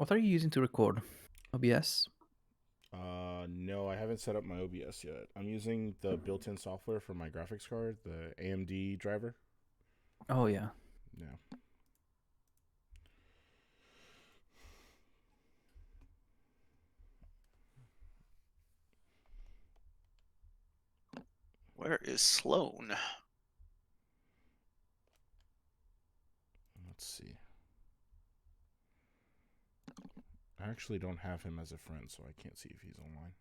What are you using to record? OBS? No, I haven't set up my OBS yet. I'm using the built-in software for my graphics card, the AMD driver. Oh yeah. Yeah. Where is Sloan? Let's see. I actually don't have him as a friend, so I can't see if he's online.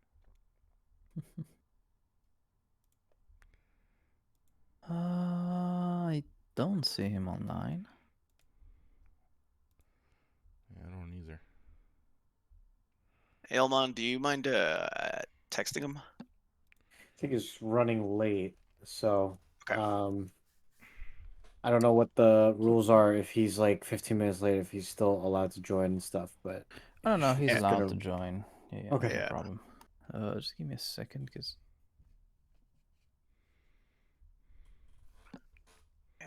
I don't see him online. Yeah, I don't either. Ailmon, do you mind texting him? I think it's running late, so Okay. I don't know what the rules are if he's like 15 minutes late, if he's still allowed to join and stuff, but I don't know. He's it's allowed gonna... to join. Yeah, Okay. no Yeah. problem. Just give me a second, because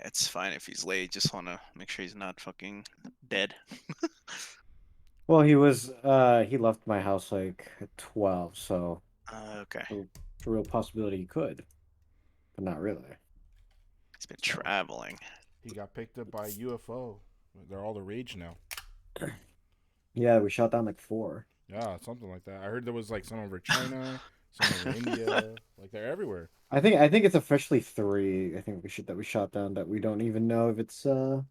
It's fine if he's late. Just want to make sure he's not fucking dead. Well, he left my house like at 12, so Okay. it's a real possibility he could, but not really. He's been traveling. He got picked up by a UFO. They're all the rage now. Yeah, we shot down like 4. Yeah, something like that. I heard there was like some over China, some over India. Like they're everywhere. I think it's officially 3. I think we shot down that we don't even know if it's if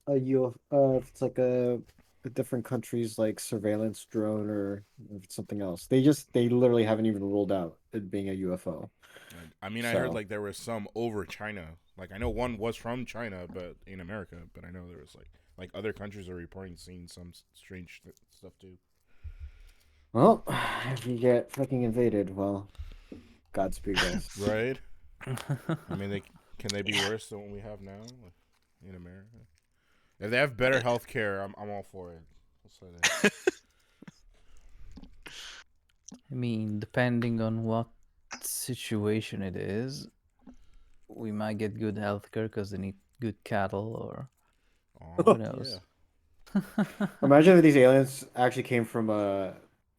it's like a different country's like surveillance drone or if it's something else. They literally haven't even ruled out it being a UFO. I mean, I heard like there was some over China. Like I know one was from China, but in America. But I know there was like other countries are reporting seeing some strange stuff too. Well, if you get fucking invaded, well, Godspeed, guys. Right? I mean, can they be worse than what we have now in America? If they have better health care, I'm all for it. I'll say that. I mean, depending on what situation it is, we might get good healthcare because they need good cattle, or who knows. Yeah. Imagine if these aliens actually came from a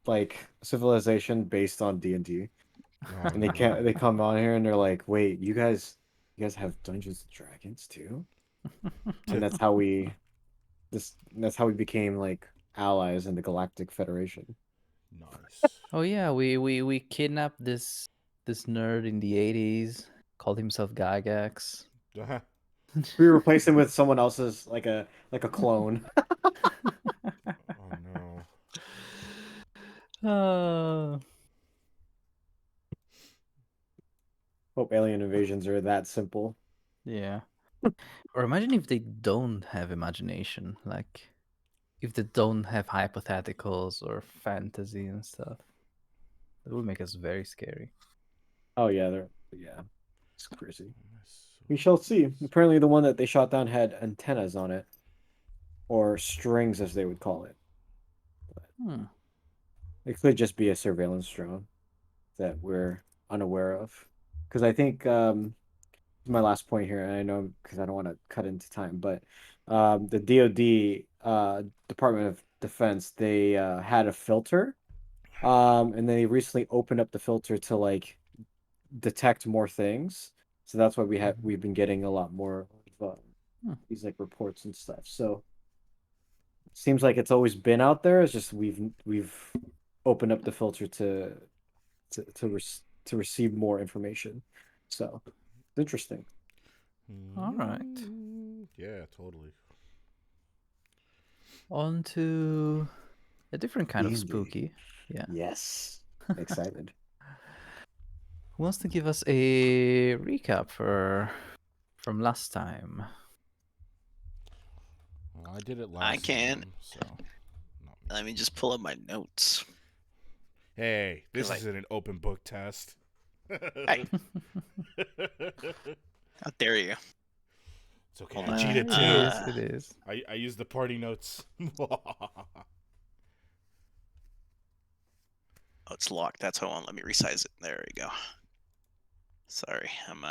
like civilization based on D&D. Oh, And they come on here and they're like, "Wait, you guys have Dungeons and Dragons too?" And that's how we became like allies in the Galactic Federation. Nice. Oh yeah, we kidnapped this nerd in the 80s, called himself Gygax. We replaced him with someone else's like a clone. Oh no. Hope alien invasions are that simple. Yeah. Or imagine if they don't have imagination, like if they don't have hypotheticals or fantasy and stuff. That would make us very scary. Oh yeah, it's crazy. We shall see. Apparently the one that they shot down had antennas on it. Or strings as they would call it. Hmm. It could just be a surveillance drone that we're unaware of. Because I think my last point here, and I know because I don't want to cut into time, but the DoD Department of Defense, they had a filter, and they recently opened up the filter to like detect more things. So that's why we've been getting a lot more of these like reports and stuff. So it seems like it's always been out there. It's just we've opened up the filter to receive more information. So it's interesting. All right. Yeah, totally. On to a different kind of D&D. spooky. Yeah. Yes. Excited. Who wants to give us a recap from last time? Well, I did it last I can. time, so Let me just pull up my notes. Hey, this isn't an open book test. Hey. How dare you? It's okay. I cheated too. It is. I used the party notes. Oh, it's locked. That's why I won't let me resize it. There we go. Sorry, I'm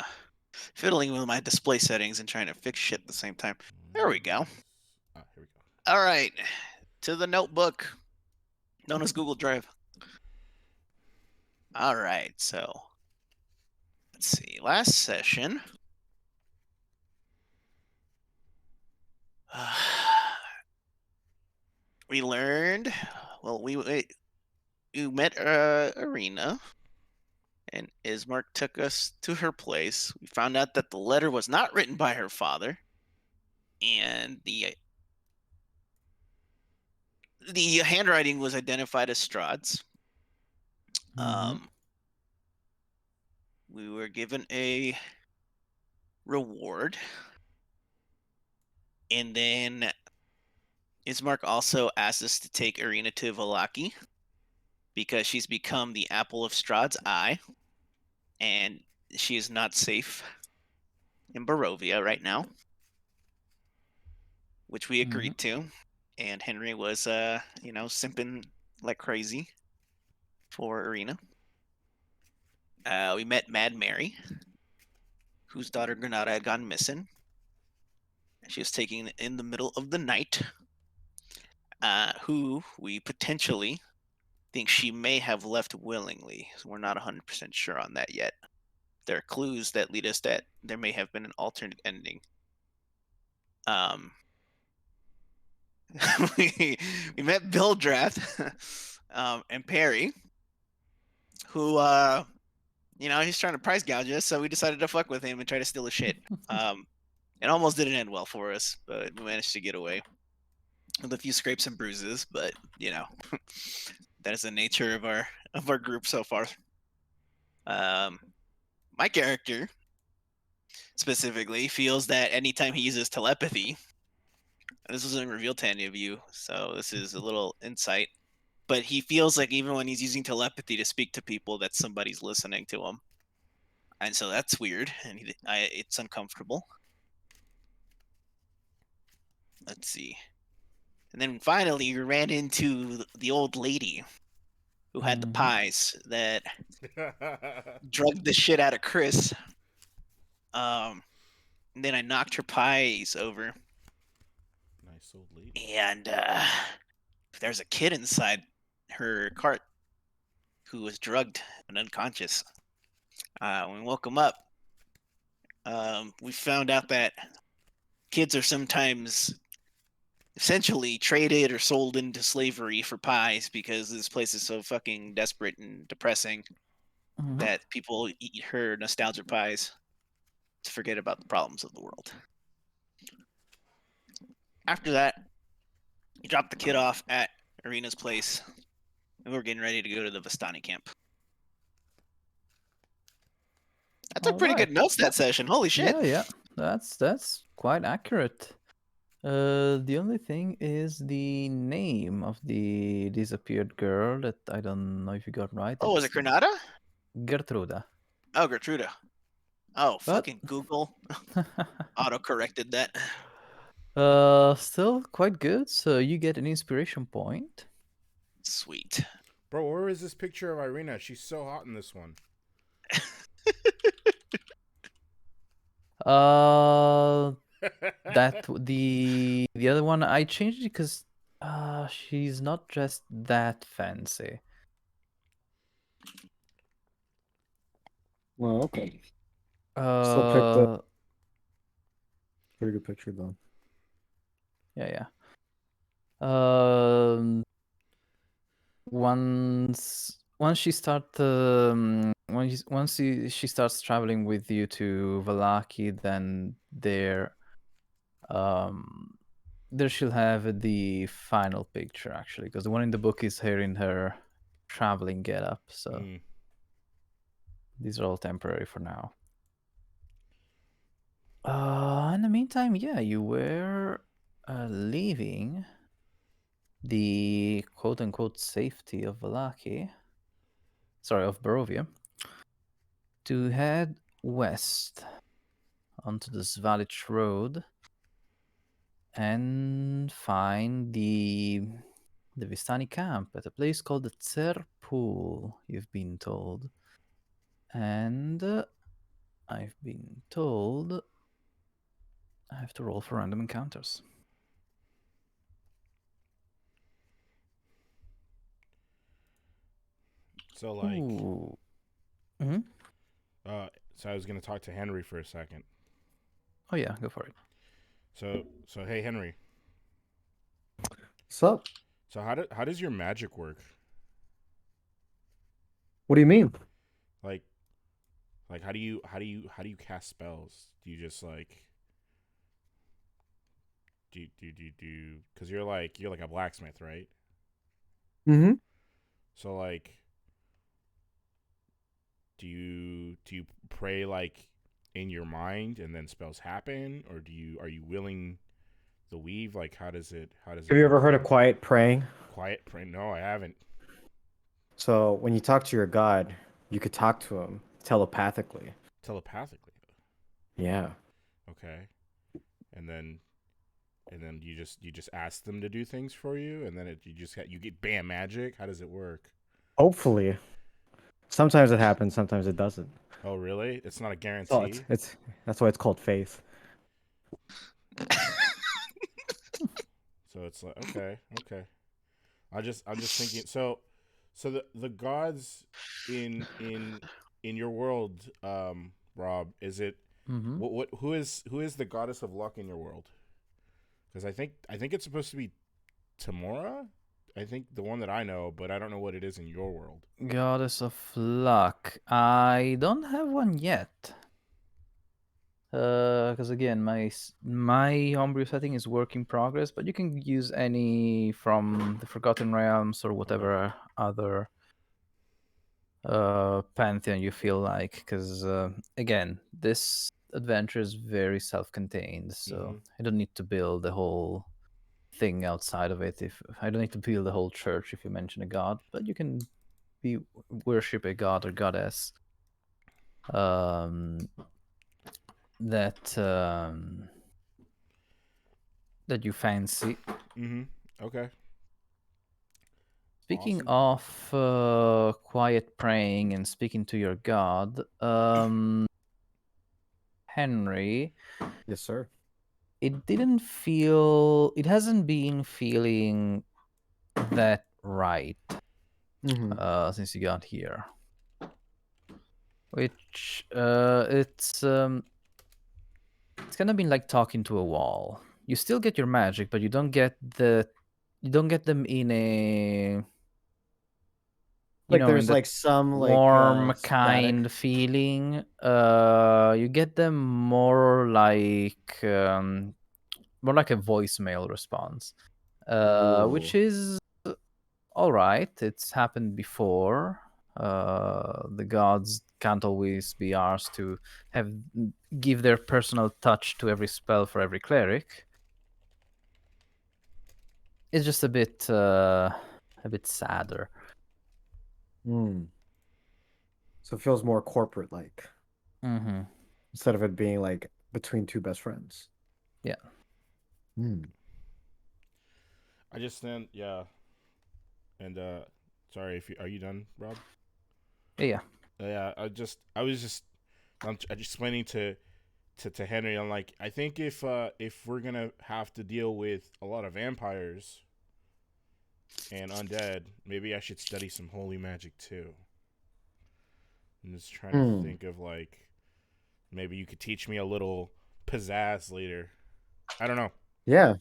fiddling with my display settings and trying to fix shit at the same time. There we go. Here we go. All right. to the notebook known as Google Drive. All right, so let's see. Last session, we learned. Well, we met Arena, and Ismark took us to her place. We found out that the letter was not written by her father, and the handwriting was identified as Strahd's. We were given a reward, and then Ismark also asked us to take Arena to Vallaki because she's become the apple of Strahd's eye, and she is not safe in Barovia right now, which we agreed to. And Henry was, simping like crazy for Arena. We met Mad Mary, whose daughter Granada had gone missing. She was taken in the middle of the night, who we potentially think she may have left willingly. So we're not 100% sure on that yet. There are clues that lead us that there may have been an alternate ending. we met Bill Draft and Perry, who he's trying to price gouge us, so we decided to fuck with him and try to steal his shit. It almost didn't end well for us, but we managed to get away with a few scrapes and bruises. But that is the nature of our group so far. My character specifically feels that anytime he uses telepathy, this wasn't revealed to any of you, so this is a little insight, but he feels like even when he's using telepathy to speak to people, that somebody's listening to him, and so that's weird, and it's uncomfortable. Let's see. And then finally, we ran into the old lady who had the pies that drugged the shit out of Criss. And then I knocked her pies over. Nice old lady. And there's a kid inside her cart who was drugged and unconscious. When we woke him up, we found out that kids are sometimes essentially traded or sold into slavery for pies because this place is so fucking desperate and depressing that people eat her nostalgia pies to forget about the problems of the world. After that, we dropped the kid off at Arena's place, and we were getting ready to go to the Vistani camp. I took pretty good notes that session. Holy shit! Yeah, that's quite accurate. The only thing is the name of the disappeared girl that I don't know if you got right. Oh, was it Granada? Gertruda. Oh, Gertruda. Oh, fucking Google auto-corrected that. Still quite good. So you get an inspiration point. Sweet. Bro, where is this picture of Irina? She's so hot in this one. That the other one I changed it because she's not dressed that fancy. Well, okay. Still picked the pretty good picture though. Yeah. Once she she starts traveling with you to Vallaki, then there she'll have the final picture actually, because the one in the book is her in her traveling getup. So these are all temporary for now. In the meantime, yeah, you were leaving the quote-unquote safety of Vallaki, of Barovia, to head west onto the Svalich Road and find the Vistani camp at a place called the Pool, you've been told. And I've been told I have to roll for random encounters. So like, Ooh. Hmm. so I was gonna talk to Henry for a second. Oh yeah, go for it. So hey Henry. What's up? So how does your magic work? What do you mean? Like how do you cast spells? Do you just like do because you're like a blacksmith, right? Mm-hmm. So like do you pray like in your mind and then spells happen, or are you willing the weave? Like how does it Have you ever work? heard of quiet praying? Quiet pray? No, I haven't. So when you talk to your god, you could talk to him telepathically. Telepathically. Yeah. Okay. And then you just ask them to do things for you, and then you get bam magic. How does it work? Hopefully. Sometimes it happens, sometimes it doesn't. Oh, really? It's not a So guarantee. it's that's why it's called faith. So it's like okay. I'm just thinking. So the gods in your world, Rob, is it Mm-hmm. what who is the goddess of luck in your world? Because I think it's supposed to be Tamora. I think the one that I know, but I don't know what it is in your world. Goddess of Luck. I don't have one yet. Because again, my homebrew setting is work in progress, but you can use any from the Forgotten Realms or whatever other pantheon you feel like. Because again, this adventure is very self-contained, so Mm-hmm. I don't need to build the whole thing outside of it. If I don't need to build the whole church if you mention a god, but you can worship a god or goddess um, that that you fancy. Mm-hmm. Okay. Speaking Awesome. of quiet praying and speaking to your god, Henry, Yes, sir. it hasn't been feeling that right Mm-hmm. since you got here. Which it's kind of been like talking to a wall. You still get your magic, but you don't get them in a Like in there's that like some warm static. kind feeling. You get them more like a voicemail response, which Ooh. is all right. It's happened before. The gods can't always be asked to have give their personal touch to every spell for every cleric. It's just a bit sadder. Mm. So it feels more corporate like Mm-hmm. instead of it being like between two best friends. Yeah. Mm. I just then yeah, and sorry if you are you done, Rob? Yeah. Yeah, I was just I'm just explaining to Henry. I'm like, I think if we're gonna have to deal with a lot of vampires and undead, maybe I should study some holy magic too. I'm just trying to Mm. think of like maybe you could teach me a little pizzazz later. I don't know. Yeah.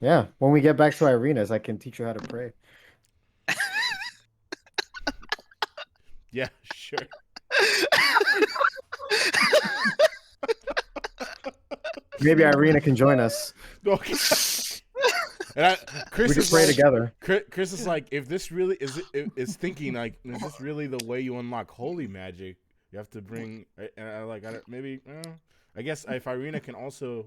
Yeah. When we get back to Irina's, I can teach you how to pray. Yeah, sure. Maybe Irina can join us. Okay. And We Criss can is pray like, together. Criss is like, if this really is thinking like, is this really the way you unlock holy magic? You have to bring, and maybe, I guess if Irina can also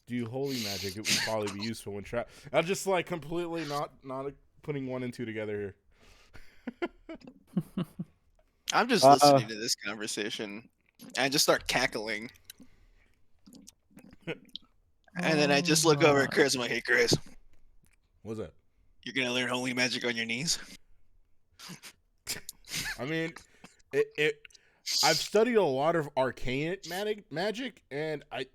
do holy magic, it would probably be useful when trap. I'm just like completely not putting one and two together here. I'm just Uh, listening to this conversation. And I just start cackling. And then I just look over at Chris. I'm like, hey, Chris, What's that? you're going to learn holy magic on your knees? I mean, I've studied a lot of arcane magic, and I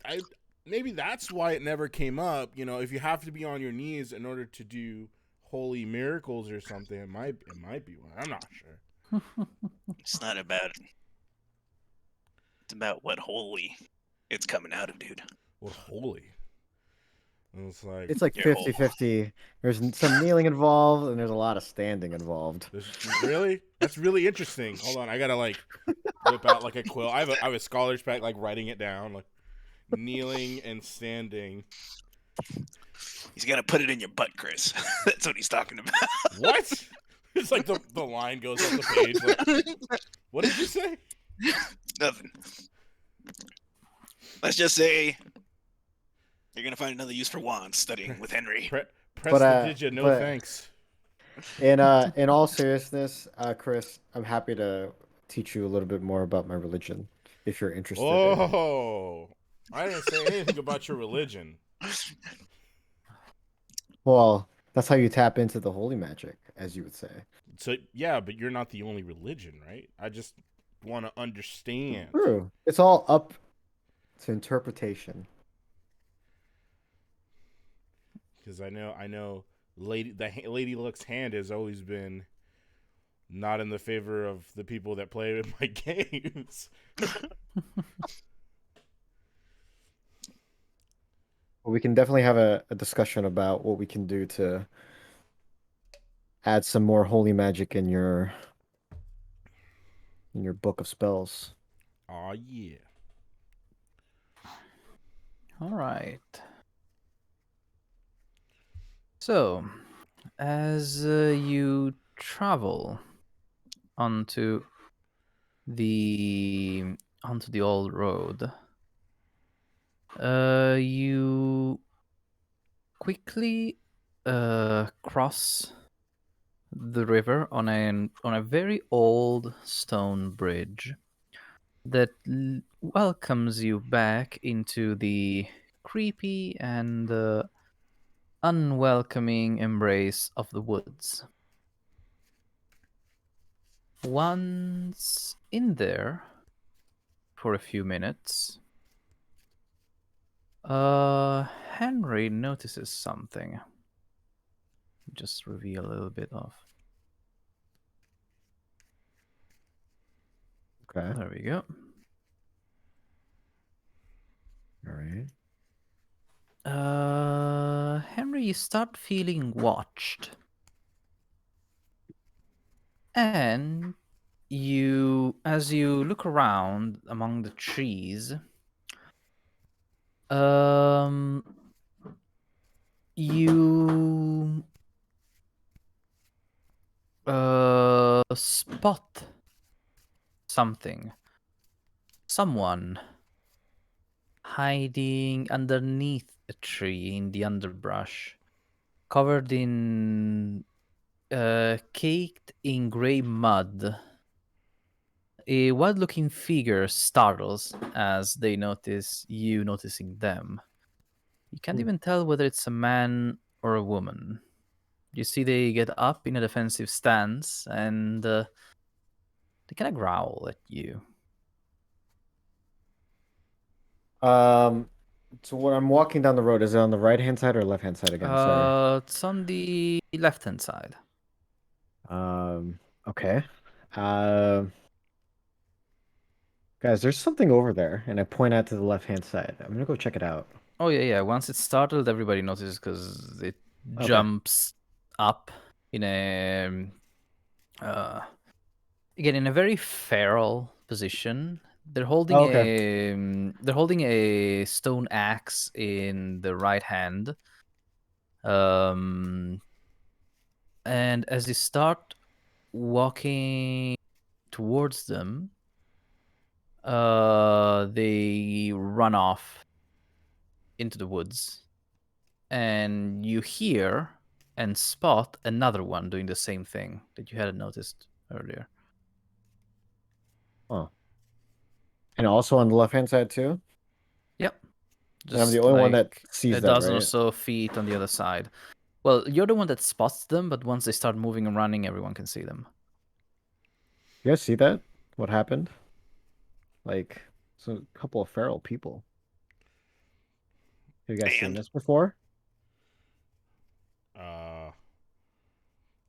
maybe that's why it never came up. You know, if you have to be on your knees in order to do holy miracles or something, it might be one. I'm not sure. It's not about. It's about what holy it's coming out of, dude. What holy? And it's like It's like Your whole. 50-50. There's some kneeling involved, and there's a lot of standing involved. there's really that's really interesting. Hold on, I gotta like whip out like a quill. I have a scholar's pack like writing it down like kneeling and standing. He's gonna put it in your butt, Criss. That's what he's talking about. What? It's like the line goes off the page. Like, what did you say? Nothing. Let's just say you're gonna find another use for wands studying with Henry. Press the digit. No but thanks. in all seriousness, Chris, I'm happy to teach you a little bit more about my religion if you're interested. Oh, I didn't say anything about your religion. Well, that's how you tap into the holy magic, as you would say. So yeah, but you're not the only religion, right? I just want to understand. True. It's all up to interpretation. Because I know, Lady Luck's hand has always been not in the favor of the people that play in my games. Well, we can definitely have a discussion about what we can do to add some more holy magic in your book of spells. Aw, yeah. All right. So, as you travel onto the old road, you quickly cross the river on a very old stone bridge that welcomes you back into the creepy and unwelcoming embrace of the woods. Once in there for a few minutes, Henry notices something. Just reveal a little bit of. Okay. There we go. All right. Henry, you start feeling watched. And as you look around among the trees, you spot someone hiding underneath a tree in the underbrush, covered in caked in gray mud. A wild-looking figure startles as they notice you noticing them. You can't even tell whether it's a man or a woman. You see they get up in a defensive stance and they kind of growl at you. So when I'm walking down the road, is it on the right-hand side or left-hand side again? Sorry. It's on the left-hand side. Okay. Guys, there's something over there, and I point out to the left-hand side. I'm gonna go check it out. Oh yeah. Once it's startled, everybody notices because it Okay. jumps up in a again in a very feral position. They're holding Okay. a stone axe in the right hand. And as you start walking towards them, they run off into the woods, and you hear and spot another one doing the same thing that you hadn't noticed earlier. Oh. And also on the left-hand side too? Yep. And I'm the Just only one that like sees a that, dozen or right? so feet on the other side. Well, you're the one that spots them, but once they start moving and running, everyone can see them. You guys see that? What happened? Like, so a couple of feral people. Have you guys seen And this before?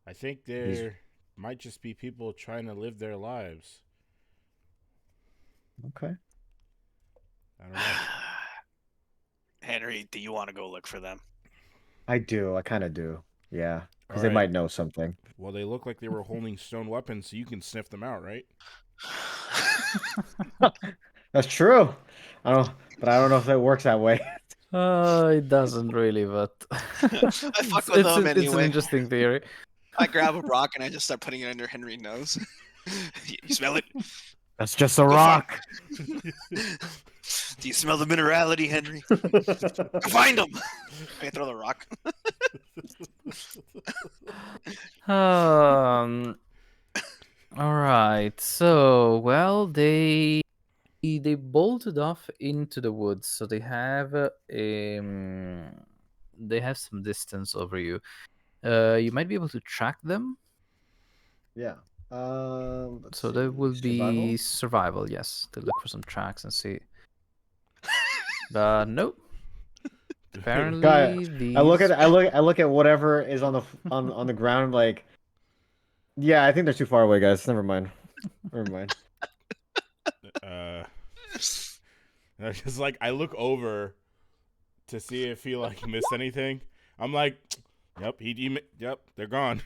I think These they're might just be people trying to live their lives. Okay. I don't know. Henry, do you want to go look for them? I do. I kind of do. Yeah, because they Alright. might know something. Well, they look like they were holding stone weapons, so you can sniff them out, right? That's true. But I don't know if it works that way. It doesn't really, but I fuck with them it's an anyway. interesting theory. I grab a rock and I just start putting it under Henry's nose. You smell it? That's just a Go rock. Do you smell the minerality, Henry? Go find them. I throw the rock. All right. So, well, they bolted off into the woods, so they have some distance over you. You might be able to track them. Yeah. Let's So see. there will be Survival? survival. Yes, to look for some tracks and see. But nope. Apparently, I look at whatever is on the on the ground. Like, yeah, I think they're too far away, guys. Never mind. Never mind. Just like I look over to see if he like missed anything. I'm like, yep, yep, they're gone.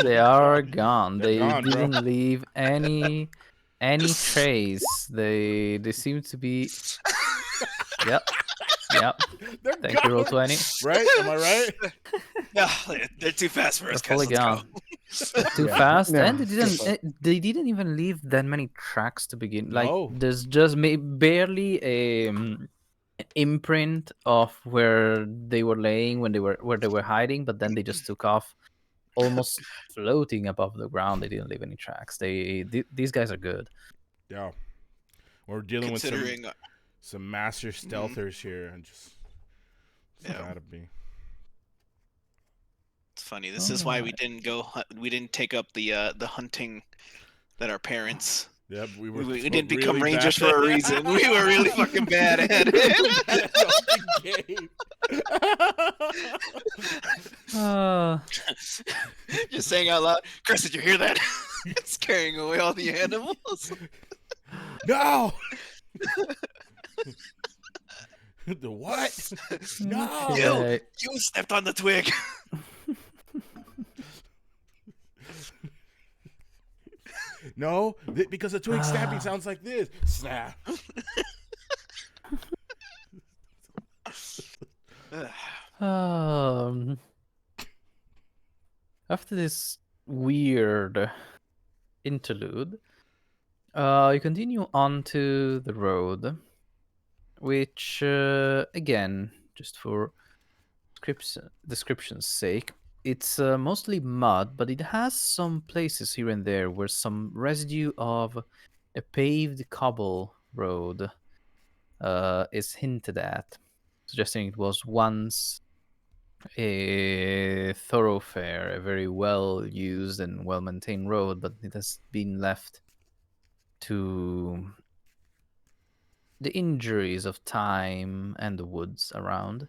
they are gone. They're They gone, bro. didn't leave any trace. They seem to be. Yep. They're Thank you, roll 20. Right? Am I right? No, they're too fast for us, They're fully guys. Let's gone. go. Too Yeah. fast, Yeah, and good point. they didn't even leave that many tracks to begin. Like, No. there's just barely a imprint of where they were laying where they were hiding, but then they just took off, almost floating above the ground. They didn't leave any tracks. These guys are good. Yeah. We're dealing with some master stealthers here, and just gotta be. It's funny. This is why we didn't go. We didn't take up the hunting that our parents. Yep, we didn't become really rangers bad. for a reason. We were really fucking bad at it. Just saying out loud, Chris, did you hear that? It's carrying away all the animals. No. The what? No. Okay. You stepped on the twig. No, because a twig snapping sounds like this. Snap. After this weird interlude, you continue on to the road, which, again, just for description's sake, it's mostly mud, but it has some places here and there where some residue of a paved cobble road is hinted at, suggesting it was once a thoroughfare, a very well used and well maintained road, but it has been left to the injuries of time and the woods around.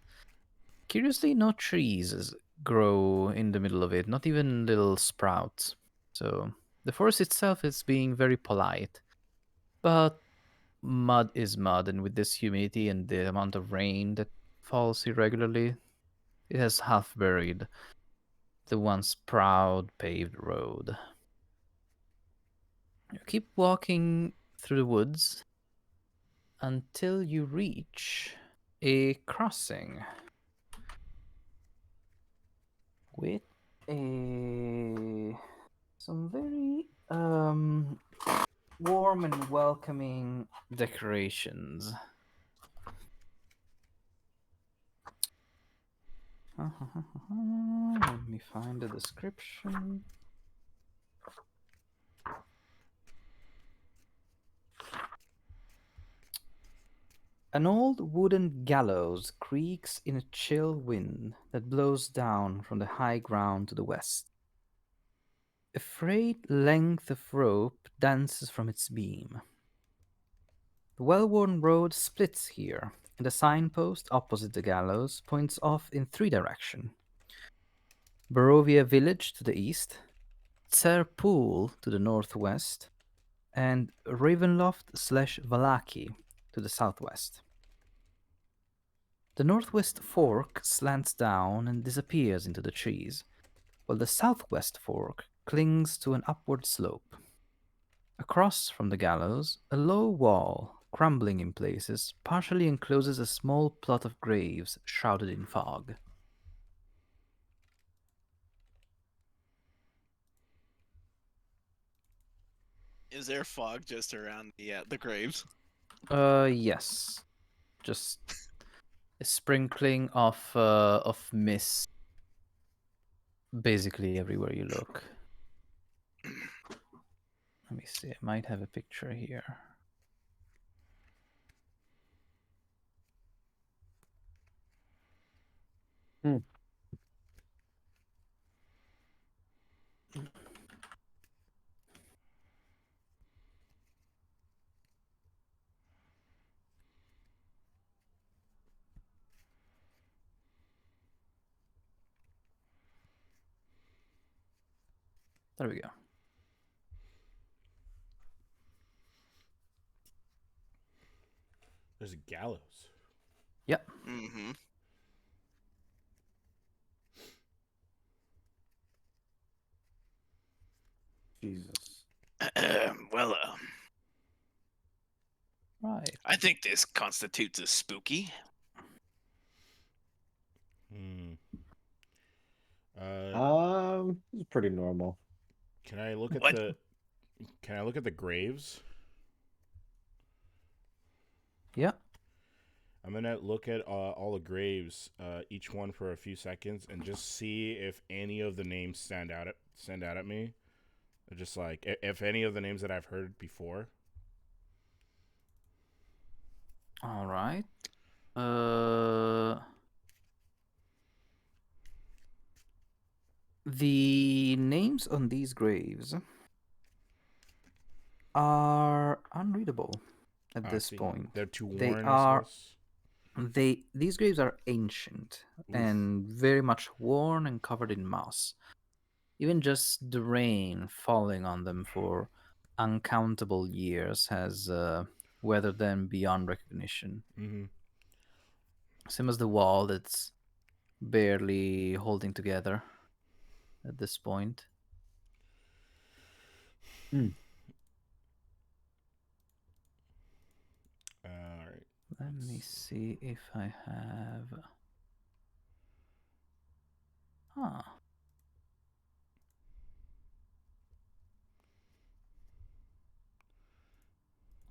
Curiously, no trees grow in the middle of it, not even little sprouts. So the forest itself is being very polite. But mud is mud, and with this humidity and the amount of rain that falls irregularly, it has half buried the once proud paved road. You keep walking through the woods until you reach a crossing with some very warm and welcoming decorations. Let me find the description. An old wooden gallows creaks in a chill wind that blows down from the high ground to the west. A frayed length of rope dances from its beam. The well-worn road splits here, and a signpost opposite the gallows points off in 3 directions. Barovia village to the east, Pool to the northwest, and Ravenloft/Valaki to the southwest. The northwest fork slants down and disappears into the trees, while the southwest fork clings to an upward slope. Across from the gallows, a low wall, crumbling in places, partially encloses a small plot of graves shrouded in fog. Is there fog just around the graves? Yes, just a sprinkling of mist, basically everywhere you look. Let me see. I might have a picture here. Hmm. There we go. There's a gallows. Yep. Mm-hmm. Jesus. Well, Right. I think this constitutes a spooky. Hmm. It's pretty normal. Can I look at What? the graves? Yep. I'm gonna look at all the graves, each one for a few seconds, and just see if any of the names stand out at me. Just like if any of the names that I've heard before. All right. The names on these graves are unreadable at this See, point. they're too They worn, I are suppose. these graves are ancient Oof. and very much worn and covered in moss. Even just the rain falling on them for uncountable years has weathered them beyond recognition. Mm-hmm. Same as the wall that's barely holding together at this point. All right. Let me see if I have. Huh.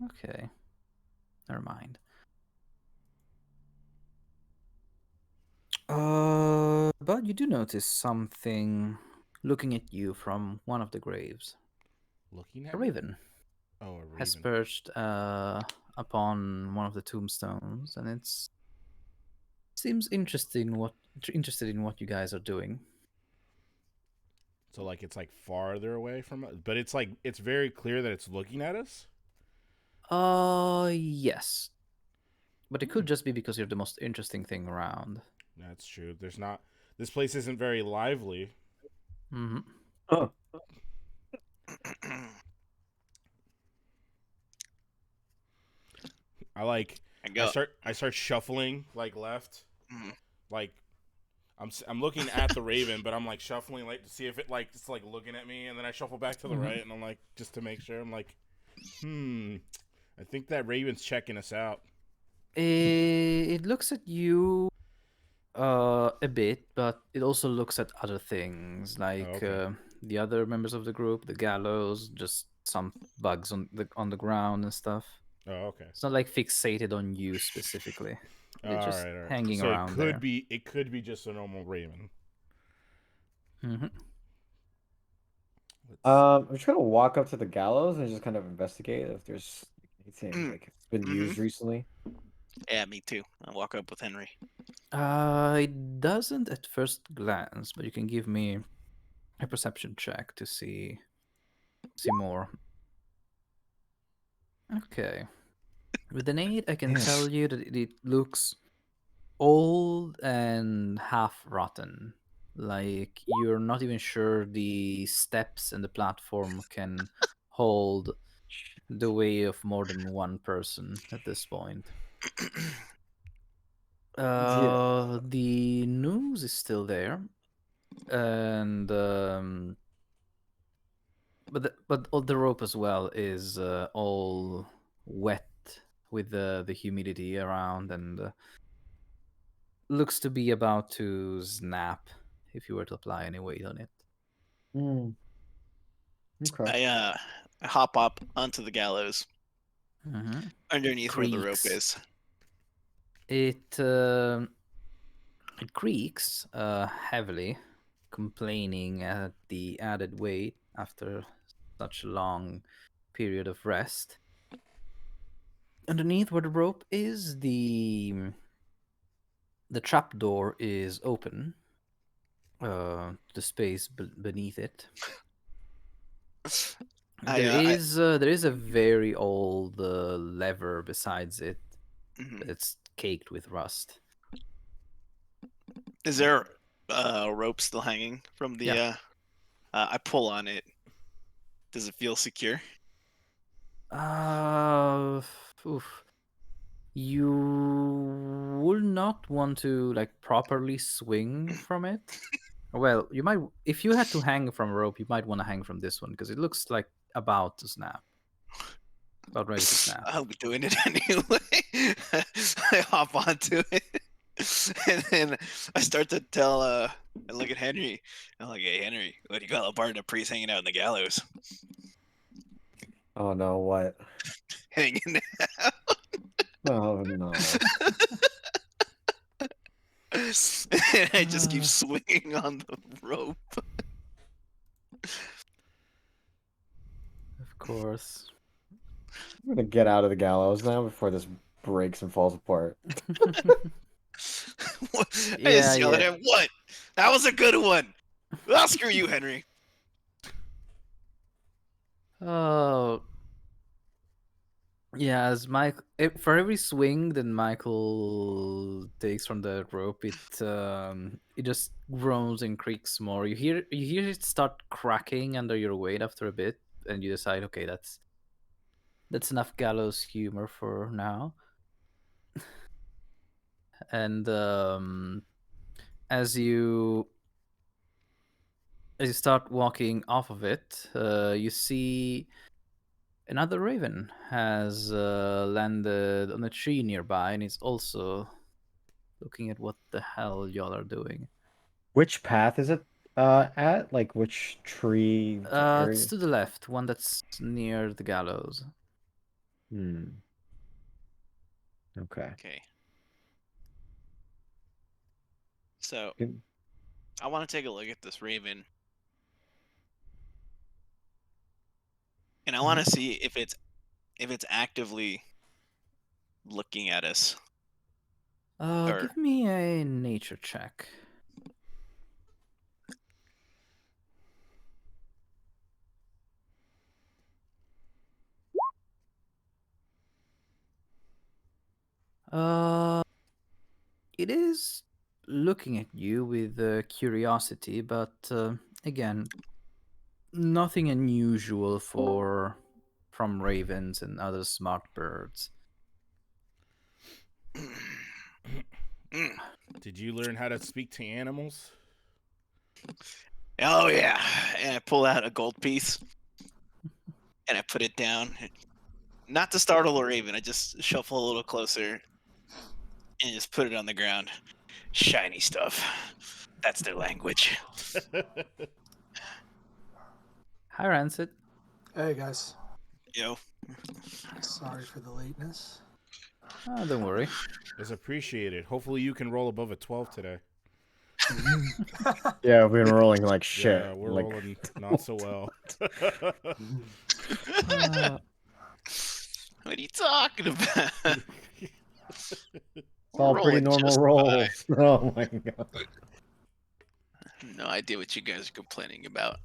Okay. Never mind. But you do notice something looking at you from one of the graves. Looking A at me? raven Oh, a has raven. perched upon one of the tombstones, and it seems interested in what you guys are doing. So like it's like farther away from us, but it's like it's very clear that it's looking at us. Yes, but it could just be because you're the most interesting thing around. That's true. There's not. This place isn't very lively. Mm-hmm. Oh. I go. I start shuffling like left, Mhm. like I'm looking at the raven, but I'm like shuffling like to see if it like it's like looking at me, and then I shuffle back to the right, and I'm like just to make sure. I'm like, I think that raven's checking us out. It looks at you a bit, but it also looks at other things like okay. the other members of the group, the gallows, just some bugs on the ground and stuff. Oh, okay. It's not like fixated on you specifically. It's just All right. hanging So around there. it could be just a normal raven. Mm-hmm. I'm just gonna walk up to the gallows and just kind of investigate if there's anything like it's been used recently. Yeah, me too. I'll walk up with Henry. It doesn't at first glance, but you can give me a perception check to see more. Okay. With an 8, I can Damn. tell you that it looks old and half rotten. Like you're not even sure the steps and the platform can hold the weight of more than one person at this point. Yeah. The news is still there, and but all the rope as well is all wet with the humidity around, and looks to be about to snap if you were to apply any weight on it. Mm. Okay. I hop up onto the gallows Mm-hmm. underneath where the rope Creaks. is. It creaks heavily, complaining at the added weight after such a long period of rest. Underneath where the rope is, the trapdoor is open. The space beneath it. I There is a very old lever besides it. mhm. It's caked with rust. Is there a rope still hanging from the? Yeah. I pull on it. Does it feel secure? Oof. You will not want to like properly swing from it. Well, you might if you had to hang from a rope, you might want to hang from this one because it looks like about to snap, about ready to snap. I'll be doing it anyway. I hop onto it, and then I start to tell. I look at Henry. I'm like, "Hey, Henry, what do you got? A bar and a priest hanging out in the gallows, Oh no, what? hanging." Oh no. And I just keep swinging on the rope. Of course. I'm gonna get out of the gallows now before this breaks and falls apart. I Yeah, just yell at yeah. him, "What? That was a good one." Well, screw you, Henry. Oh, yeah. As Mike, for every swing that Michael takes from the rope, it just groans and creaks more. You hear it start cracking under your weight after a bit, and you decide, okay, that's enough gallows humor for now. And as you start walking off of it, you see another raven has landed on a tree nearby and is also looking at what the hell y'all are doing. Which path is it at? Like which tree It's area? to the left, one that's near the gallows. Hmm. Okay. Okay. So Good. I want to take a look at this raven, and I want to see if it's actively looking at us. Or Give me a nature check. Uh, it is looking at you with curiosity, but again, nothing unusual from ravens and other smart birds. Mm. Did you learn how to speak to animals? Oh yeah, and I pull out a gold piece and I put it down. Not to startle a raven, I just shuffle a little closer and just put it on the ground. Shiny stuff. That's their language. Hi, Rancid. Hey guys, Yo. sorry for the lateness. Oh, don't worry. It's appreciated. Hopefully you can roll above a 12 today. Yeah, we've been rolling like shit. Yeah, we're like, rolling not so well. Uh, What are you talking about? It's all pretty Rolling normal just rolls. Oh my god. no idea what you guys are complaining about.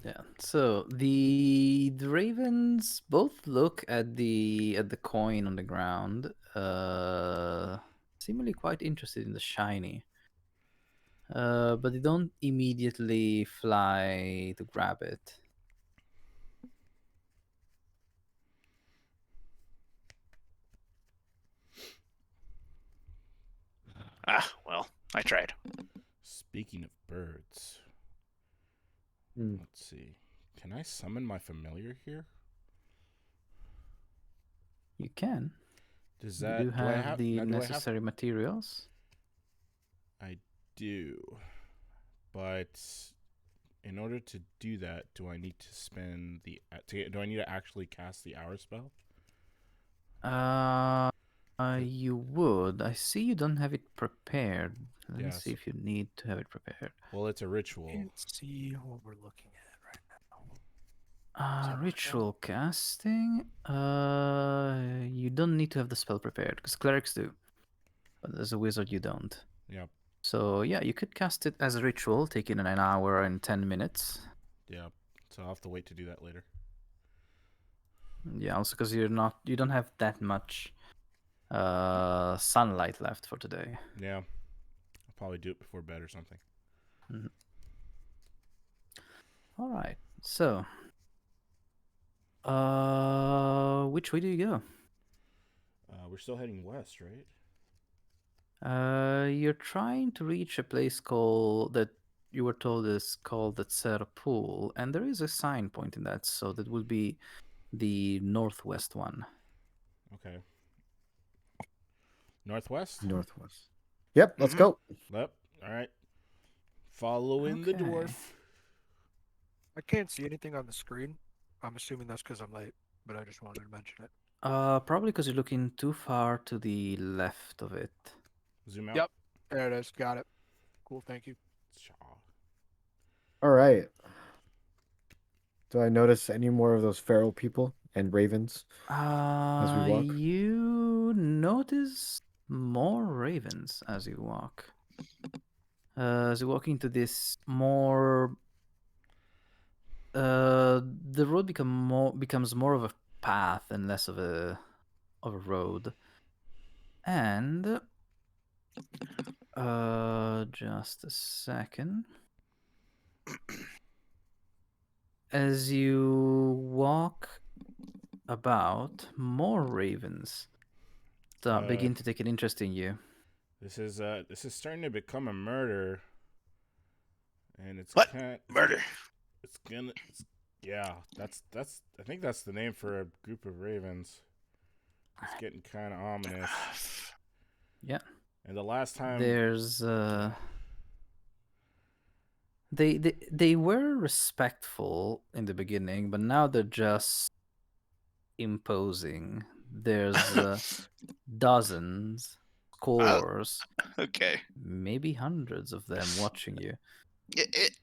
yeah. So the ravens both look at the coin on the ground, seemingly quite interested in the shiny. but they don't immediately fly to grab it. Well, I tried. Speaking of birds, Hmm. let's see. Can I summon my familiar here? You can. Does You that do do I have have the now? Do I have? necessary materials. I do, but in order to do that, do I need to spend the? Do I need to actually cast the hour spell? You would. I see you don't have it prepared. Let me see Yes. if you need to have it prepared. Well, it's a ritual. Can't see what we're looking at right now. that Ritual casting. You don't need to have the spell prepared because clerics do, but as a wizard you don't. Yep. So yeah, you could cast it as a ritual, taking an hour and 10 minutes. Yep. So I'll have to wait to do that later. Yeah, also because you don't have that much sunlight left for today. Yeah. I'll probably do it before bed or something. Mhm. All right. So, which way do you go? We're still heading west, right? You're trying to reach a place called that you were told is called the Tsar Pool, and there is a sign pointing that, so that would be the northwest one. Okay. Northwest? Northwest. Yep, let's go. Yep. All right. Following the Okay. dwarf. I can't see anything on the screen. I'm assuming that's because I'm late, but I just wanted to mention it. Probably because you're looking too far to the left of it. Zoom out. Yep. There it is. Got it. Cool. Thank you. Shaw. All right. Do I notice any more of those feral people and ravens as we walk? You notice more ravens as you walk. As you walk into this more, the road becomes more of a path and less of a road. And just a second. As you walk about, more ravens begin to take an interest in you. This is starting to become a murder. And it's What? kind Murder. it's gonna yeah, that's I think that's the name for a group of ravens. It's getting kind of ominous. Yeah. And the last time There's they were respectful in the beginning, but now they're just imposing. There's dozens, scores, Okay. maybe hundreds of them watching you.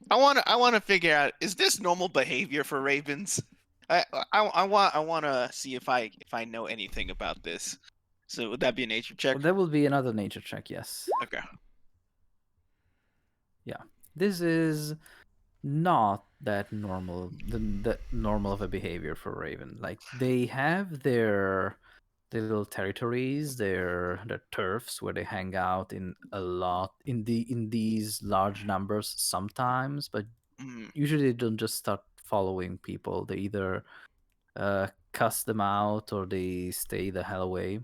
I want to figure out, is this normal behavior for ravens? I want to see if I know anything about this. So would that be a nature check? Well, that will be another nature check, yes. Okay. Yeah. This is not that normal of a behavior for raven. Like they have their little territories, their turfs where they hang out in these large numbers sometimes, but usually they don't just start following people. They either cuss them out or they stay the hell away.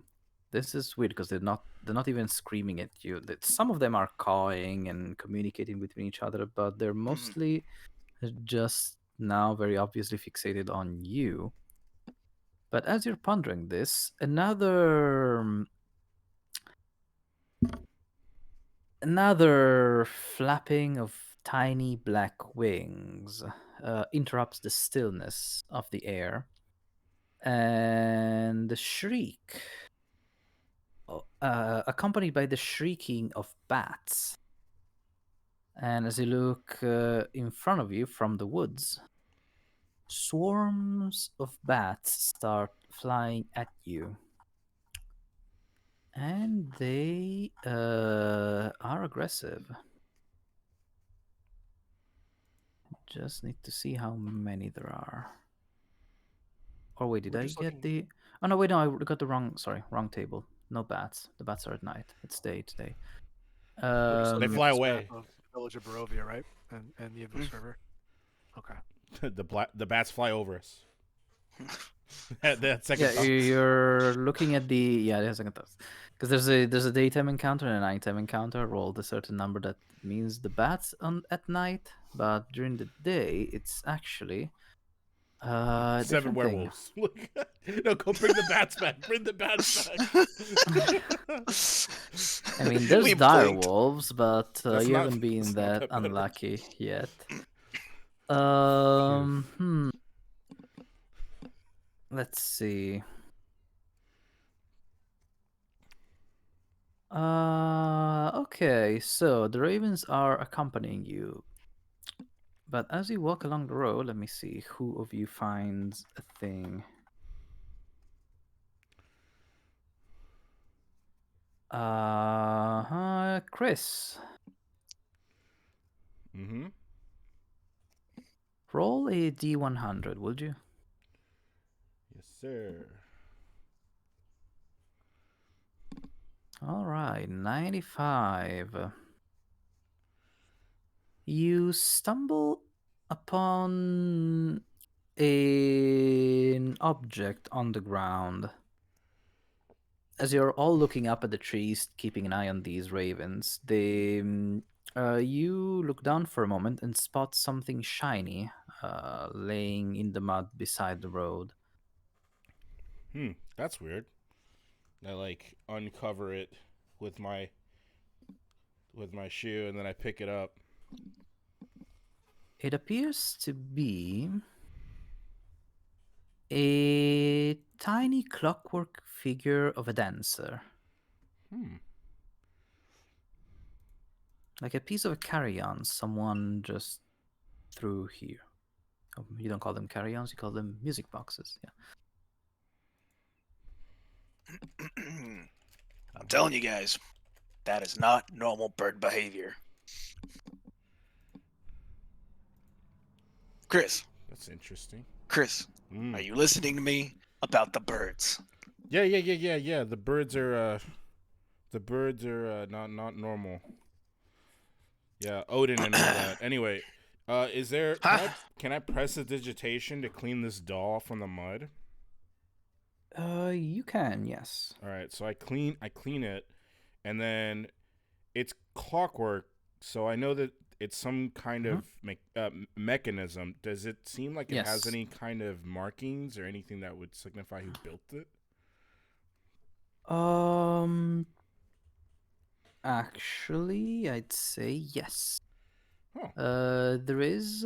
This is weird because they're not even screaming at you. Some of them are cawing and communicating between each other, but they're mostly just now very obviously fixated on you. But as you're pondering this, another flapping of tiny black wings interrupts the stillness of the air, and the shriek, accompanied by the shrieking of bats. And as you look in front of you from the woods, swarms of bats start flying at you. And they are aggressive. Just need to see how many there are. Or wait, did We're I just get looking- the... Oh, no, wait, no, I got the wrong table. No bats. The bats are at night. It's day. we're just They looking fly at this away. map of village of Barovia, right? And the Invis River. Okay. The bats fly over us. that second Yeah, thought. you're looking at the second thought. Because there's a daytime encounter and a nighttime encounter. Rolled a certain number that means the bats on at night, but during the day it's actually 7 different thing. werewolves. Look, no, go bring the bats back. Bring the bats back. I mean, there's We dire blinked. wolves, but That's you not- haven't been that's not that that bad. unlucky yet. Let's see. Okay, so the ravens are accompanying you. But as you walk along the road, let me see who of you finds a thing. Criss. Mm-hmm. Roll a D100, would you? Yes, sir. All right, 95. You stumble upon an object on the ground. As you're all looking up at the trees, keeping an eye on these ravens, you look down for a moment and spot something shiny laying in the mud beside the road. That's weird. I uncover it with my shoe, and then I pick it up. It appears to be a tiny clockwork figure of a dancer. Like a piece of a carry-on someone just threw here. Oh, you don't call them carry-ons, you call them music boxes. Yeah. I'm telling you guys, that is not normal bird behavior. Criss, That's interesting. Criss, are you listening to me about the birds? Yeah. The birds are not normal. Yeah, Odin and all that. Anyway, is there can I press a digitation to clean this doll from the mud? You can, yes. All right, so I clean it, and then it's clockwork, so I know that it's some kind of mechanism. Does it seem like it has Yes. any kind of markings or anything that would signify who built it? Actually, I'd say yes. Oh. There is.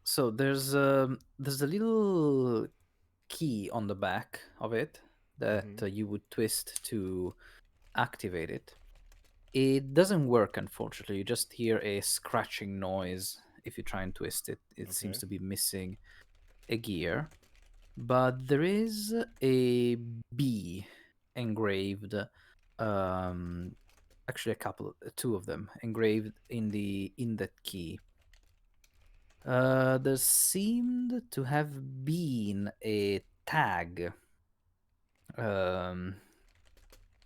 So there's a little key on the back of it that you would twist to activate it. It doesn't work, unfortunately. You just hear a scratching noise if you try and twist it. It seems to be missing a gear. But there is a bee engraved, actually two of them engraved in that key. There seemed to have been a tag,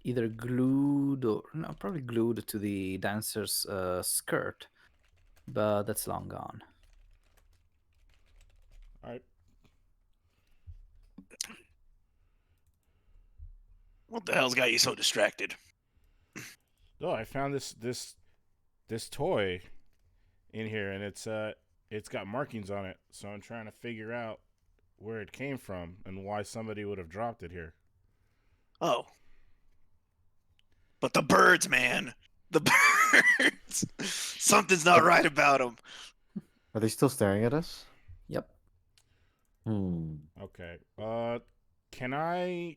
either glued or no, probably glued to the dancer's skirt, but that's long gone. All right. What the hell's got you so distracted? Oh, I found this toy in here, and it's got markings on it. So I'm trying to figure out where it came from and why somebody would have dropped it here. Oh. But the birds, man. The birds. Something's not right about them. Are they still staring at us? Yep. Okay. Can I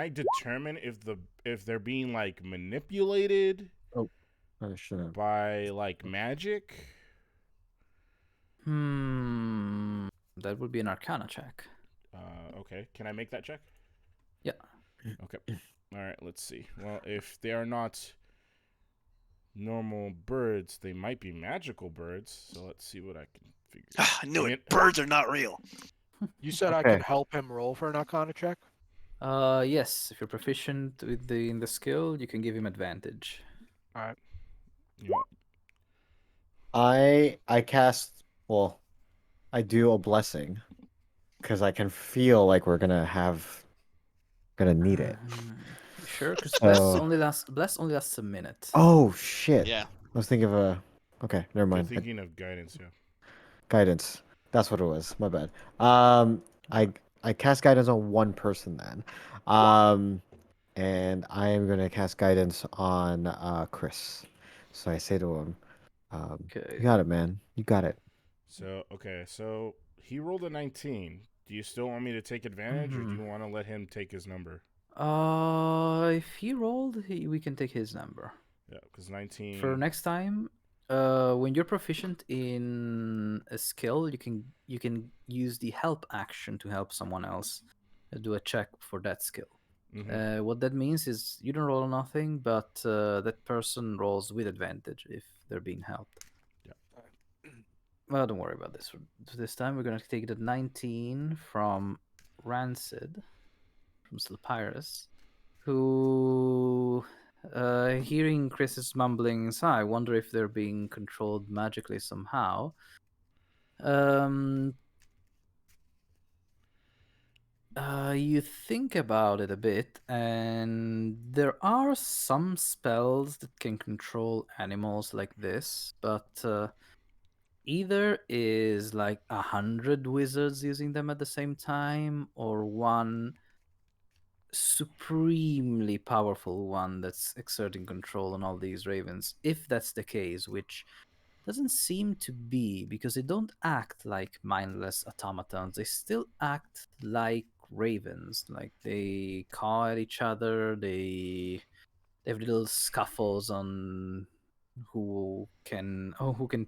determine if they're being manipulated I should have. by magic? That would be an Arcana check. Okay. Can I make that check? Yeah. Okay. All right, let's see. Well, if they are not normal birds, they might be magical birds. So let's see what I can figure out. I knew it. Birds are not real. You said I can help him roll for an Arcana check? Yes. If you're proficient in the skill, you can give him advantage. All right. I cast. Well, I do a blessing because I can feel like we're gonna need it. You sure? Because So. bless only lasts a minute. Oh shit! Yeah. I was thinking of a. Okay, never You're mind. thinking of guidance, yeah. Guidance. That's what it was. My bad. I cast guidance on one person then. And I am gonna cast guidance on Criss. So I say to him, Okay. "You got it, man. You got it." So, okay, so he rolled a 19. Do you still want me to take advantage, or do you want to let him take his number? If he rolled, we can take his number. Yeah, because 19. For next time, when you're proficient in a skill, you can use the help action to help someone else do a check for that skill. What that means is you don't roll nothing, but that person rolls with advantage if they're being helped. Yeah. Well, don't worry about this. This time we're gonna take the 19 from Rancid, from Slopyrious, who, hearing Chris's mumblings, I wonder if they're being controlled magically somehow. You think about it a bit, and there are some spells that can control animals like this, but either is like 100 wizards using them at the same time, or one supremely powerful one that's exerting control on all these ravens. If that's the case, which doesn't seem to be, because they don't act like mindless automatons. They still act like ravens. Like they caw at each other. They have little scuffles on who can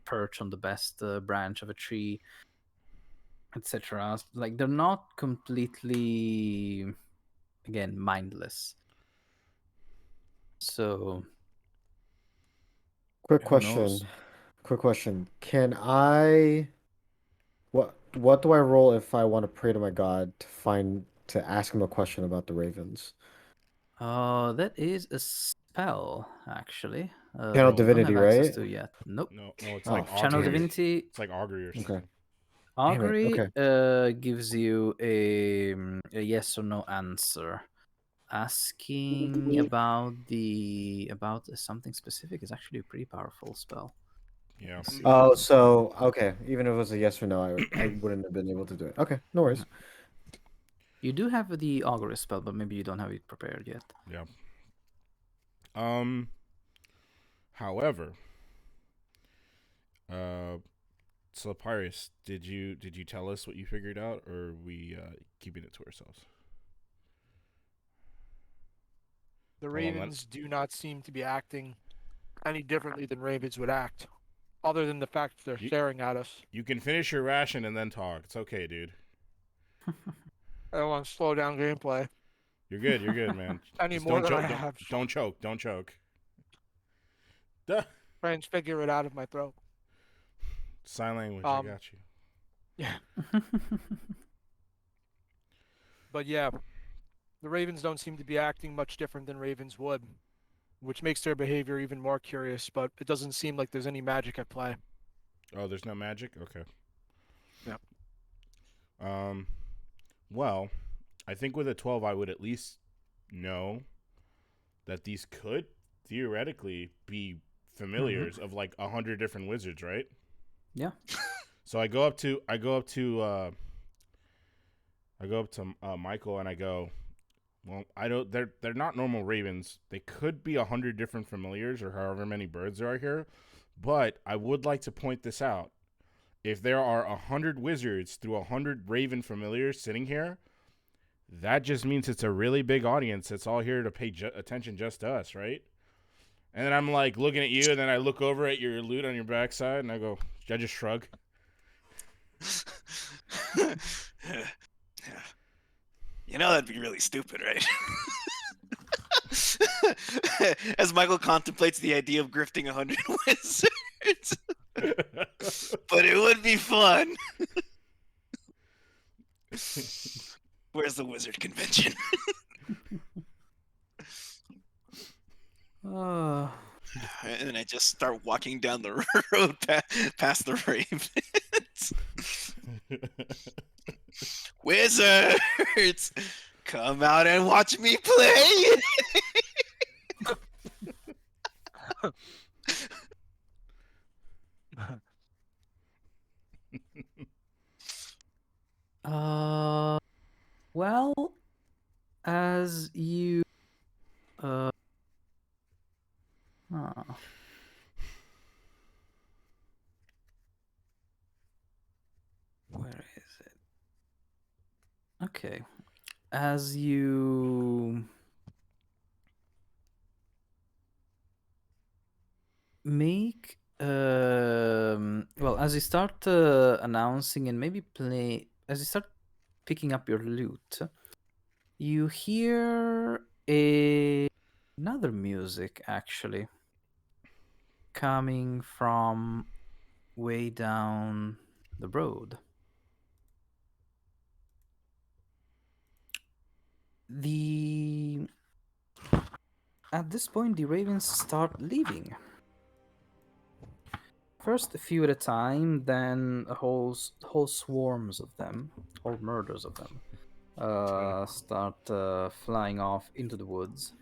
perch on the best branch of a tree, etc. Like they're not completely, again, mindless. So Quick who question. knows? Quick question. Can I? What do I roll if I want to pray to my god to ask him a question about the ravens? That is a spell, actually, Channel that you don't divinity, have access right? to yet. Nope. No, it's Oh like Channel augury. shit. Divinity. It's like augury or Okay. something. Damn it. Augury Okay. gives you a yes or no answer. Asking about something specific is actually a pretty powerful spell. Yeah. Let's see. Oh, so okay. Even if it was a yes or no, I wouldn't have been able to do it. Okay, no worries. You do have the augury spell, but maybe you don't have it prepared yet. Yeah. However, Slopyrious, did you tell us what you figured out, or are we keeping it to ourselves? The Hold on, ravens do not seem to be acting any differently than ravens would act, other than the fact that they're staring at us. You can finish your ration and then talk. It's okay, dude. I don't want to slow down gameplay You're good, man. any Just more don't than I choke. have. Don't choke. Don't choke. Duh. Transfigure it out of my throat. Sign language. I got you. Yeah. But yeah, the ravens don't seem to be acting much different than ravens would, which makes their behavior even more curious, but it doesn't seem like there's any magic at play. Oh, there's no magic? Okay. Yeah. Well, I think with a 12 I would at least know that these could theoretically be familiars of like 100 different wizards, right? Yeah. So I go up to Michael and I go, well, I don't. They're not normal ravens. They could be 100 different familiars or however many birds there are here, but I would like to point this out. If there are 100 wizards through 100 raven familiars sitting here, that just means it's a really big audience that's all here to pay attention just to us, right? And then I'm like looking at you, and then I look over at your loot on your backside, and I go, I just shrug. You know that'd be really stupid, right? As Michael contemplates the idea of grifting 100 wizards. But it would be fun. Where's the wizard convention? And then I just start walking down the road past the ravens. Wizards, come out and watch me play. Well, as you ah, where is it? Okay. As you make well, as you start announcing and maybe play, as you start picking up your loot, you hear another music actually coming from way down the road. At this point, the ravens start leaving. First a few at a time, then whole swarms of them, whole murders of them, start flying off into the woods.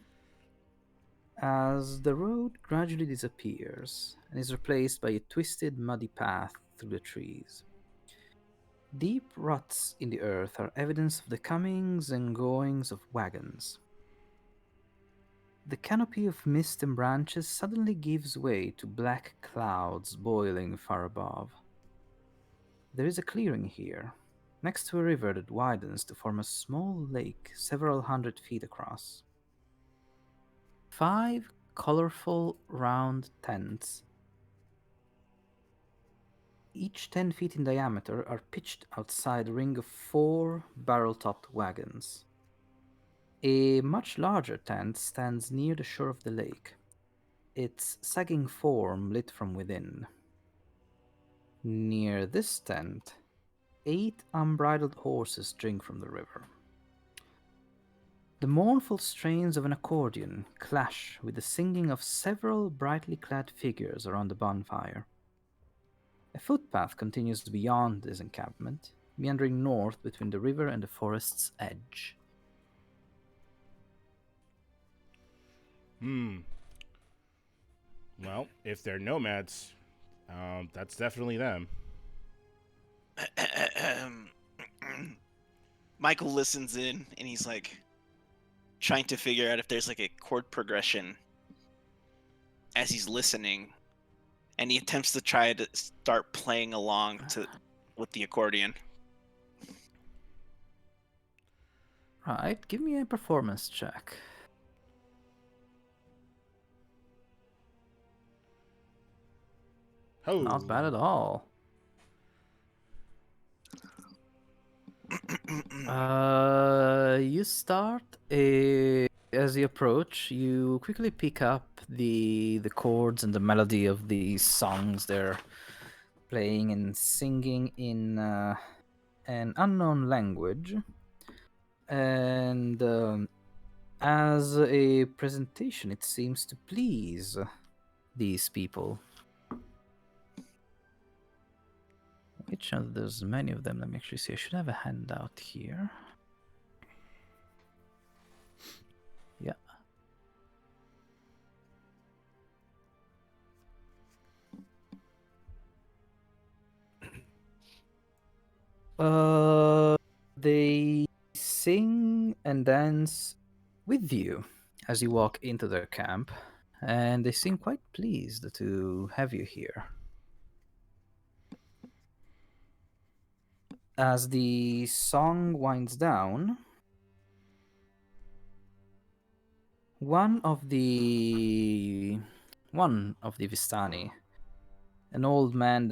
As the road gradually disappears and is replaced by a twisted, muddy path through the trees. Deep ruts in the earth are evidence of the comings and goings of wagons. The canopy of mist and branches suddenly gives way to black clouds boiling far above. There is a clearing here, next to a river that widens to form a small lake several 100 feet across. 5 colorful round tents, each 10 feet in diameter, are pitched outside a ring of 4 barrel-topped wagons. A much larger tent stands near the shore of the lake, its sagging form lit from within. Near this tent, 8 unbridled horses drink from the river. The mournful strains of an accordion clash with the singing of several brightly clad figures around the bonfire. A footpath continues beyond this encampment, meandering north between the river and the forest's edge. Well, if they're nomads, that's definitely them. Michael listens in and he's like trying to figure out if there's like a chord progression as he's listening, and he attempts to try to start playing along with the accordion. Right, give me a performance check. Oh, Not bad at all. You start as you approach, you quickly pick up the chords and the melody of these songs. They're playing and singing in an unknown language, and as a presentation, it seems to please these people. Which of there's many of them? Let me actually see. I should have a handout here. Yeah. They sing and dance with you as you walk into their camp, and they seem quite pleased to have you here. As the song winds down, one of the Vistani, an old man,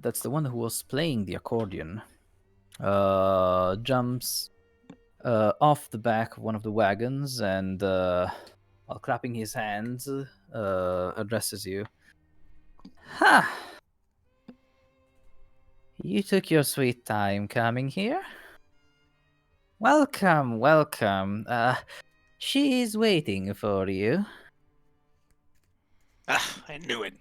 that's the one who was playing the accordion, jumps off the back of one of the wagons and, while clapping his hands, addresses you. Ha! You took your sweet time coming here. Welcome, welcome. She is waiting for you. Ah, I knew it.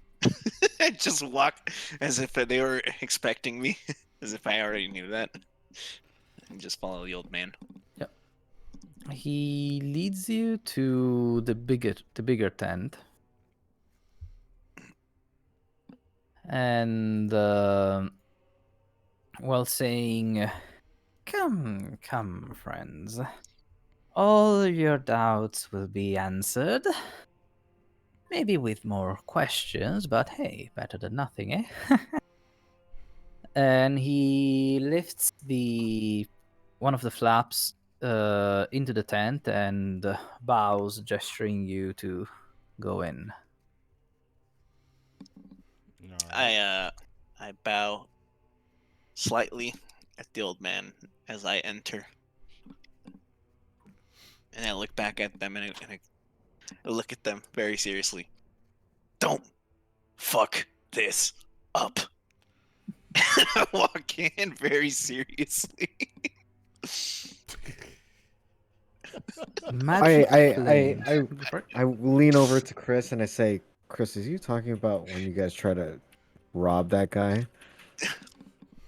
I just walk as if they were expecting me, as if I already knew that, and just follow the old man. He leads you to the bigger tent, and while saying, "Come, come, friends, all your doubts will be answered. Maybe with more questions, but hey, better than nothing, eh?" And he lifts the one of the flaps into the tent and bows, gesturing you to go in. All right. I bow slightly at the old man as I enter, and I look back at them and I look at them very seriously. Don't fuck this up. I walk in very seriously. Magic flame. Go for it. I lean over to Chris and I say, Chris, is you talking about when you guys try to rob that guy,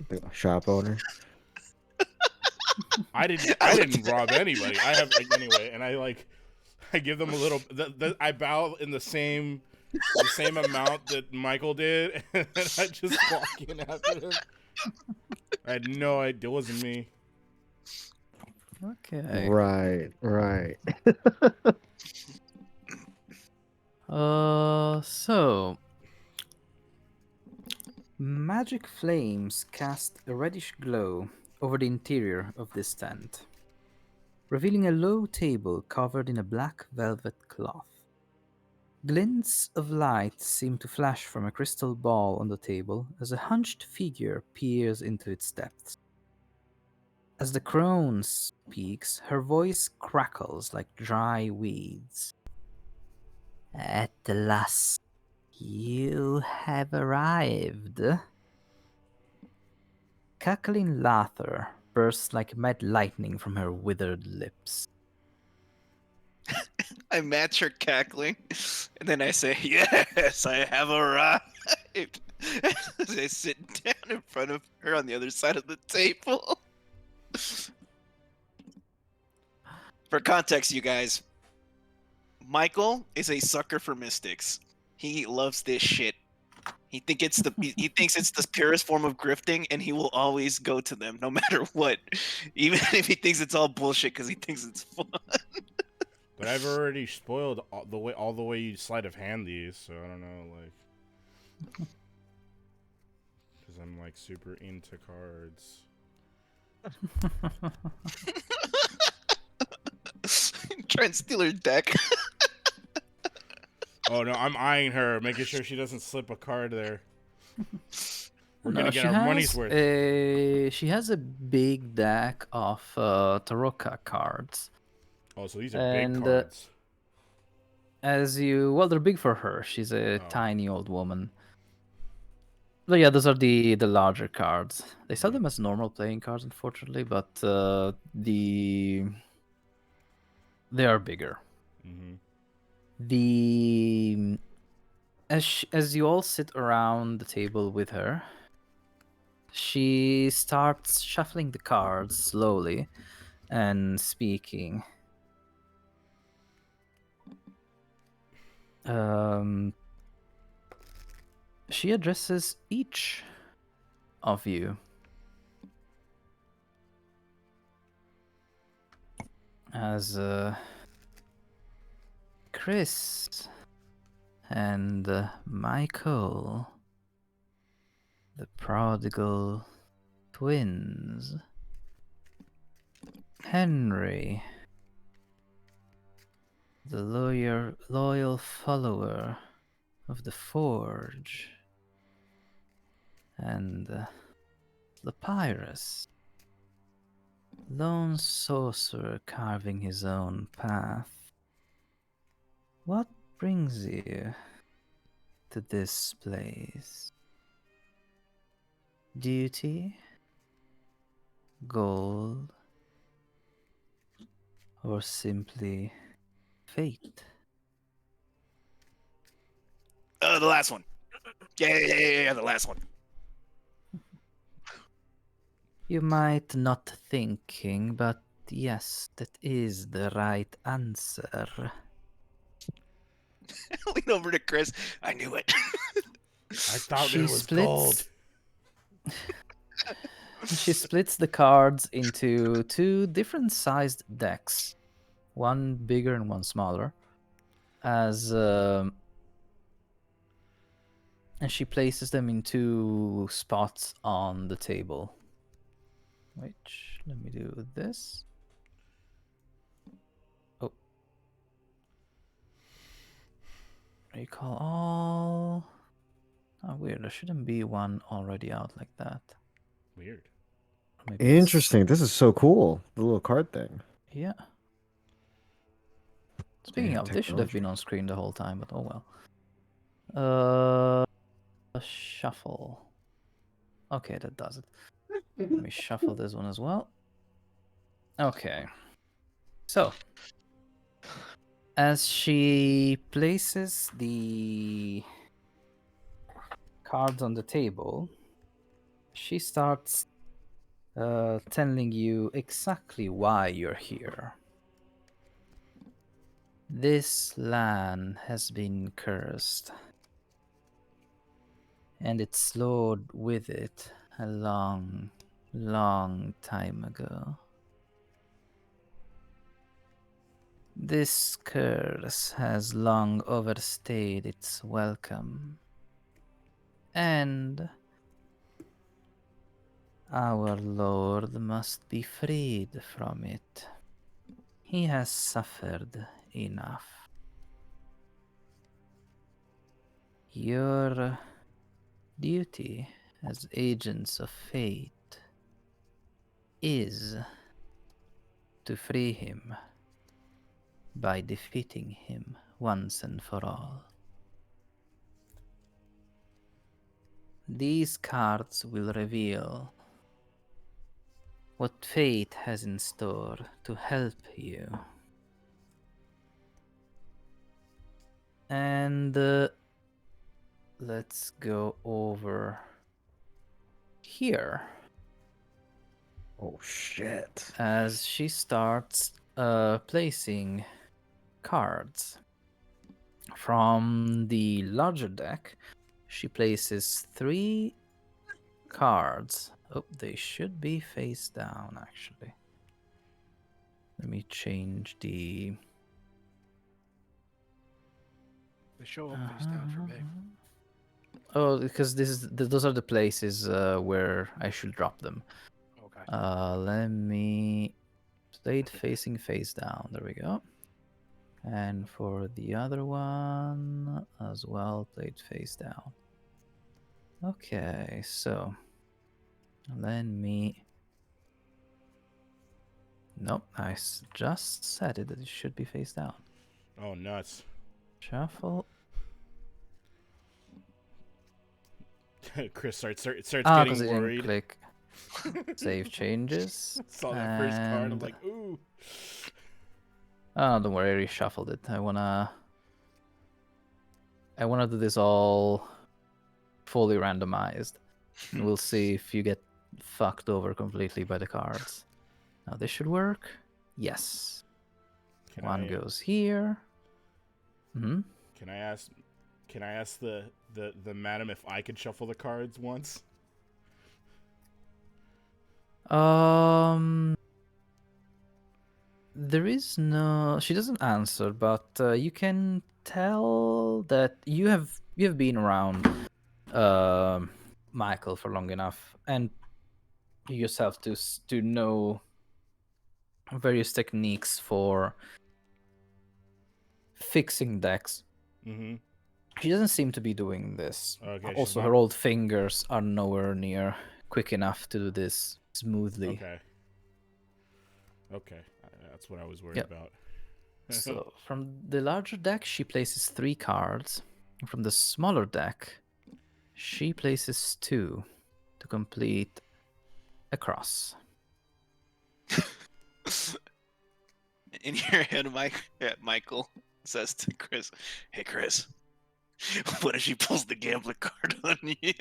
the shop owner? I didn't rob anybody. I have anyway, and I give them a little. I bow in the same amount that Michael did, and I just walk in after him. I had no idea. It wasn't me. Okay. Right. So magic flames cast a reddish glow over the interior of this tent, revealing a low table covered in a black velvet cloth. Glints of light seem to flash from a crystal ball on the table as a hunched figure peers into its depths. As the crone speaks, her voice crackles like dry weeds. At last, you have arrived. Cackling laughter bursts like mad lightning from her withered lips. I match her cackling, and then I say, "Yes, I have arrived." As I sit down in front of her on the other side of the table. For context, you guys, Michael is a sucker for mystics. He loves this shit. He thinks it's the purest form of grifting, and he will always go to them no matter what, even if he thinks it's all bullshit because he thinks it's fun. But I've already spoiled all the way you sleight of hand these, so I don't know, like, because I'm like super into cards. Try and steal her deck. Oh no, I'm eyeing her, making sure she doesn't slip a card there. We're No, gonna get our money's worth. She has a big deck of Tarot cards. Oh, so these are big And cards. they're big for her. She's a Oh. tiny old woman. But yeah, those are the larger cards. They sell them as normal playing cards, unfortunately, but they are bigger. Mm-hmm. As you all sit around the table with her, she starts shuffling the cards slowly and speaking. She addresses each of you as Criss and Michael, the prodigal twins, Henry, the loyal follower of the Forge, and Slopyrious, lone sorcerer carving his own path. What brings you to this place? Duty? Gold? Or simply fate? The last one. Yeah, the last one. You might not thinking, but yes, that is the right answer. Lean over to Criss. I knew it. I thought She it was gold. She splits the cards into two different sized decks, one bigger and one smaller, as and she places them in two spots on the table. Which, let me do this. Oh. Recall all. Oh, weird. There shouldn't be one already out like that. Weird. Maybe it's- Interesting. This is so cool. The little card thing. Yeah. Speaking Damn, of, this should have technology. been on screen the whole time, but oh well. Shuffle. Okay, that does it. Let me shuffle this one as well. Okay. So, as she places the cards on the table, she starts telling you exactly why you're here. This land has been cursed, and its lord with it a long, long time ago. This curse has long overstayed its welcome, and our Lord must be freed from it. He has suffered enough. Your duty as agents of fate is to free him by defeating him once and for all. These cards will reveal what fate has in store to help you. And let's go over here. Oh shit. As she starts placing cards from the larger deck, she places 3 cards. Oh, they should be face down, actually. Let me change the... They show up face down for me. Oh, because those are the places where I should drop them. Okay. Let me play it facing face down. There we go. And for the other one as well, play it face down. Okay, so let me. Nope, I just said it that it should be face down. Oh, nuts. Shuffle. Criss starts Because getting I didn't worried. click save changes. Saw that first card. I'm and- like, ooh. Oh, don't worry, I reshuffled it. I wanna do this all fully randomized. And we'll see if you get fucked over completely by the cards. Now this should work. Yes. One goes here. Hmm. Can I ask the madam if I could shuffle the cards once? There is no. She doesn't answer, but you can tell that you have been around Michael for long enough, and you yourself to know various techniques for fixing decks. Mm-hmm. She doesn't seem to be doing this. Okay. she's Also, not- her old fingers are nowhere near quick enough to do this smoothly. Okay. That's what I was worried Yep. about. So, from the larger deck, she places 3 cards. From the smaller deck, she places 2 to complete a cross. In your head, Michael says to Criss, "Hey, Criss, What if she pulls the gambler card on you?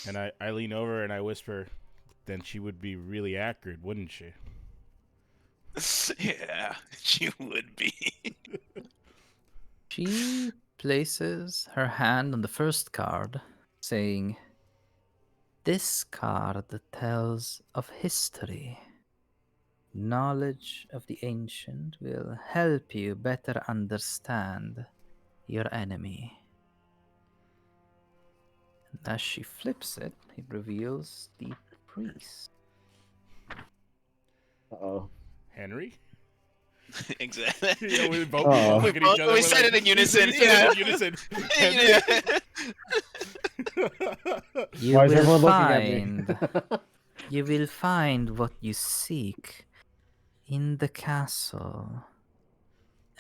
And I lean over and I whisper, then she would be really accurate, wouldn't she? Yeah, she would be. She places her hand on the first card, saying, "This card tells of history. Knowledge of the ancient will help you better understand your enemy." And as she flips it, it reveals the priest. Uh-oh. Henry? Exactly. Yeah, we both Uh-oh. look at each other. We we're said like- it in unison. We said it in unison. Yeah. You Why is will everyone find looking at me? you will find what you seek in the castle,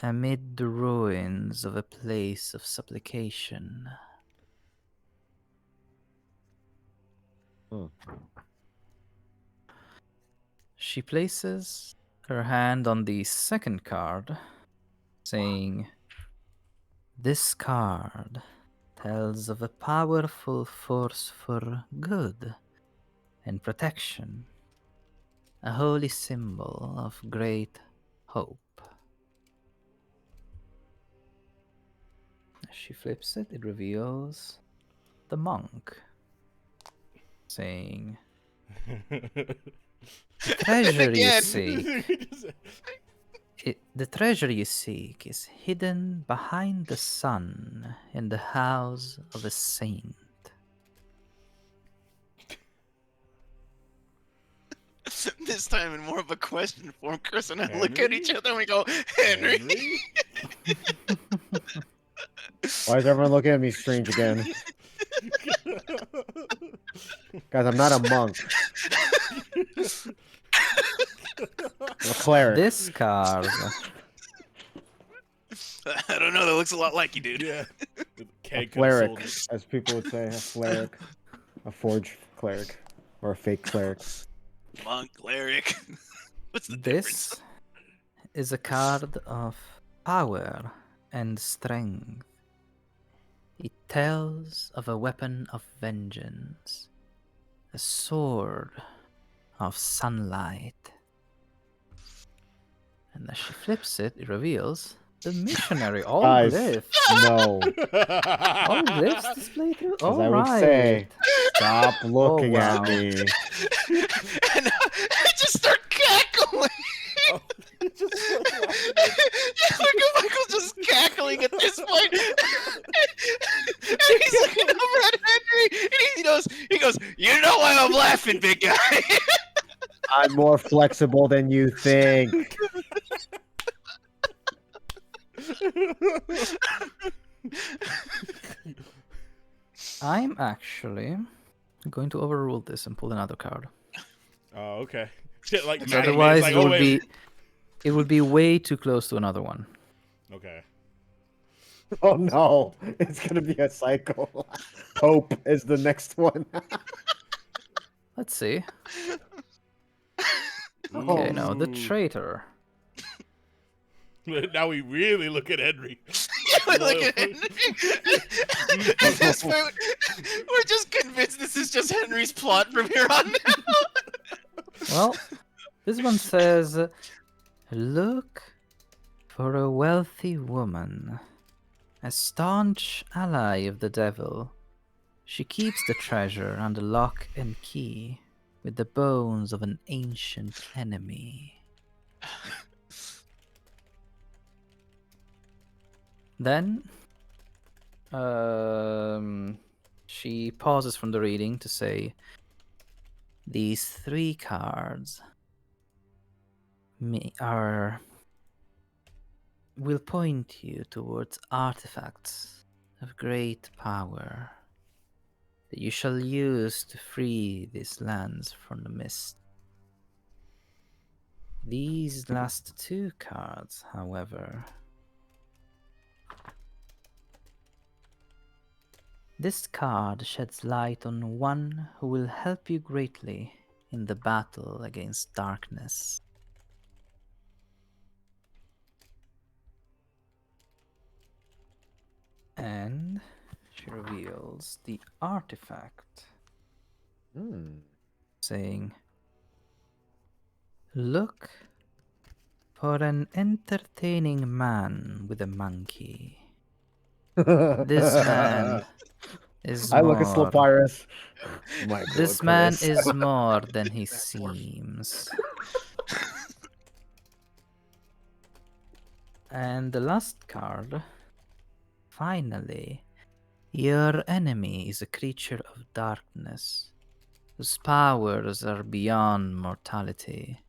amid the ruins of a place of supplication. Hmm. She places her hand on the second card, saying, "This card tells of a powerful force for good and protection, a holy symbol of great hope." As she flips it, it reveals the monk, saying, "The treasure you Again. seek, the treasure you seek is hidden behind the sun in the house of a saint." This time in more of a question form, Chris and I look at each Henry? other and we go, Henry. Why is everyone looking at me strange again? Guys, I'm not a monk. I'm a cleric. This card I don't know. That looks a lot like you, dude. Yeah. A Keg cleric, soldier. as people would say. A cleric. A forged cleric. Or a fake cleric. Monk, cleric. What's the difference? This is a card of power and strength. It tells of a weapon of vengeance, a sword of sunlight. And as she flips it, it reveals the missionary. All Guys, glyphs. no. All glyphs displayed through. As All I would right. say, stop looking at wow. me. And I just start cackling. Oh, just like laughing. Look at Michael just cackling at this point. And he's looking over at Henry and he goes, "You know why I'm laughing, big guy." I'm more flexible than you think. I'm actually going to overrule this and pull another card. Oh, okay. Shit, like Because Madden, it's otherwise, like, it oh, would wait. be it would be way too close to another one. Okay. Oh no, it's gonna be a cycle. Hope is the next one. Let's see. Okay, no, the Ooh. traitor. Now we really look at Henry. Look at Henry. At this point, we're just convinced this is just Henry's plot from here on out. Well, this one says, "Look for a wealthy woman, a staunch ally of the devil. She keeps the treasure under lock and key with the bones of an ancient enemy." Then, she pauses from the reading to say, "These three cards will point you towards artifacts of great power that you shall use to free these lands from the mist. These last two cards, however, this card sheds light on one who will help you greatly in the battle against darkness." And she reveals the artifact, saying, "Look for an entertaining man with a monkey. This man is I look at more. Slopyrious. Michael This man Criss. is more than he seems." And the last card. Finally, your enemy is a creature of darkness, whose powers are beyond mortality.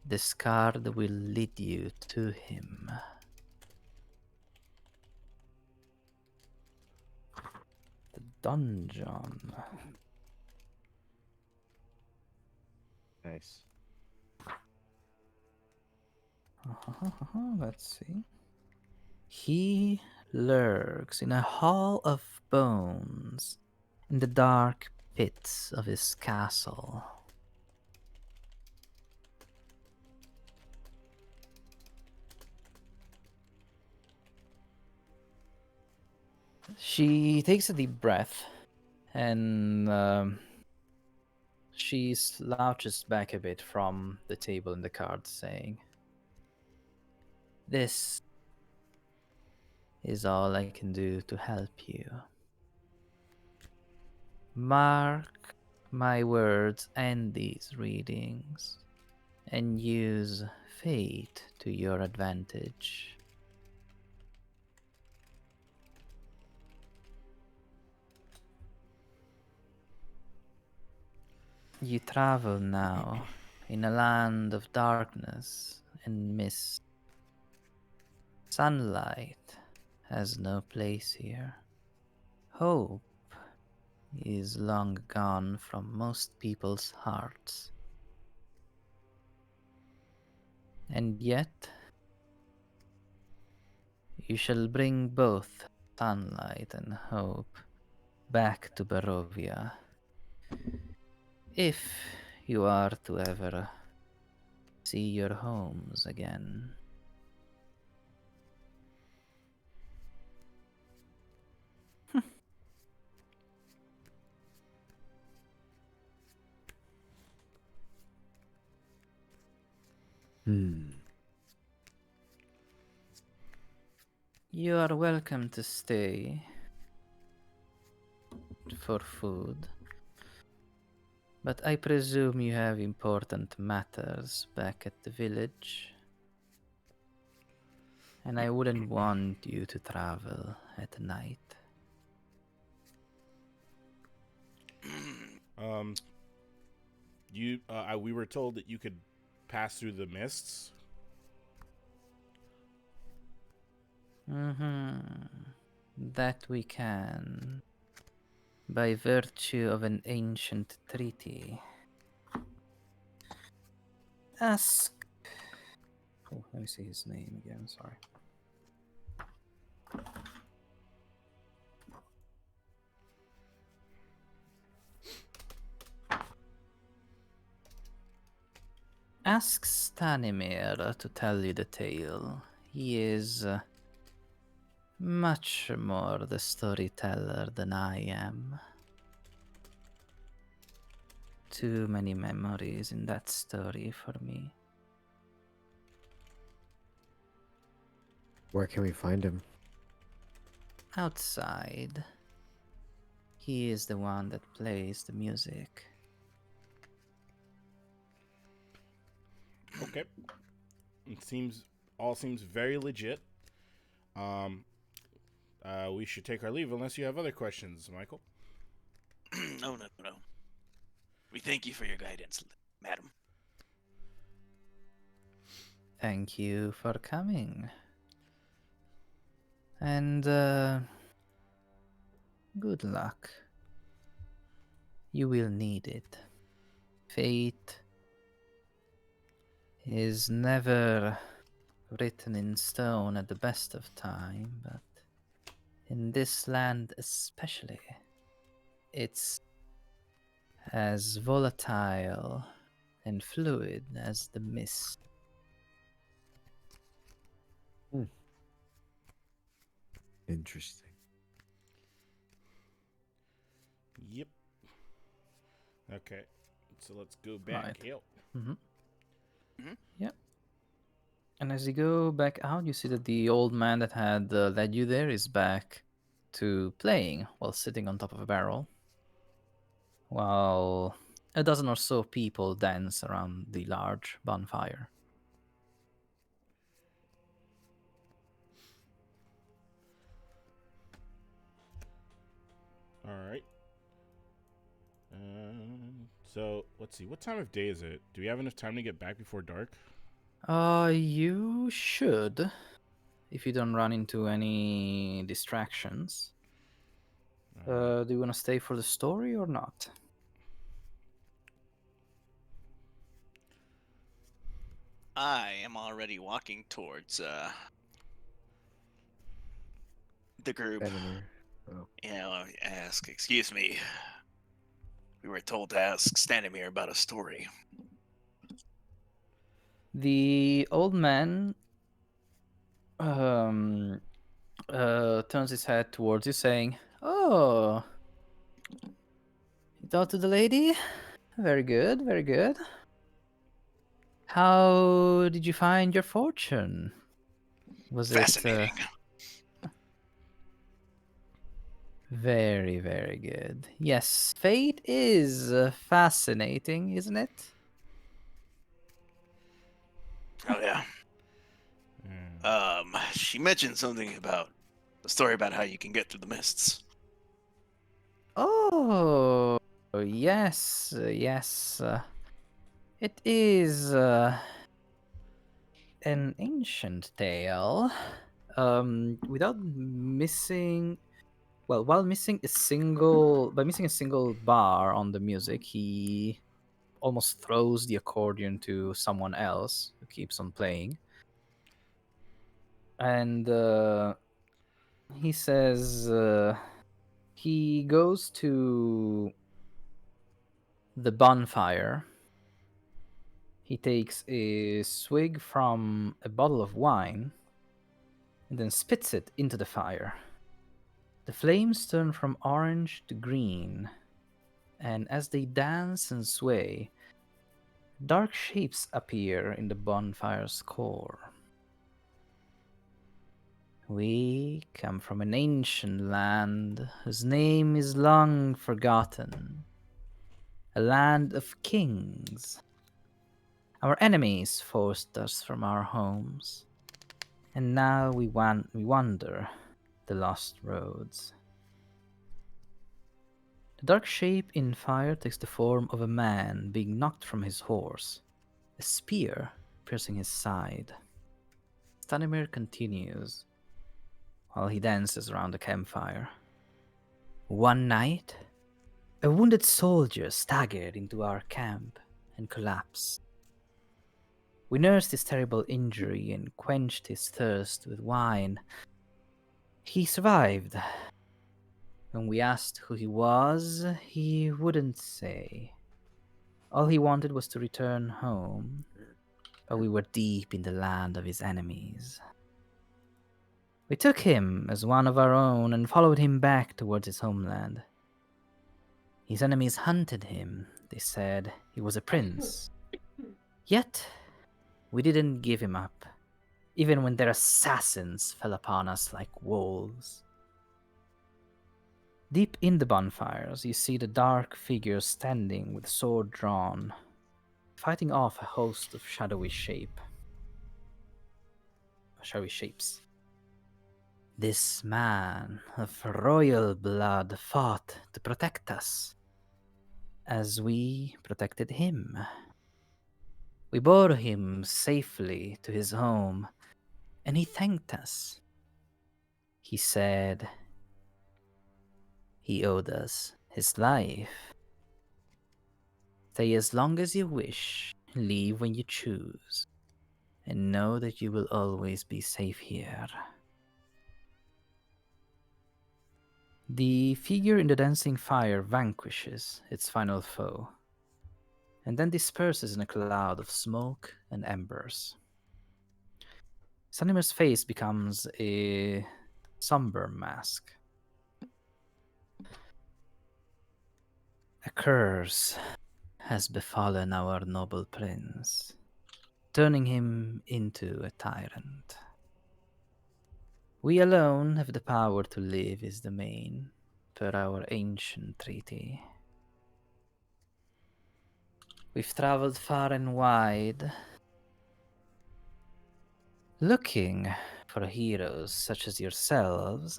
This card will lead you to him. The dungeon. Nice. Let's see. He lurks in a hall of bones in the dark pits of his castle. She takes a deep breath and she slouches back a bit from the table and the cards, saying, "This is all I can do to help you. Mark my words and these readings, and use fate to your advantage." You travel now in a land of darkness and mist. Sunlight has no place here. Hope is long gone from most people's hearts. And yet, you shall bring both sunlight and hope back to Barovia, if you are to ever see your homes again. You are welcome to stay for food, but I presume you have important matters back at the village, and I wouldn't want you to travel at night. We were told that you could pass through the mists. That we can, by virtue of an ancient treaty. Ask. Oh, let me see his name again, sorry. Ask Stanimir to tell you the tale. He is much more the storyteller than I am. Too many memories in that story for me. Where can we find him? Outside, he is the one that plays the music. Okay. It all seems very legit. We should take our leave unless you have other questions, Michael. No. We thank you for your guidance, madam. Thank you for coming. And good luck. You will need it. Fate is never written in stone at the best of time, but in this land especially, it's as volatile and fluid as the mist. Interesting. Yep. Okay. So let's go back Right. out. Mm-hmm. Mhm. Yep. And as you go back out, you see that the old man that had led you there is back to playing while sitting on top of a barrel, while a dozen or so people dance around the large bonfire. All right. So let's see. What time of day is it? Do we have enough time to get back before dark? You should, if you don't run into any distractions. All right. Do you want to stay for the story or not? I am already walking towards the group. Vladimir. Oh. Ask, excuse me. We were told to ask Standemir about a story. The old man um, turns his head towards you, saying, "Oh, you talked to the lady? Very good, very good. How did you find your fortune? Was it Fascinating. very, very good? Yes, fate is fascinating, isn't it? Oh yeah. Mm. She mentioned something about a story about how you can get through the mists. Oh, yes, yes. It is an ancient tale. Without missing, well, while missing a single bar on the music, he almost throws the accordion to someone else who keeps on playing, and he says he goes to the bonfire. He takes a swig from a bottle of wine and then spits it into the fire. The flames turn from orange to green, and as they dance and sway, dark shapes appear in the bonfire's core. We come from an ancient land whose name is long forgotten, a land of kings. Our enemies forced us from our homes, and now we wander the lost roads. The dark shape in fire takes the form of a man being knocked from his horse, a spear piercing his side. Stanimir continues while he dances around the campfire. One night, a wounded soldier staggered into our camp and collapsed. We nursed his terrible injury and quenched his thirst with wine. He survived. When we asked who he was, he wouldn't say. All he wanted was to return home, but we were deep in the land of his enemies. We took him as one of our own and followed him back towards his homeland. His enemies hunted him. They said he was a prince. Yet, we didn't give him up, even when their assassins fell upon us like wolves. Deep in the bonfires, you see the dark figure standing with sword drawn, fighting off a host of shadowy shapes. This man of royal blood fought to protect us, as we protected him. We bore him safely to his home, and he thanked us. He said he owed us his life. Stay as long as you wish, leave when you choose, and know that you will always be safe here. The figure in the dancing fire vanquishes its final foe, and then disperses in a cloud of smoke and embers. Sanimir's face becomes a somber mask. A curse has befallen our noble prince, turning him into a tyrant. We alone have the power to live is the main, per our ancient treaty. We've traveled far and wide, looking for heroes such as yourselves.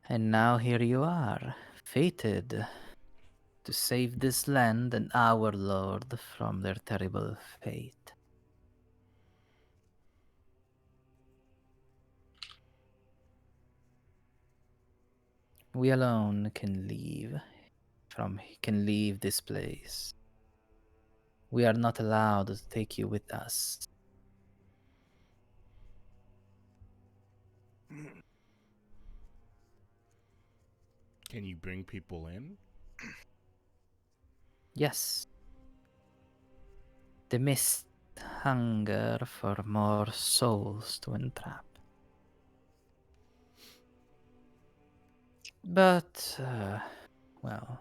And now here you are, fated to save this land and our lord from their terrible fate. We alone can leave this place. We are not allowed to take you with us. Can you bring people in? Yes. The mist hunger for more souls to entrap. But, well,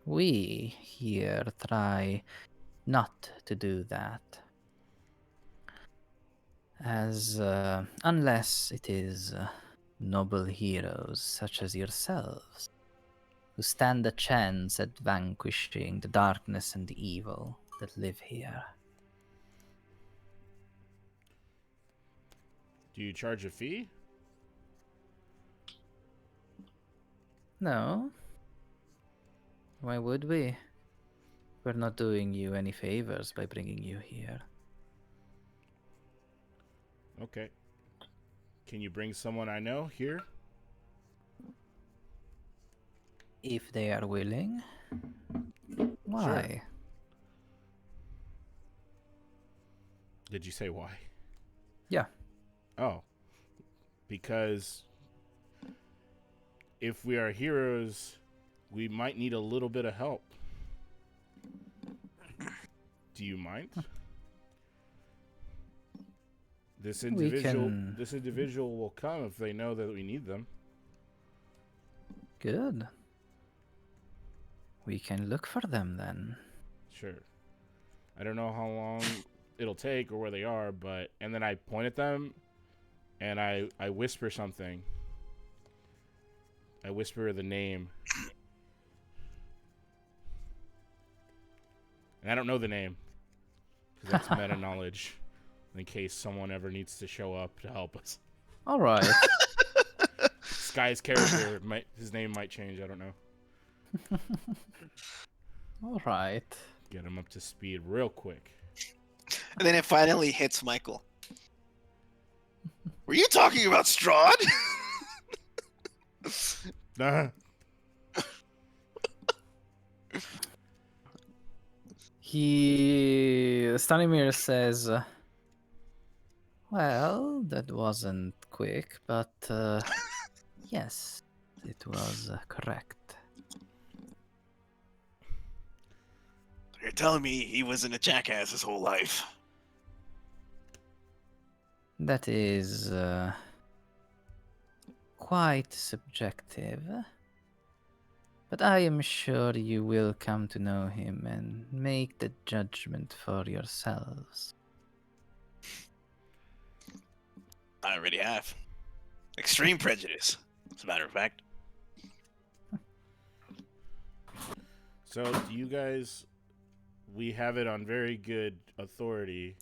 we here try not to do that. As, unless it is noble heroes such as yourselves, who stand a chance at vanquishing the darkness and the evil that live here. Do you charge a fee? No. Why would we? We're not doing you any favors by bringing you here. Okay. Can you bring someone I know here? If they are willing. Why? Did you say why? Yeah. Oh. Because if we are heroes, we might need a little bit of help. Do you mind? This individual will come if they know that we need them. Good. We can look for them then. Sure. I don't know how long it'll take or where they are, but and then I point at them and I whisper something. I whisper the name. And I don't know the name. Because that's meta knowledge. In case someone ever needs to show up to help us. Alright. This guy's character, his name might change, I don't know. Alright. Get him up to speed real quick. And then it finally hits Michael. Were you talking about Strahd? Nah. Stanimir says, well, that wasn't quick, but yes, it was correct. You're telling me he wasn't a jackass his whole life? That is quite subjective. But I am sure you will come to know him and make the judgment for yourselves. I already have. Extreme prejudice, as a matter of fact. So, do you guys... We have it on very good authority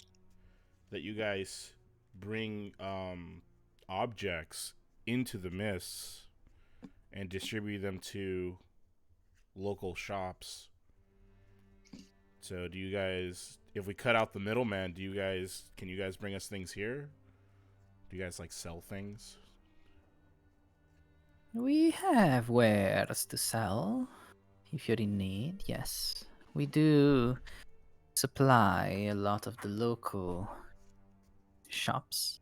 that you guys bring objects into the mists and distribute them to local shops. So do you guys, if we cut out the middleman, can you guys bring us things here? Do you guys like sell things? We have wares to sell. If you're in need, yes. We do supply a lot of the local shops.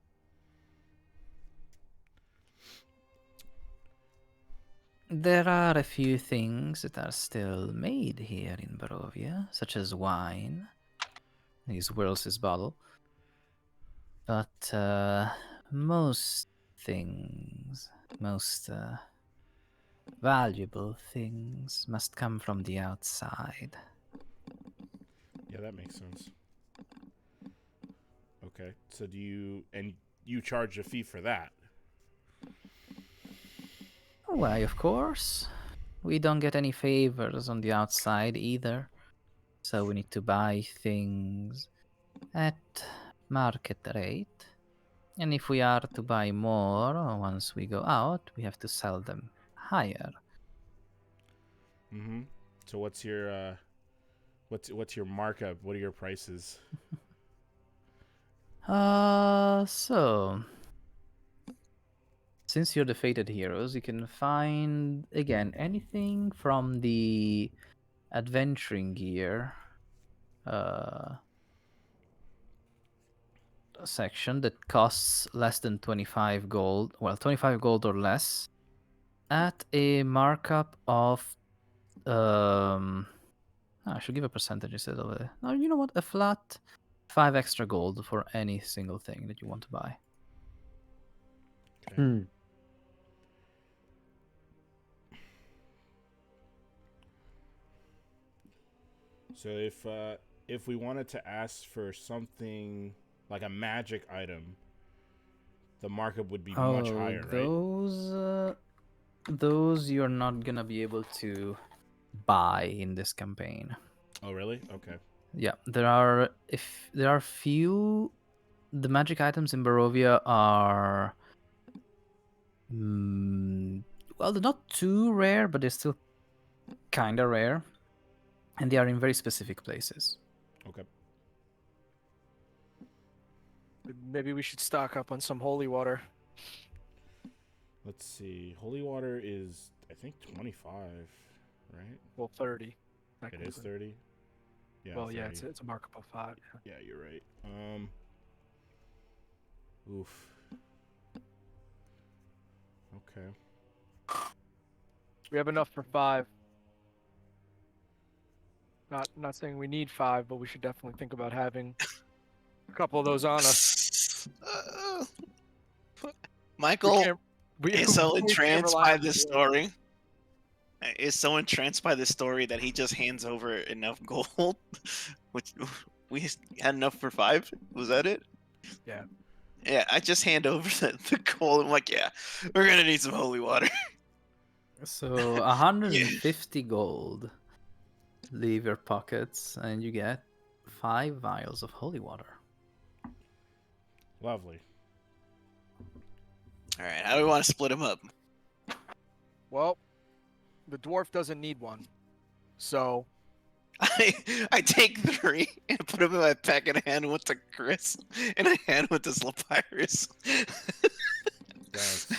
There are a few things that are still made here in Barovia, such as wine. He swirls his bottle. But most things, most valuable things must come from the outside. Yeah, that makes sense. Okay, so you charge a fee for that? Why, of course. We don't get any favors on the outside either. So we need to buy things at market rate. And if we are to buy more once we go out, we have to sell them higher. Mm-hmm. So what's your markup? What are your prices? So since you're the fated heroes, you can find again anything from the adventuring gear section that costs less than 25 gold, well, 25 gold or less, at a markup of I should give a percentage instead of a, no, you know what, a flat 5 extra gold for any single thing that you want to buy. Okay. Hmm. So if we wanted to ask for something like a magic item, the markup would be much Oh, higher, right? those you're not gonna be able to buy in this campaign. Oh, really? Okay. Yeah, there are few. The magic items in Barovia are well, they're not too rare, but they're still kind of rare, and they are in very specific places. Okay. Maybe we should stock up on some holy water. Let's see. Holy water is, I think, 25, right? Well, 30. It is 30. Yeah. Well, 30. yeah, it's a markup of 5. Yeah. Yeah, you're right. Oof. Okay. We have enough for 5. Not saying we need 5, but we should definitely think about having a couple of those on us. We Michael can't. is so we can't entranced rely by on this you. story. Is so entranced by this story that he just hands over enough gold, which we had enough for 5. Was that it? Yeah. Yeah, I just hand over the gold. I'm like, yeah, we're gonna need some holy water. So 150 gold leave your pockets, and you get 5 vials of holy water. Lovely. All right, how do we want to split them up? Well, the dwarf doesn't need one, so I take 3 and put them in my pack and I hand one to Criss and I hand one to Slopyrious. Yes.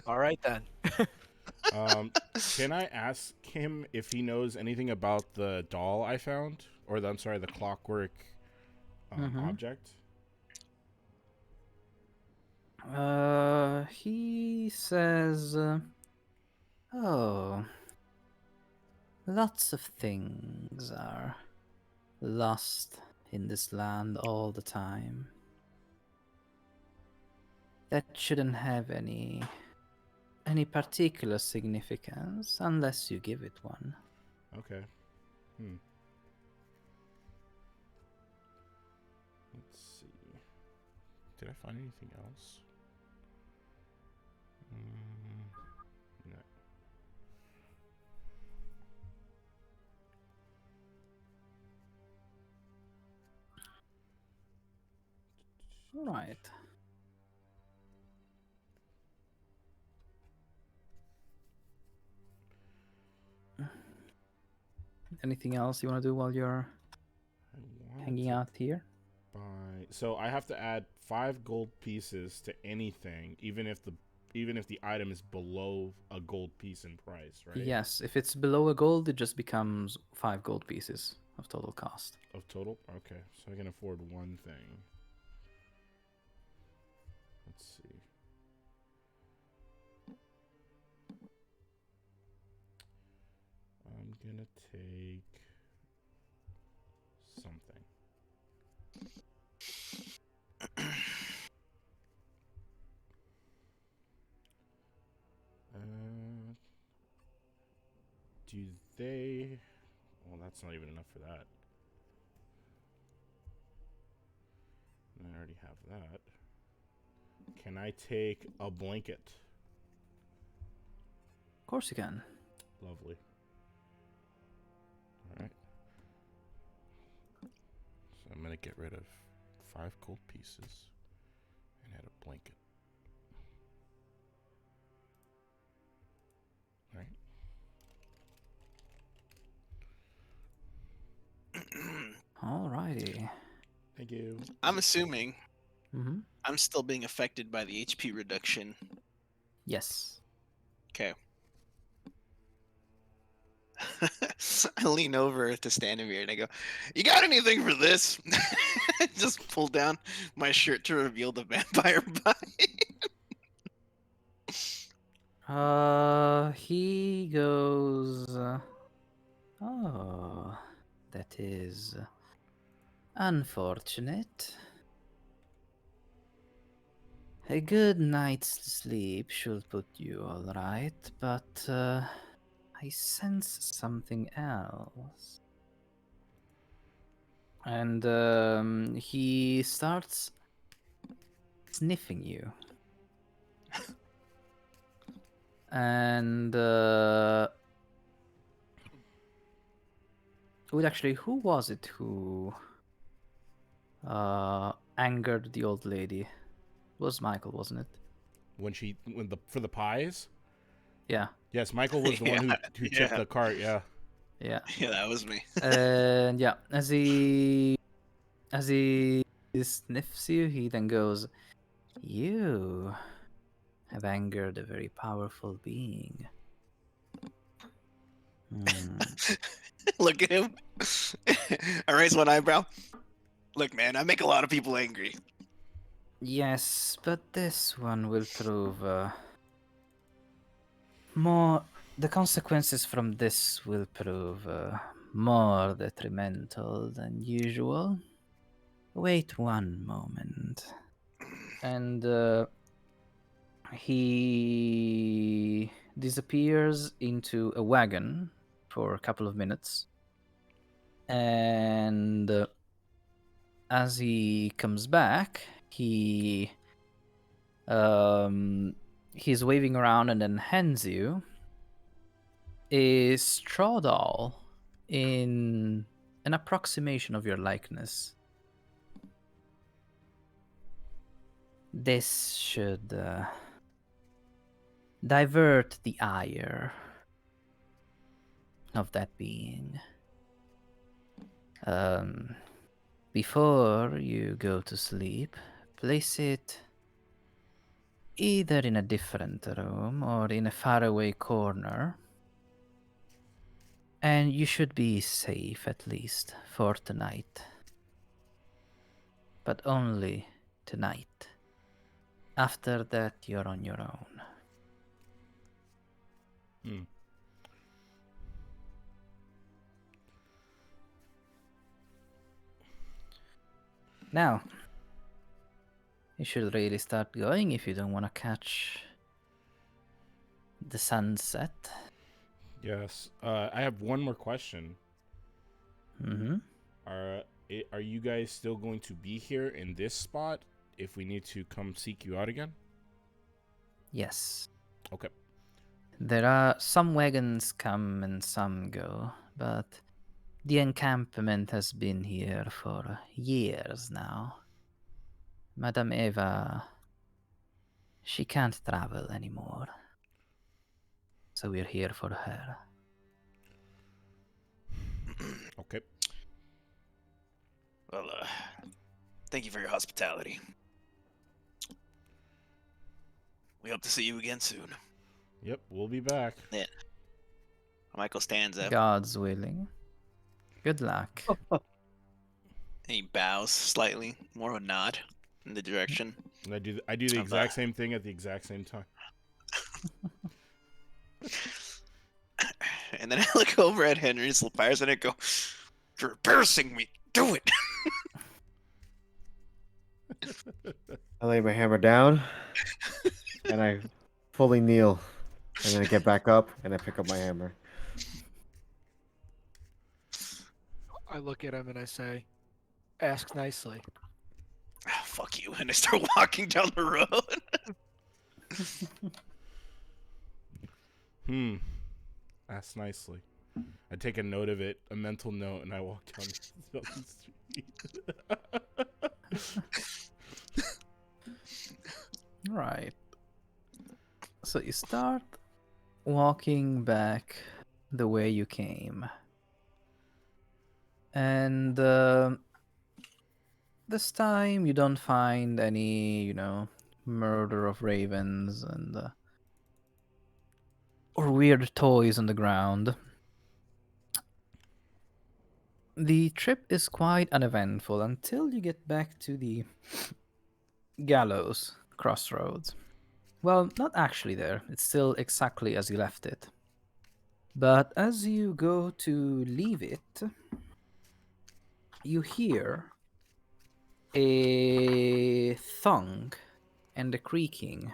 all right then. Can I ask him if he knows anything about the doll I found, or I'm sorry, the clockwork object? He says, oh, lots of things are lost in this land all the time. That shouldn't have any particular significance unless you give it one. Okay. Let's see. Did I find anything else? No. Right. Anything else you want to do while you're hanging out here? So I have to add 5 gold pieces to anything, even if the item is below a gold piece in price, right? Yes, if it's below a gold, it just becomes 5 gold pieces of total cost. Of total? Okay, so I can afford one thing. Let's see. I'm gonna take something. do they? Well, that's not even enough for that. I already have that. Can I take a blanket? Of course you can. Lovely. All right. So I'm gonna get rid of 5 gold pieces and add a blanket. All right. Alrighty. Thank you. I'm assuming Mm-hmm. I'm still being affected by the HP reduction. Yes. Okay. I lean over to Standomir and I go, "You got anything for this?" Just pull down my shirt to reveal the vampire bite. He goes. Oh, that is unfortunate. A good night's sleep should put you all right, but I sense something else. And he starts sniffing you. And wait, actually, who was it who angered the old lady? It was Michael, wasn't it? For the pies? Yeah. Yes, Michael was the one who tipped the cart. Yeah. Yeah. Yeah, that was me. And yeah, as he sniffs you, he then goes, "You have angered a very powerful being." Look at him. I raise one eyebrow. Look, man, I make a lot of people angry. Yes, but this one will prove more. The consequences from this will prove more detrimental than usual. Wait one moment. And he disappears into a wagon for a couple of minutes. And as he comes back, he's waving around and then hands you a straw doll in an approximation of your likeness. This should divert the ire of that being. Before you go to sleep, place it either in a different room or in a faraway corner, and you should be safe at least for tonight. But only tonight. After that, you're on your own. Hmm. Now, you should really start going if you don't want to catch the sunset. Yes. I have one more question. Mm-hmm. Are you guys still going to be here in this spot if we need to come seek you out again? Yes. Okay. There are some wagons come and some go, but the encampment has been here for years now. Madame Eva, she can't travel anymore. So we're here for her. Okay. Well, thank you for your hospitality. We hope to see you again soon. Yep, we'll be back. Yeah. Michael stands up God's willing. Good luck. and he bows slightly, more of a nod in the direction. And I do the exact same thing at the exact same time. And then I look over at Henry and Slopyrious and I go, "You're embarrassing me. Do it." I lay my hammer down and I fully kneel. And then I get back up and I pick up my hammer. I look at him and I say, "Ask nicely." Ah, fuck you. And I start walking down the road. That's nicely. I take a note of it, a mental note, and I walk down the fucking street. Right. So you start walking back the way you came. And this time you don't find any, murder of ravens and or weird toys on the ground. The trip is quite uneventful until you get back to the gallows crossroads. Well, not actually there. It's still exactly as you left it. But as you go to leave it, you hear a thunk and a creaking.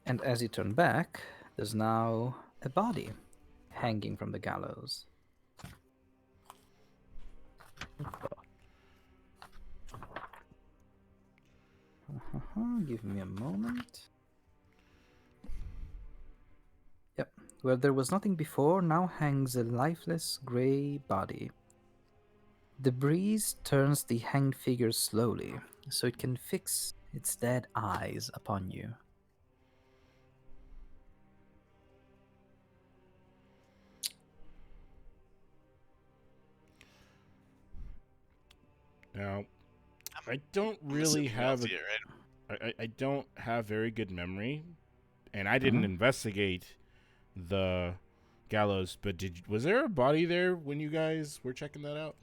And as you turn back, there's now a body hanging from the gallows. Give me a moment. Yep. Where there was nothing before, now hangs a lifeless grey body. The breeze turns the hanged figure slowly, so it can fix its dead eyes upon you. Now, I don't really have I don't have very good memory, and I didn't investigate the gallows. But was there a body there when you guys were checking that out?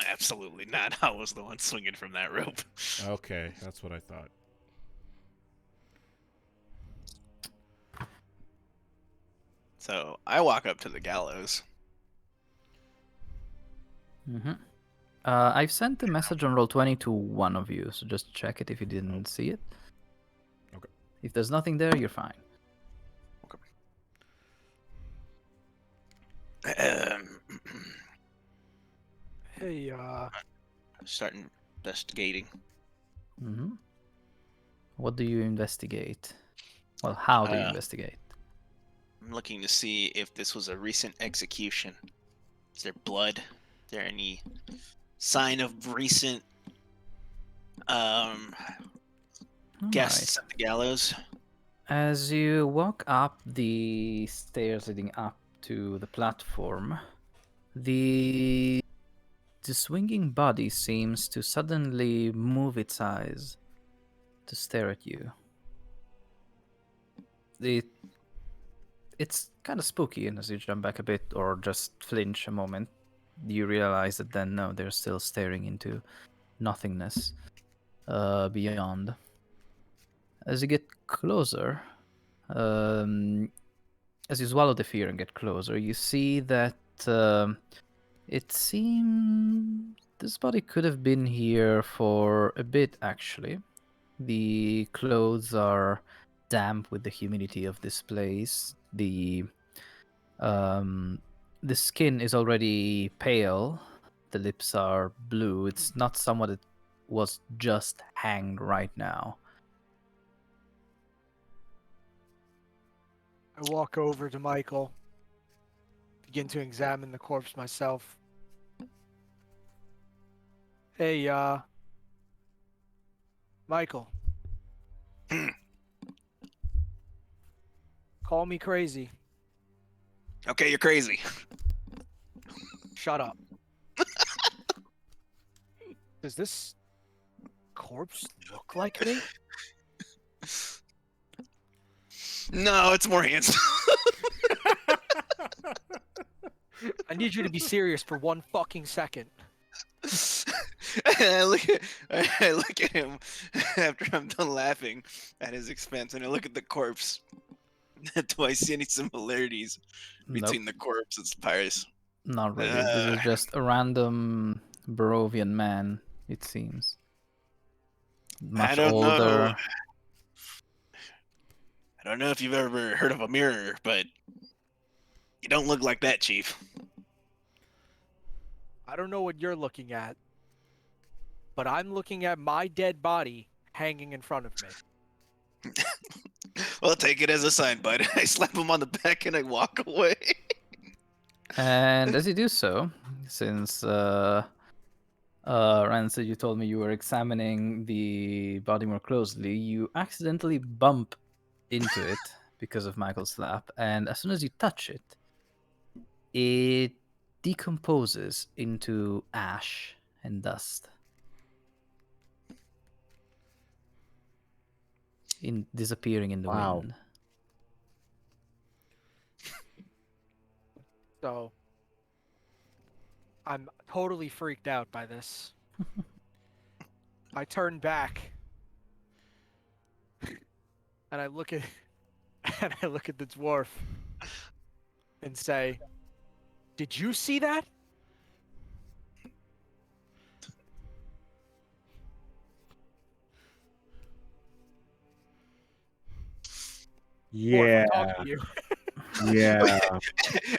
Absolutely not. I was the one swinging from that rope. Okay, that's what I thought. So I walk up to the gallows. I've sent a message on Roll20 to one of you, so just check it if you didn't see it. Okay. If there's nothing there, you're fine. Okay. Hey, Starting investigating. What do you investigate? Well, how do you investigate? I'm looking to see if this was a recent execution. Is there blood? Is there any sign of recent guests at the gallows? As you walk up the stairs leading up to the platform, the swinging body seems to suddenly move its eyes to stare at you. It's kind of spooky, and as you jump back a bit or just flinch a moment, you realize that then no, they're still staring into nothingness beyond. As you get closer, as you swallow the fear and get closer, you see that it seems this body could have been here for a bit, actually. The clothes are damp with the humidity of this place. The skin is already pale. The lips are blue. It's not someone that was just hanged right now. I walk over to Michael, begin to examine the corpse myself. Hey, Michael. Call me crazy. Okay, you're crazy. Shut up. Does this corpse look like me? No, it's more handsome. I need you to be serious for 1 fucking second. I look at him after I'm done laughing at his expense, and I look at the corpse. Do I see any similarities between the corpse and Slopyrious? Not really. This is just a random Barovian man, it seems. Much I don't older. know. I don't know if you've ever heard of a mirror, but you don't look like that, Chief. I don't know what you're looking at, but I'm looking at my dead body hanging in front of me. Well, take it as a sign, bud. I slap him on the back and I walk away. And as you do so, since Rancid, you told me you were examining the body more closely, you accidentally bump into it because of Michael's slap, and as soon as you touch it, it decomposes into ash and dust, disappearing in the Wow. wind. So I'm totally freaked out by this. I turn back and I look at the dwarf and say, "Did you see that?" Dwarf, Yeah. I'm talking to you. Yeah.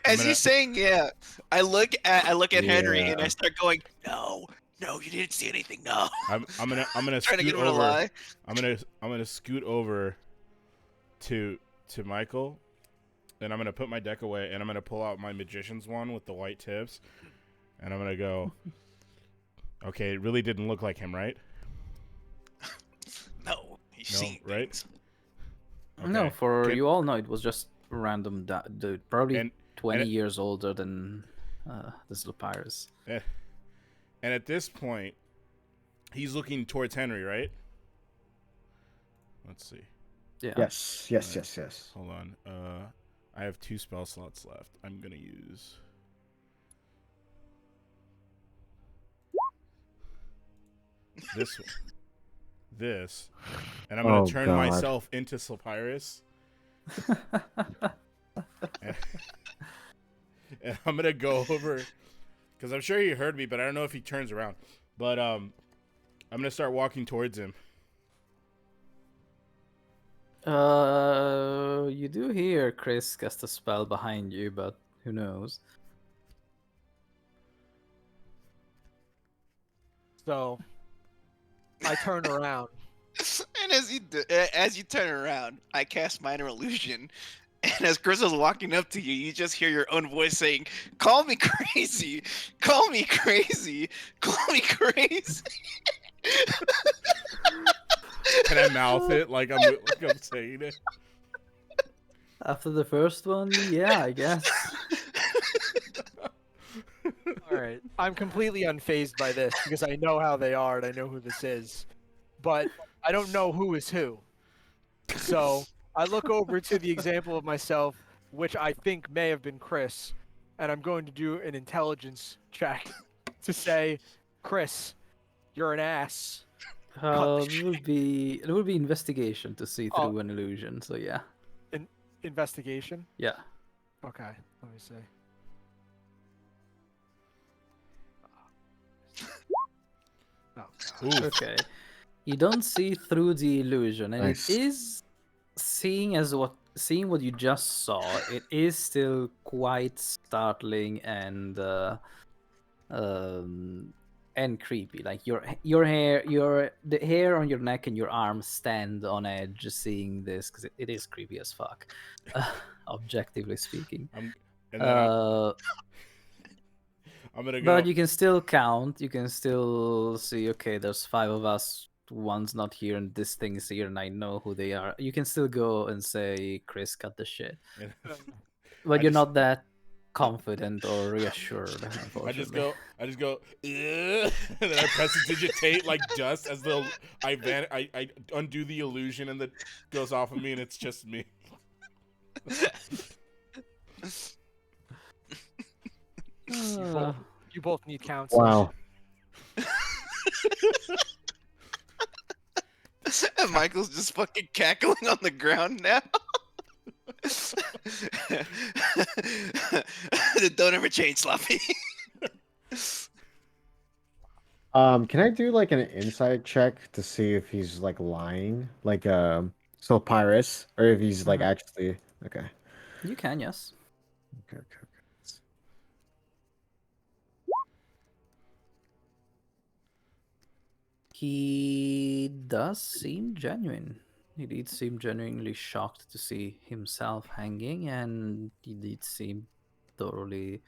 As gonna- he's saying, yeah, I look at Henry and I Yeah. start going, no, you didn't see anything. No, I'm gonna trying to scoot get him to over. lie. I'm gonna scoot over to Michael, and I'm gonna put my deck away, and I'm gonna pull out my magician's wand with the white tips, and I'm gonna go. Okay, it really didn't look like him, right? No, he's No, seen right? things. No, Okay. for Can- you all know, it was just a random dude, probably And- 20 and- years older than the Slopyrious. And at this point, he's looking towards Henry, right? Let's see. Yeah. Yes. Hold on. I have 2 spell slots left. I'm gonna use. This one. This. And I'm gonna Oh, turn God. myself into Slopyrious. and, and I'm gonna go over because I'm sure he heard me, but I don't know if he turns around. But I'm gonna start walking towards him. You do hear Criss cast a spell behind you, but who knows? So I turn around. And as you turn around, I cast minor illusion. And as Chris is walking up to you, you just hear your own voice saying, "Call me crazy, call me crazy, call me crazy." Can I mouth it like I'm saying it? After the first one, yeah, I guess. All right. I'm completely unfazed by this because I know how they are and I know who this is. But I don't know who is who. So I look over to the example of myself, which I think may have been Criss, and I'm going to do an intelligence check to say, "Criss, you're an ass." It would be investigation to see Oh. through an illusion. So yeah, Investigation? yeah. Okay, let me see. Oh, God. Ooh. Okay. You don't see through the illusion, and Nice. it is seeing what you just saw. It is still quite startling and creepy. Like your hair, the hair on your neck and your arms stand on edge seeing this because it is creepy as fuck, objectively speaking. And then I'm gonna go. But you can still count. You can still see. Okay, there's 5 of us. One's not here, and this thing is here, and I know who they are. You can still go and say, "Criss, cut the shit," but I you're just- not that confident or reassured. Unfortunately, I just go, "Ugh," and then I prestidigitate like dust as though I undo the illusion and it goes off of me and it's just me. You both need counsel. Wow. And Michael's just fucking cackling on the ground now. Don't ever change, Sloppy. Can I do like an insight check to see if he's like lying, like Slopyrious, or if he's like actually okay. you can, yes. Okay. He does seem genuine. He did seem genuinely shocked to see himself hanging, and he did seem thoroughly.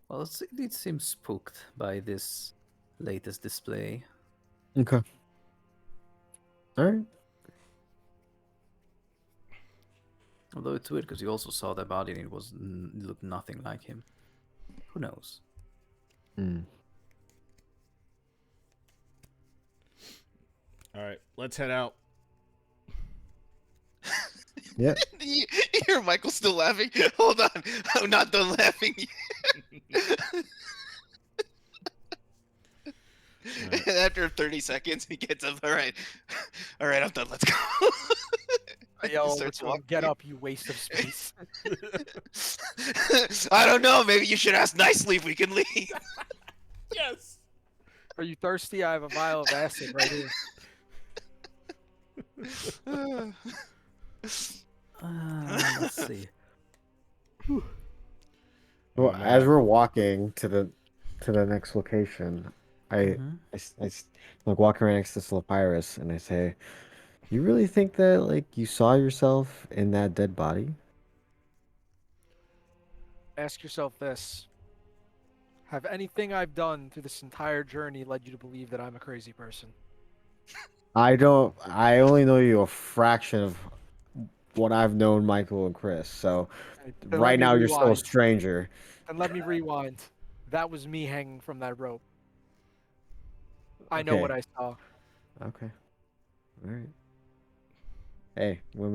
Well, he did seem spooked by this latest display. Okay. All right. Although it's weird because you also saw that body and it looked nothing like him. Who knows? Mm. All right, let's head out. Yep. You hear Michael still laughing? Hold on, I'm not done laughing. Alright. And after 30 seconds, he gets up. All right, I'm done. Let's go. I He yell over starts to him, walking. "Get up, you waste of space!" I don't know. Maybe you should ask nicely if we can leave. Yes. Are you thirsty? I have a vial of acid right here. Let's see. Well, Oh, as man. we're walking to the next location, Mhm. like walk around next to Slopyrious and I say, "You really think that like you saw yourself in that dead body?" Ask yourself this: have anything I've done through this entire journey led you to believe that I'm a crazy person? I don't. I only know you a fraction of what I've known Michael and Chris. So Okay, then let right me now you're still a rewind. stranger. Then let me rewind. That was me hanging from that rope. I know Okay. what I saw. Okay. All right. Hey, when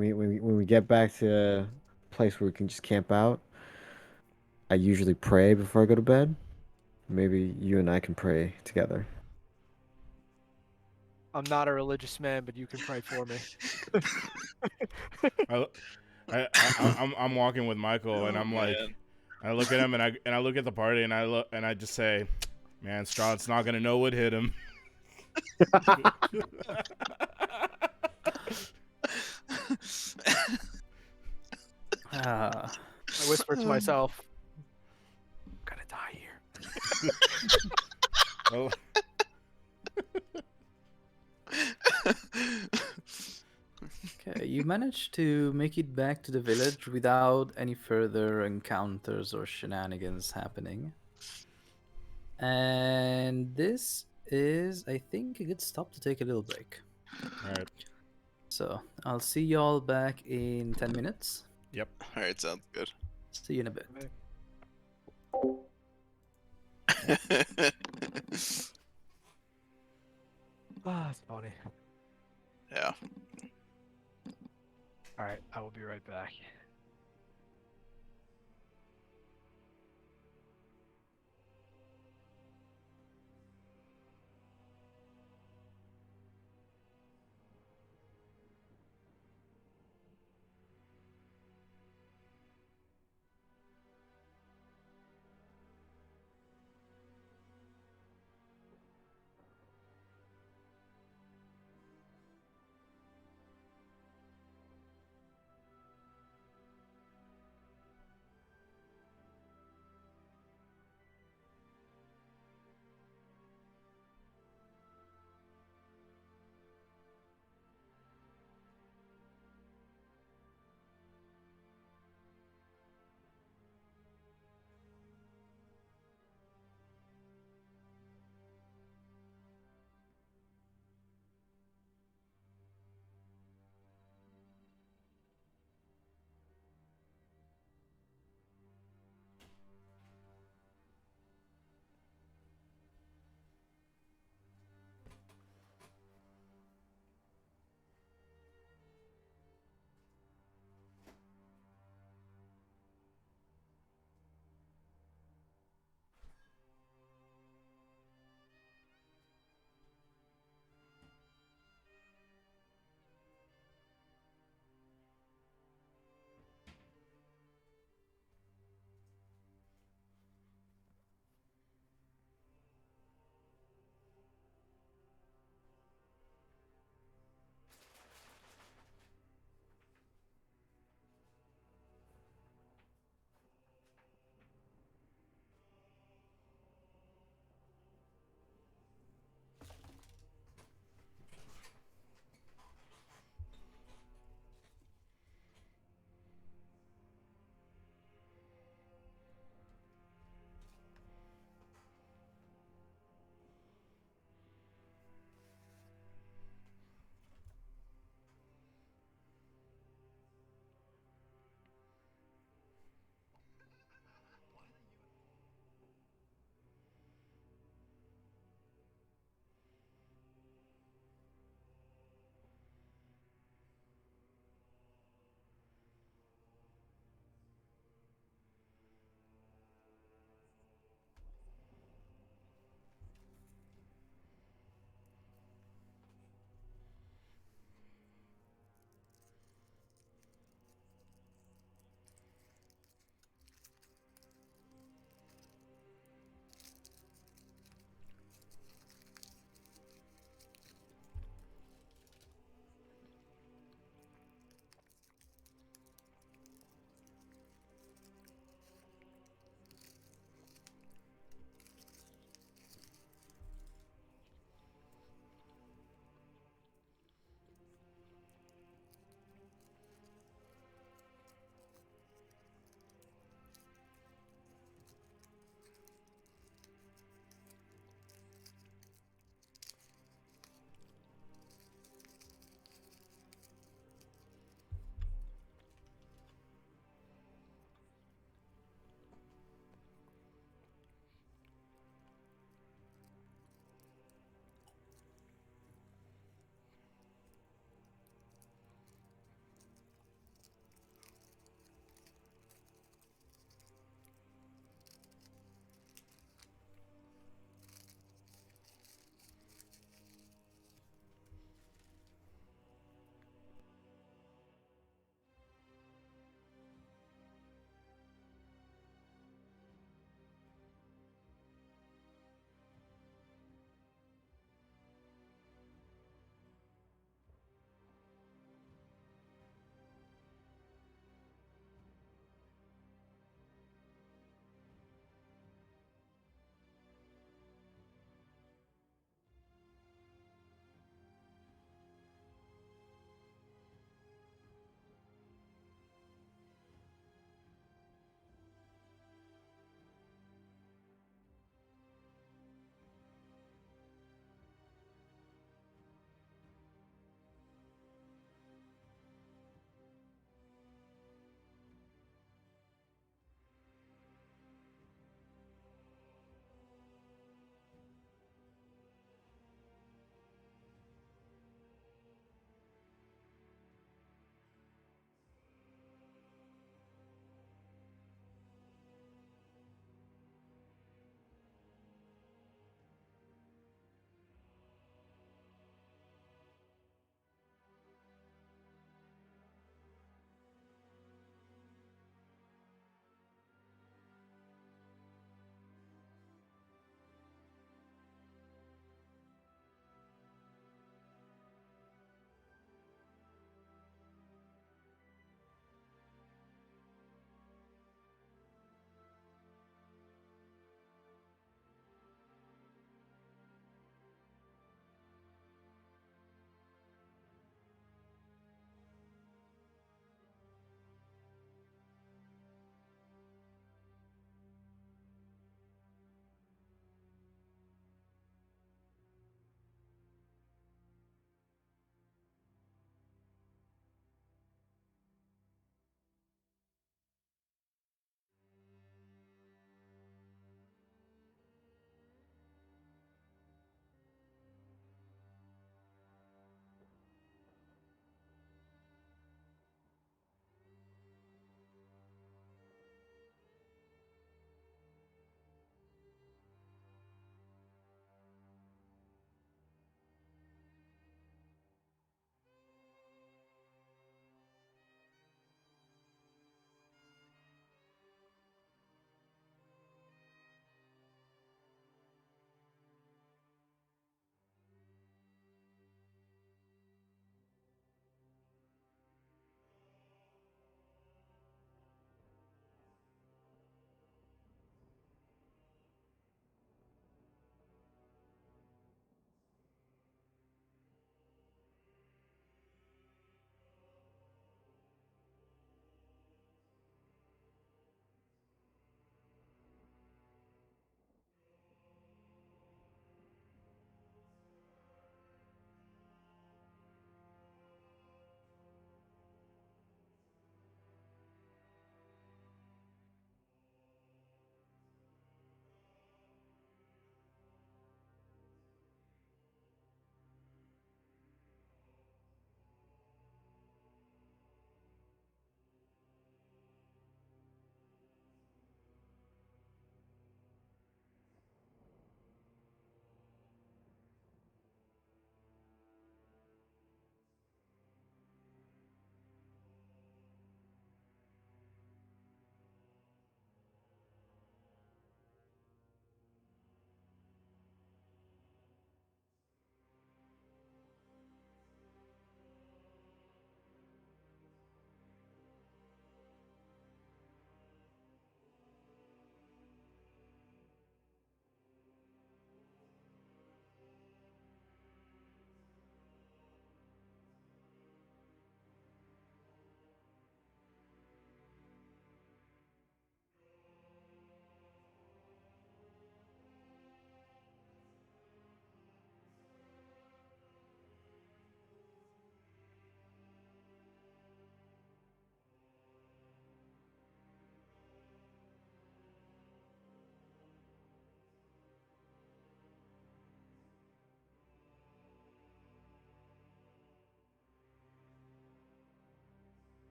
we get back to a place where we can just camp out, I usually pray before I go to bed. Maybe you and I can pray together. I'm not a religious man, but you can pray for me. I'm walking with Michael, and Oh, I'm like, man. I look at him, and I look at the party, and I just say, man, Strahd's not gonna know what hit him. Ah, I whisper to myself, "I'm gonna die here." Oh, okay, you managed to make it back to the village without any further encounters or shenanigans happening. And this is, I think, a good stop to take a little break. all right. So I'll see y'all back in 10 minutes. Yep. All right, sounds good. See you in a bit. Ah, it's funny. Yeah. All right, I will be right back.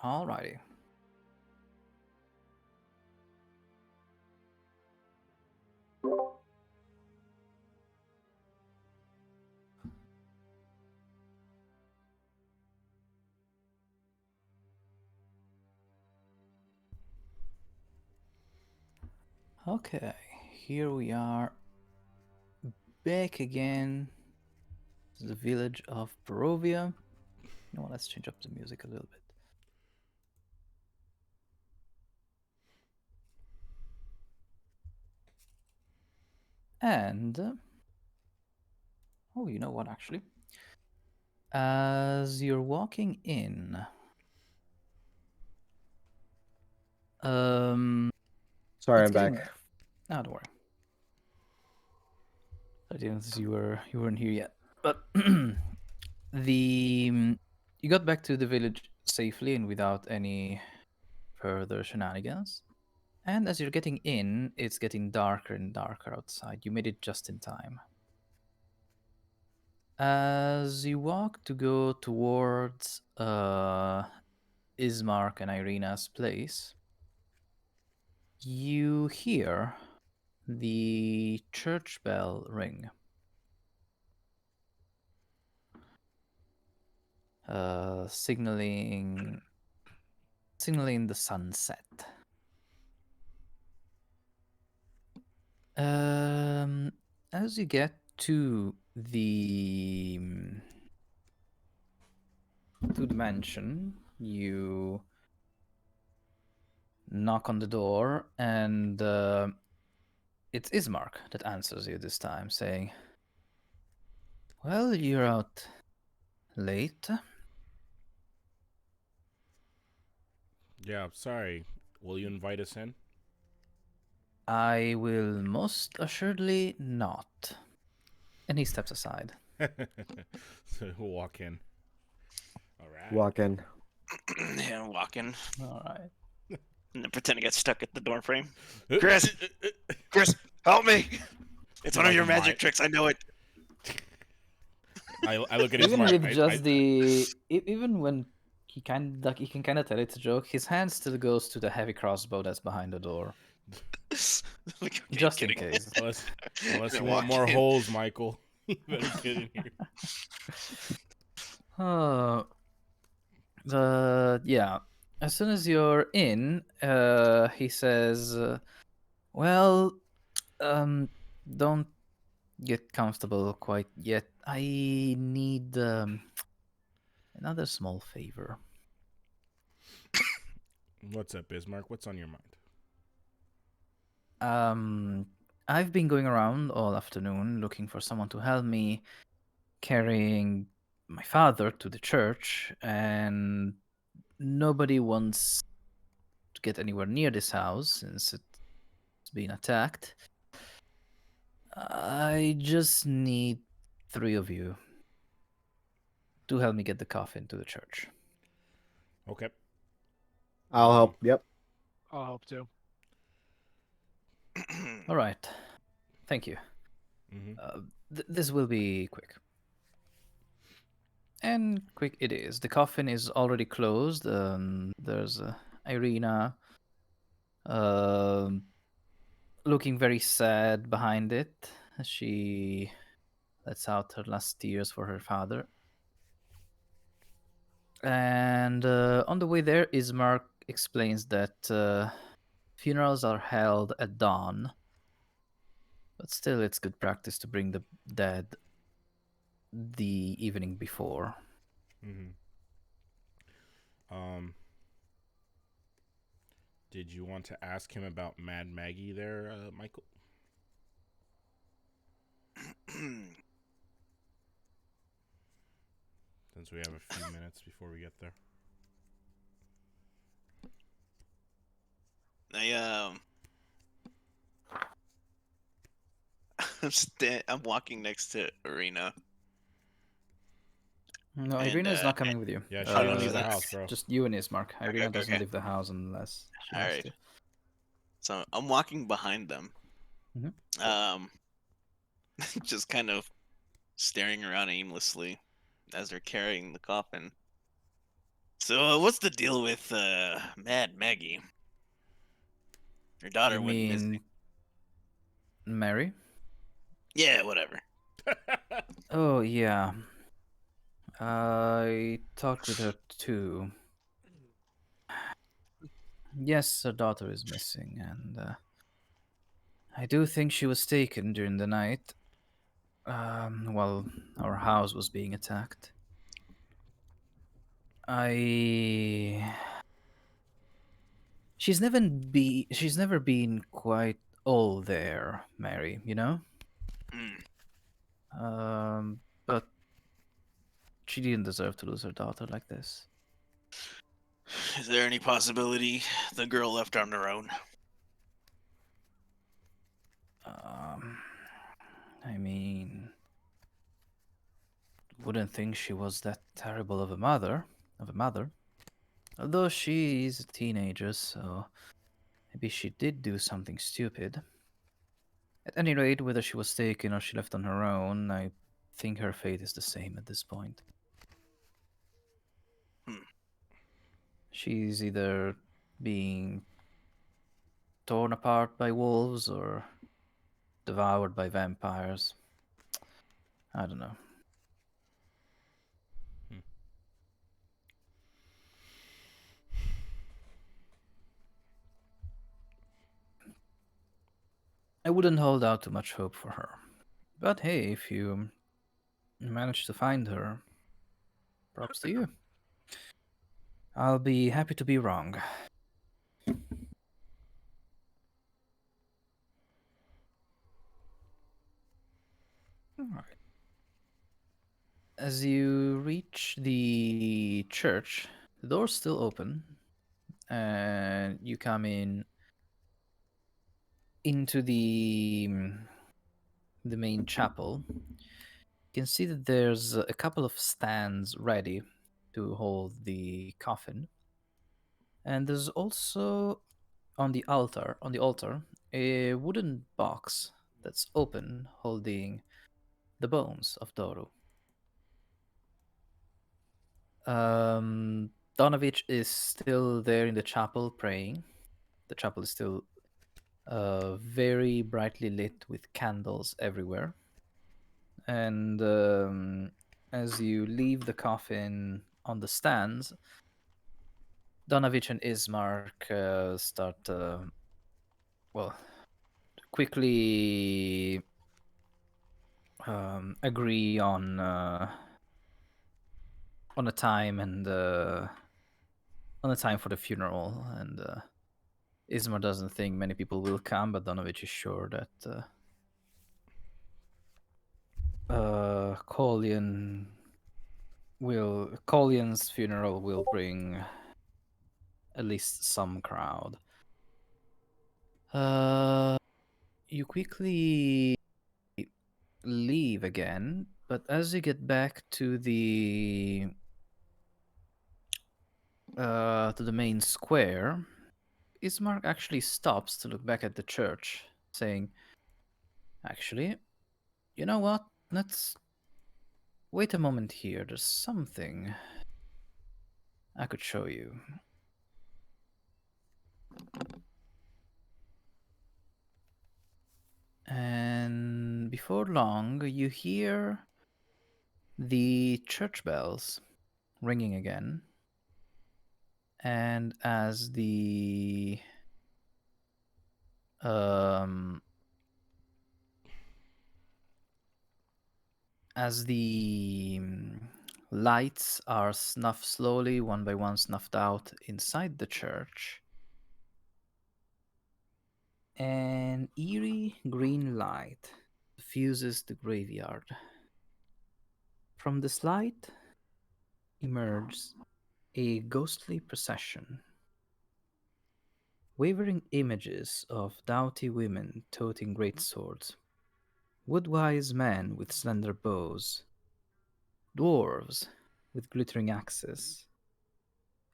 Alrighty. Okay, here we are back again to the village of Barovia. You know what, let's change up the music a little bit. And oh, you know what, actually? As you're walking in, Sorry, it's I'm getting... back. No, don't worry. I didn't see you weren't here yet. But you got back to the village safely and without any further shenanigans. And as you're getting in, it's getting darker and darker outside. You made it just in time. As you walk to go towards Ismark and Irina's place, you hear the church bell ring. Signaling the sunset. As you get to the mansion, you knock on the door, and it's Ismark that answers you this time, saying, "Well, you're out late." Yeah, sorry. Will you invite us in? "I will most assuredly not." And he steps aside. So we'll walk in. All right. Walk in. Yeah, I'm walking All right. and then pretend to get stuck at the door frame. Criss! Criss, help me! It's one of Like your my- magic tricks. I know it. I look at his Even mark. with just even when he can kind of tell it's a joke, his hand still goes to the heavy crossbow that's behind the door, Like, okay, just in kidding. case. Unless And you I want walk more in. holes, Michael. You better get in here. Yeah. As soon as you're in, he says, "Well, don't get comfortable quite yet. I need another small favor." What's up, Bismarck? What's on your mind? I've been going around all afternoon looking for someone to help me carrying my father to the church, and nobody wants to get anywhere near this house since it's been attacked. I just need 3 of you to help me get the coffin to the church. Okay. I'll help. Yep. I'll help too. All right. Thank you. Mm-hmm. This will be quick. And quick it is. The coffin is already closed. There's Irina looking very sad behind it. She lets out her last tears for her father. And on the way there, Ismark explains that funerals are held at dawn. But still, it's good practice to bring the dead the evening before. Mm-hmm. Did you want to ask him about Mad Maggie there, Michael? Since we have a few minutes before we get there. I'm walking next to Arena. No, And, Irina is not coming with you. Yeah, she Oh, didn't leave the that's- house, bro. Just you and Ismark. Irina okay, doesn't okay. leave the house unless she has Alright. to. So I'm walking behind them. Mhm. Just kind of staring around aimlessly as they're carrying the coffin. So, what's the deal with Mad Maggie? Her daughter You went missing. mean Mary? Yeah, whatever. Oh, yeah. I talked with her too. Yes, her daughter is missing, and I do think she was taken during the night while our house was being attacked. I. She's never been quite all there, Mary, you know? Hmm. But she didn't deserve to lose her daughter like this. Is there any possibility the girl left on her own? Um, I mean, wouldn't think she was that terrible of a mother. Although she is a teenager, so maybe she did do something stupid. At any rate, whether she was taken or she left on her own, I think her fate is the same at this point. Hmm. She's either being torn apart by wolves or devoured by vampires. I don't know. I wouldn't hold out too much hope for her. But hey, if you manage to find her, props to you. I'll be happy to be wrong. Alright. As you reach the church, the door's still open, and you come into the main chapel. You can see that there's a couple of stands ready to hold the coffin, and there's also on the altar a wooden box that's open, holding the bones of Doru. Donovich is still there in the chapel praying. The chapel is still very brightly lit with candles everywhere. And as you leave the coffin on the stands, Donovich and Ismark start, well, quickly agree on a time and on a time for the funeral. And Ismar doesn't think many people will come, but Donovich is sure that Collian's funeral will bring at least some crowd. You quickly leave again, but as you get back to the main square, Ismark actually stops to look back at the church, saying, "Actually, you know what? Let's wait a moment here. There's something I could show you." And before long, you hear the church bells ringing again. And um, as the lights are snuffed slowly, one by one, snuffed out inside the church, an eerie green light diffuses the graveyard. From this light emerges a ghostly procession. Wavering images of doughty women toting great swords, woodwise men with slender bows, dwarves with glittering axes,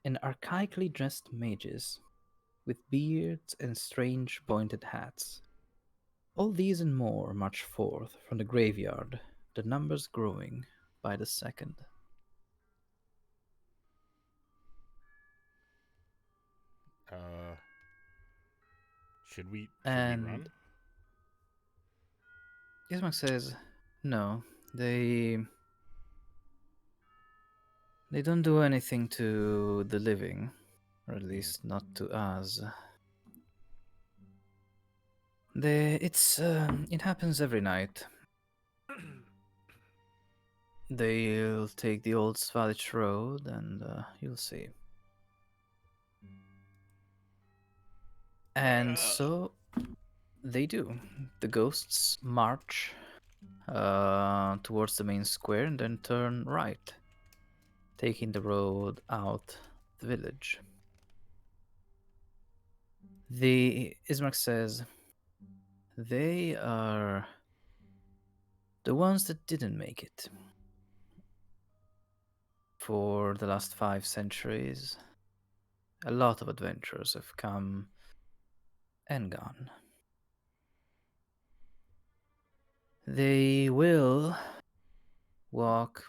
and archaically dressed mages with beards and strange pointed hats. All these and more march forth from the graveyard, the numbers growing by the second. Should we And run? Ismark says, no, they don't do anything to the living, or at least not to us. It happens every night. They'll take the old Svalich road, and you'll see. And so they do. The ghosts march towards the main square and then turn right, taking the road out the village. The Ismark says they are the ones that didn't make it. For the last 5 centuries, a lot of adventurers have come and gone. They will walk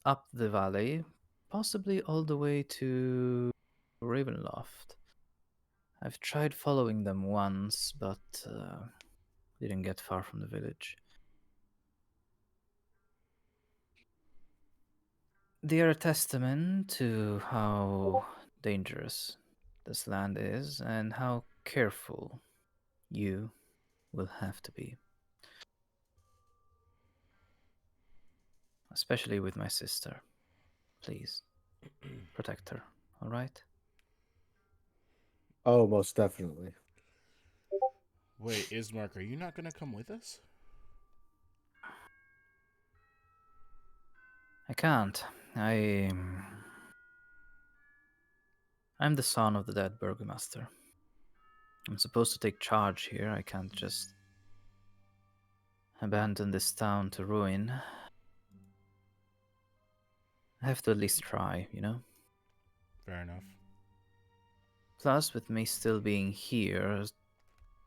up the valley, possibly all the way to Ravenloft. I've tried following them once, but didn't get far from the village. They are a testament to how dangerous this land is and how careful you will have to be. Especially with my sister. Please, protect her, alright? Oh, most definitely. Wait, Ismark, are you not gonna come with us? I can't. I'm the son of the dead burgomaster. I'm supposed to take charge here. I can't just abandon this town to ruin. I have to at least try, you know? Fair enough. Plus, with me still being here,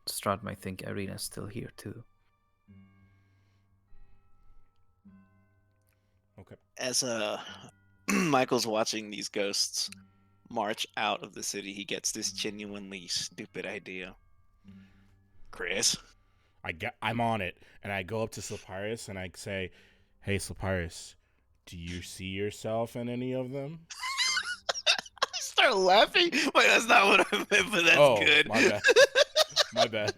Strahd might think Irina's still here too. Okay. As Michael's watching these ghosts march out of the city, he gets this genuinely stupid idea. Criss, I'm on it, and I go up to Slopyrious and I say, "Hey, Slopyrious, do you see yourself in any of them?" I start laughing. Wait, that's not what I meant, but that's good. My bad. My bad.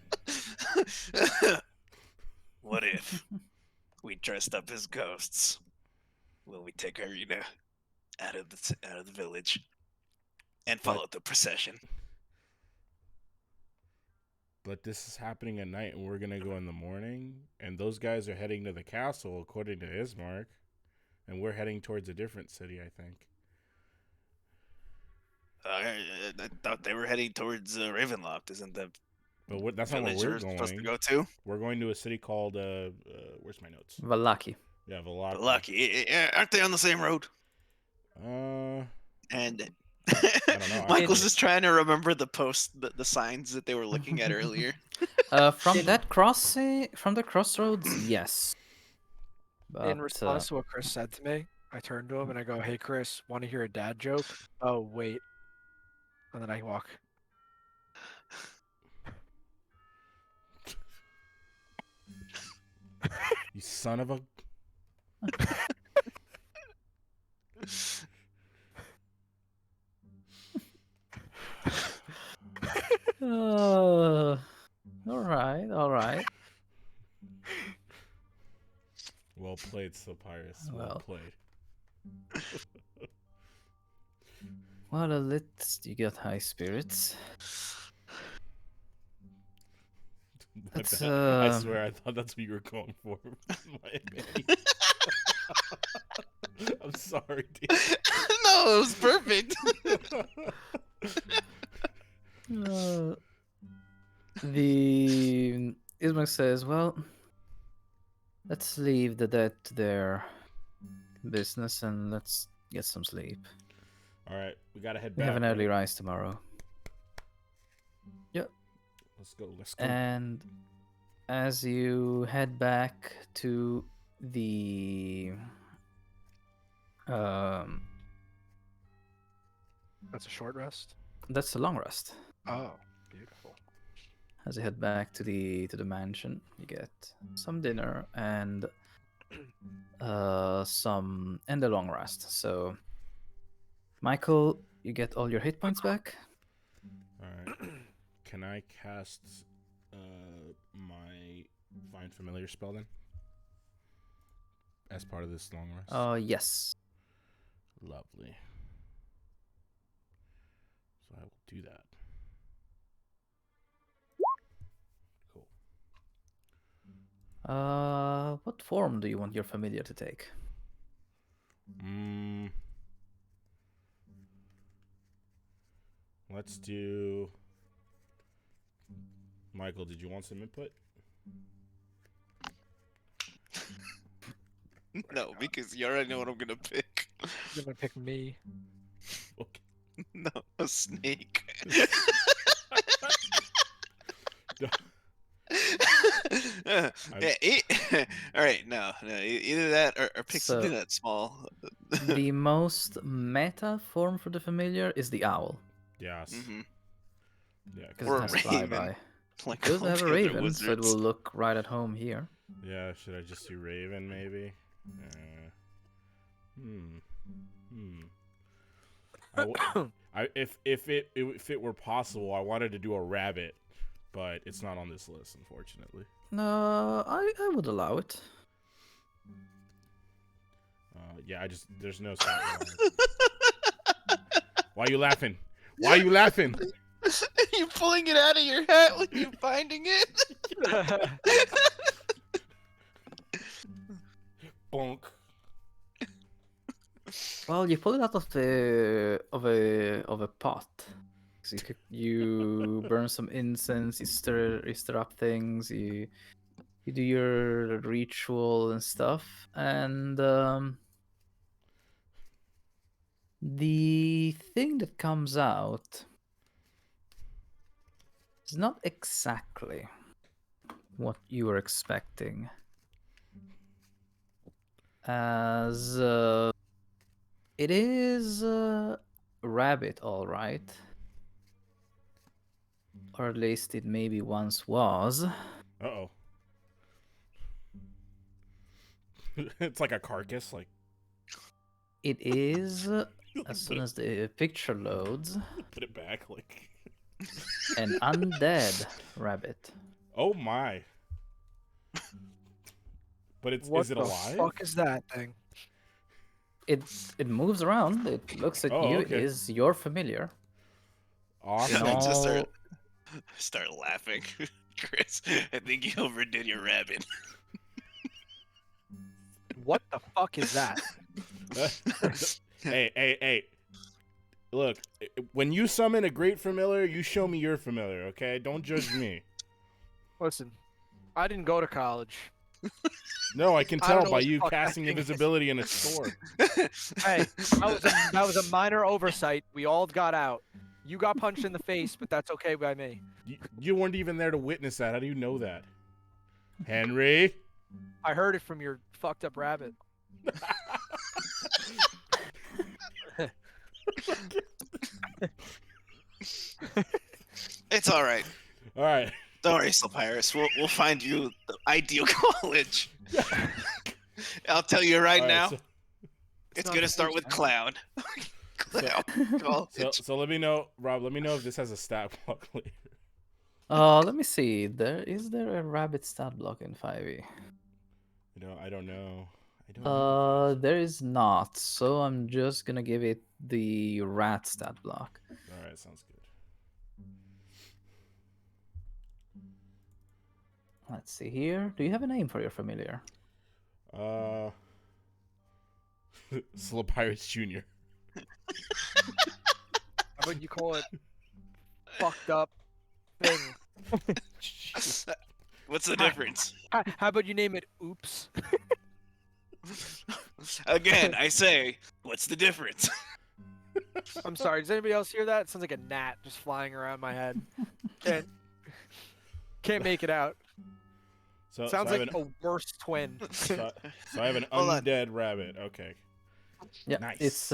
What if we dressed up as ghosts? Will we take Irina out of the village and follow the procession? But this is happening at night, and we're gonna go in the morning. And those guys are heading to the castle, according to Ismark, and we're heading towards a different city, I think. I thought they were heading towards Ravenloft. Isn't the But that's not where village we're you're supposed to going. go to? We're going to a city called where's my notes? Valaki. Yeah, Velaki. Lucky, aren't they on the same road? And don't know. Michael's just trying to remember the signs that they were looking at earlier. From the crossroads, yes. But, In response to what Chris said to me, I turned to him and I go, "Hey, Chris, want to hear a dad joke?" "Oh, wait." And then I walk. You son of a. all right. Well played, Slopyrious. Well played. Well, at least you got high spirits. I swear, I thought that's what you were going for. I'm sorry, dude. No, it was perfect. The Ismark says, well, let's leave the dead to their business and let's get some sleep. Alright, we gotta head We back. have an early rise tomorrow. Yep. Let's go. And as you head back to the That's a short rest. that's a long rest. Oh, beautiful. as you head back to the mansion. You get some dinner and a long rest. So, Michael, you get all your hit points back. All right. Can I cast my Find Familiar spell then? As part of this long rest? Yes. Lovely. So I will do that. Cool. What form do you want your familiar to take? Let's do. Michael, did you want some input? No, because you already know what I'm gonna pick. You're gonna pick me. Okay. No, a snake. Yeah, all right, no, either that or pick something So- that's small. The most meta form for the familiar is the owl, Yes. Mhm. Yeah. because Or it has raven. flyby. Like Does all have a the other raven, so it wizards. will look right at home here. Yeah. Should I just do Raven maybe? If it were possible, I wanted to do a rabbit, but it's not on this list, unfortunately. No, I would allow it. Yeah, there's no sound. Why are you laughing? Why are you laughing? You pulling it out of your hat when you finding it? Bonk. Well, you pull it out of a pot. So you burn some incense, you stir up things, you do your ritual and stuff, and the thing that comes out is not exactly what you were expecting, as it is a rabbit, all right. Or at least it maybe once was. Uh-oh. It's like a carcass, like. It is, as soon as the picture loads, Put it back, like. an undead rabbit. Oh my. But What is it the alive? fuck is that thing? It moves around, it looks at Oh, you, okay. is your familiar. Awesome. In Just all- start laughing, Chris. I think you overdid your rabbit. What the fuck is that? Hey. Look, when you summon a great familiar, you show me your familiar, okay? Don't judge me. Listen, I didn't go to college. No, I can I don't tell know by what the you fuck that casting thing is. invisibility in a store. Hey, that was a minor oversight. We all got out. You got punched in the face, but that's okay by me. You weren't even there to witness that. How do you know that? Henry? I heard it from your fucked up rabbit. It's all right. All right. Don't worry, Slopyrious. We'll find you the ideal college. I'll tell you right All right, now. so- It's not gonna the start case, with man. Cloud. Cloud College. So let me know, Rob. Let me know if this has a stat block later. let me see. Is there a rabbit stat block in 5e? I don't know. I don't know. There is not, so I'm just gonna give it the rat stat block. All right, sounds good. Let's see here. Do you have a name for your familiar? Slopyrious Jr. How about you call it fucked up thing? What's the difference? How about you name it Oops? Again, I say, what's the difference? I'm sorry. Does anybody else hear that? It sounds like a gnat just flying around my head. Can't make it out. Sounds I have like a worse twin. so I have an Hold on. undead rabbit. Okay. Yeah, Nice. it's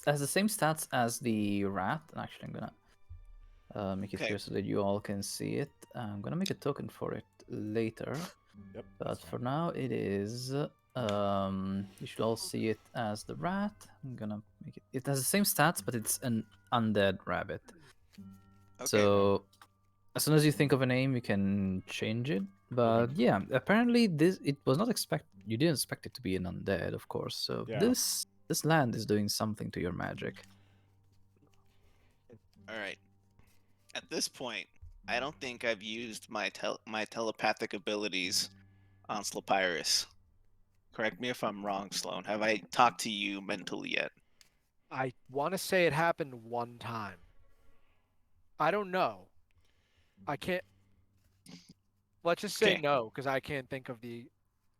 has the same stats as the rat. Actually, I'm gonna Make it Okay. here so that you all can see it. I'm gonna make a token for it later, Yep. but that's for fine. now it is. You should all see it as the rat. I'm gonna make it. It has the same stats, but it's an undead rabbit. Okay. So as soon as you think of a name, you can change it. But yeah, apparently it was not expect. You didn't expect it to be an undead, of course. So Yeah. this land is doing something to your magic. All right. At this point, I don't think I've used my telepathic abilities on Slopyrious. Correct me if I'm wrong, Sloan. Have I talked to you mentally yet? I want to say it happened one time. I don't know. I can't. Let's just say Okay. no, because I can't think of the.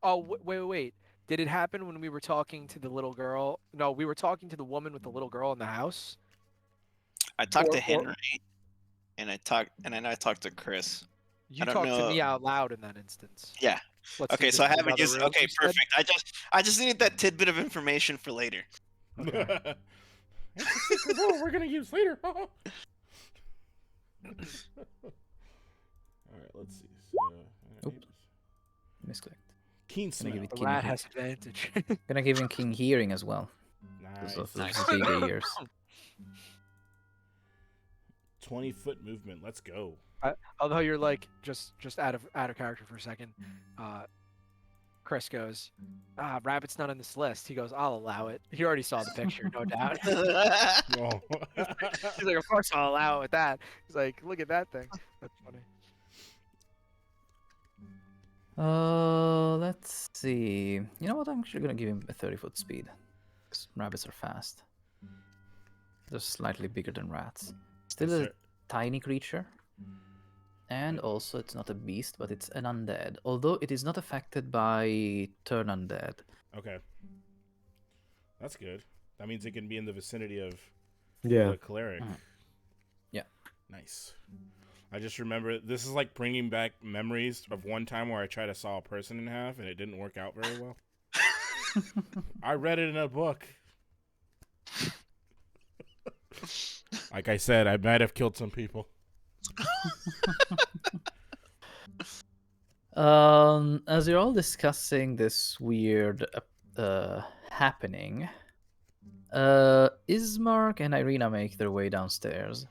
Oh, wait. Did it happen when we were talking to the little girl? No, we were talking to the woman with the little girl in the house. I talked to Or Henry, and then I talked to Criss. you don't talked to know- me out loud in that instance. Yeah. Let's see, Okay, this so I is haven't another used. room, Okay, you said? perfect. I just needed that tidbit of information for later. Okay. It's a secret rule we're gonna use later. All right, let's see. So, Oop. Misclicked. Keen Gonna smell. give it The keen rat hearing. has advantage. Gonna give him keen hearing as well because of Nice. his bigger ears. 20-foot movement. Let's go. Although you're like just out of character for a second. Chris goes, rabbit's not on this list. He goes, I'll allow it. He already saw the picture, no doubt. Oh. He's like, of course I'll allow it with that. He's like, look at that thing. That's funny. Let's see. You know what? I'm actually gonna give him a 30-foot speed. 'Cause rabbits are fast. They're slightly bigger than rats. Still Yes, a sir. tiny creature. And also, it's not a beast, but it's an undead. Although it is not affected by turn undead. Okay. That's good. That means it can be in the vicinity of Yeah. the cleric. Yeah. Nice. I just remember this is like bringing back memories of one time where I tried to saw a person in half and it didn't work out very well. I read it in a book. Like I said, I might have killed some people. As you're all discussing this weird happening, Ismark and Irina make their way downstairs.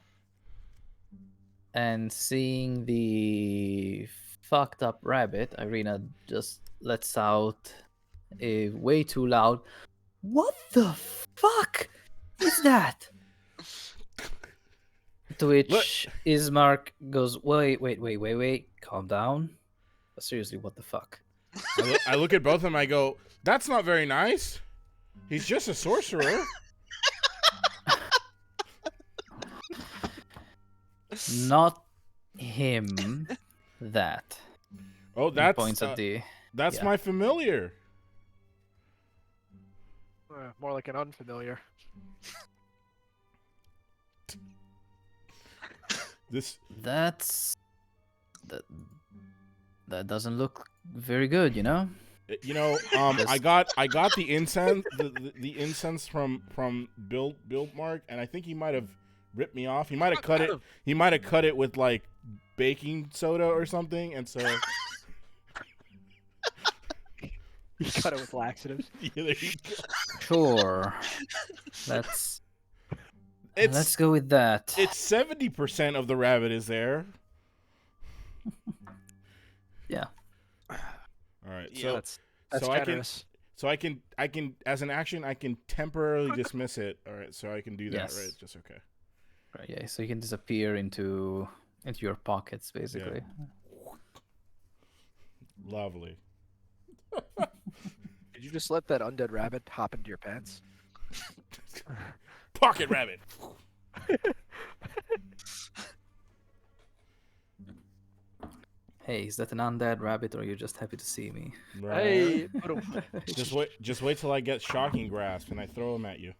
And seeing the fucked up rabbit, Irina just lets out a way too loud, "What the fuck is that?" To which Ismark goes, wait, calm down. Seriously, what the fuck? I look at both of them. I go, "That's not very nice. He's just a sorcerer." Not him. That. Oh, He that's points at the. that's yeah. my familiar. More like an unfamiliar. This That's. That doesn't look very good, you know? You know, I got the incense, the incense from Bill Mark, and I think he might have ripped me off. He might have cut it. He might have cut it with like baking soda or something, and so He cut it with laxatives. yeah, there you go. Sure. Let's It's go with that. 70% of the rabbit is there. Yeah. All right, Yeah, so That's so generous. I can as an action I can temporarily dismiss it. All right, so I can do that, Yes. right? Just okay. Right, yeah, so you can disappear into your pockets, basically. Lovely. Did you just let that undead rabbit hop into your pants? Pocket rabbit. Hey, is that an undead rabbit, or are you just happy to see me? Right. Hey, Just wait till I get shocking grasp and I throw him at you.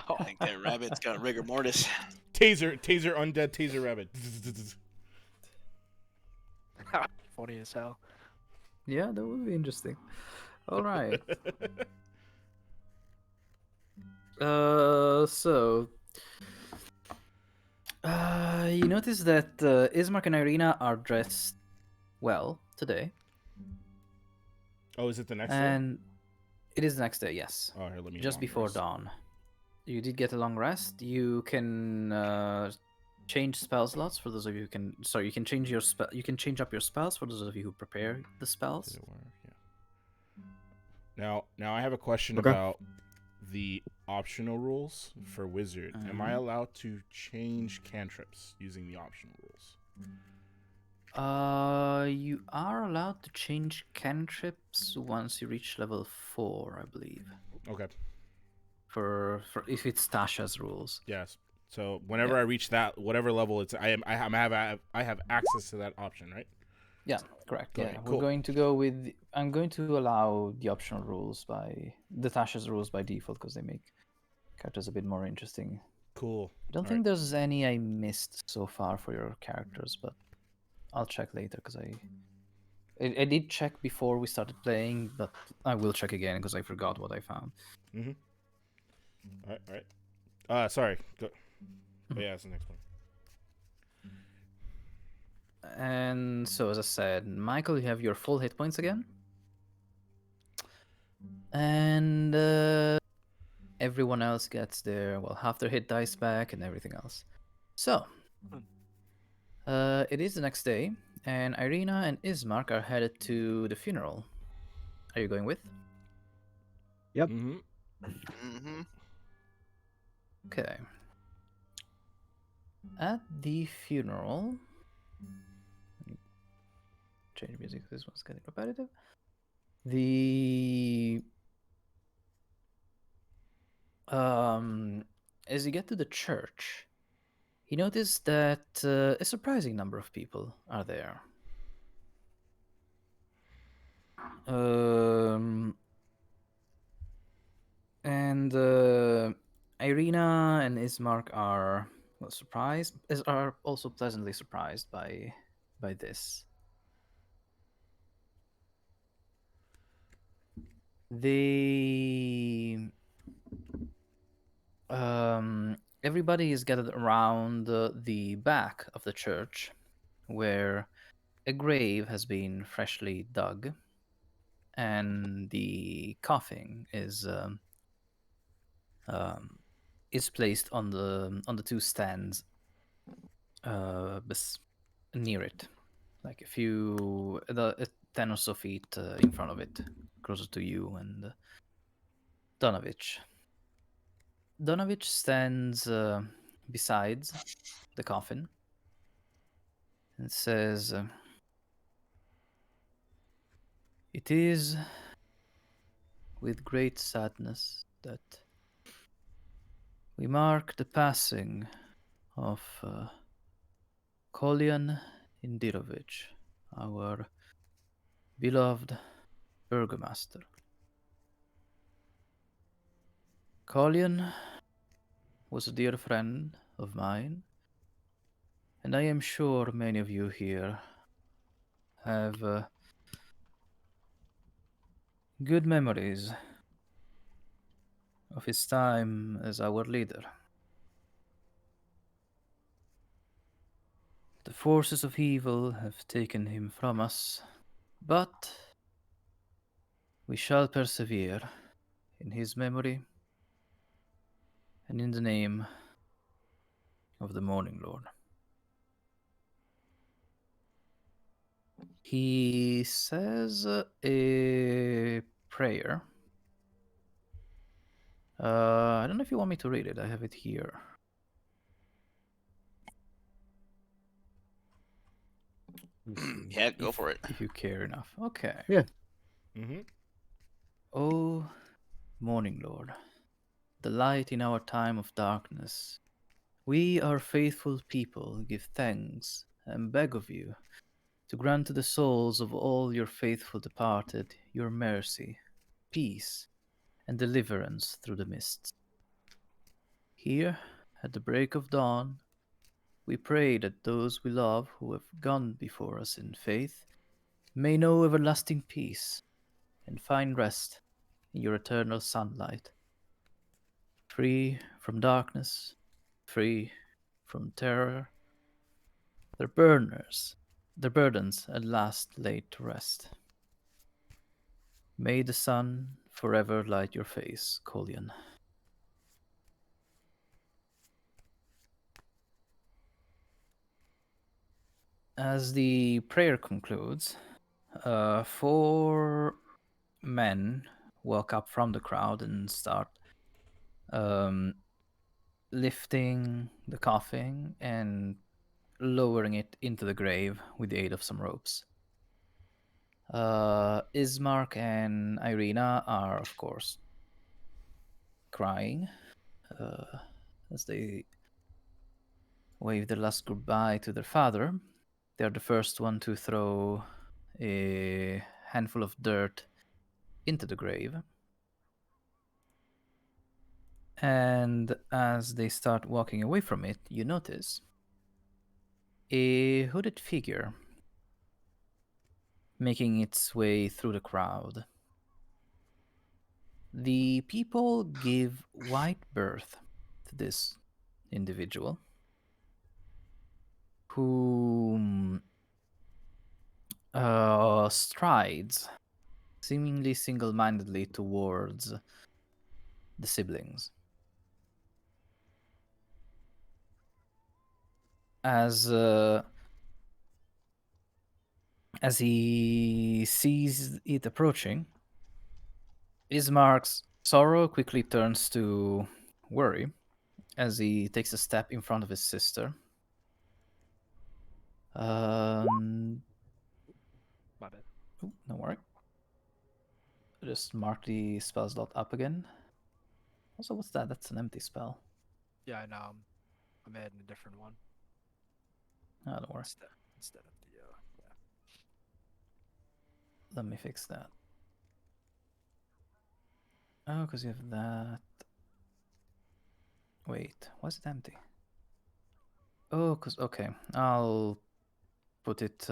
I think that rabbit's got rigor mortis. Taser undead taser rabbit. funny as hell. Yeah, that would be interesting. All right. So You notice that Ismark and Irina are dressed well today, Oh, is it the next day? and it is the next day. Yes, Oh, here, let me just long before rest. dawn. You did get a long rest. You can change spell slots for those of you who can. Sorry, you can change your spell. You can change up your spells for those of you who prepare the spells. Did it work? Yeah. Now I have a question Okay. about the optional rules for wizard. Am I Mhm. allowed to change cantrips using the optional rules? You are allowed to change cantrips once you reach level 4, I believe. Okay. For if it's Tasha's rules. Yes. So whenever I reach that whatever level it's I have access to that option, right? Yeah, correct. Okay, Yeah, cool. we're going to go with. I'm going to allow the optional rules by the Tasha's rules by default because they make characters a bit more interesting. Cool. I don't think there's any I missed so far for your characters, but I'll check later because I did check before we started playing, but I will check again because I forgot what I found. Mm-hmm. All right. Sorry. Go. Oh, yeah, that's the next one. And so, as I said, Michael, you have your full hit points again. And everyone else gets their, well, half their hit dice back and everything else. So, it is the next day, and Irina and Ismark are headed to the funeral. Are you going with? Yep. Mm-hmm. Mm-hmm. Okay. At the funeral, change music. This one's getting repetitive. The as you get to the church, you notice that a surprising number of people are there. And Irina and Ismark are surprised, are also pleasantly surprised by this. They everybody is gathered around the back of the church, where a grave has been freshly dug, and the coffin is placed on the two stands near it, like a few 10 or so feet in front of it, closer to you and Donovich. Donovich stands besides the coffin and says, "It is with great sadness that we mark the passing of Kolyan Indirovich, our beloved burgomaster. Kolyan was a dear friend of mine, and I am sure many of you here have good memories of his time as our leader. The forces of evil have taken him from us, but we shall persevere in his memory and in the name of the Morning Lord." He says a prayer. I don't know if you want me to read it. I have it here. Yeah, go for it. If you care enough. Okay. Yeah. Mm-hmm. O Morning Lord, the light in our time of darkness, we, our faithful people, give thanks and beg of you to grant to the souls of all your faithful departed your mercy, peace, and deliverance through the mists. Here, at the break of dawn, we pray that those we love who have gone before us in faith may know everlasting peace and find rest in your eternal sunlight, free from darkness, free from terror, their burdens at last laid to rest. May the sun forever light your face, Kollian. As the prayer concludes, 4 men walk up from the crowd and start um, lifting the coffin and lowering it into the grave with the aid of some ropes. Ismark and Irina are, of course, crying as they wave their last goodbye to their father. They're the first one to throw a handful of dirt into the grave. And as they start walking away from it, you notice a hooded figure making its way through the crowd. The people give wide berth to this individual, who strides seemingly single-mindedly towards the siblings. As he sees it approaching, Ismark's sorrow quickly turns to worry as he takes a step in front of his sister. My bad. No worry. Just mark the spell slot up again. Also, what's that? That's an empty spell. Yeah, I know. I'm adding a different one Oh, don't worry. instead of the yeah. Let me fix that. Oh, because you have that. Wait, why is it empty? Oh, okay. I'll put it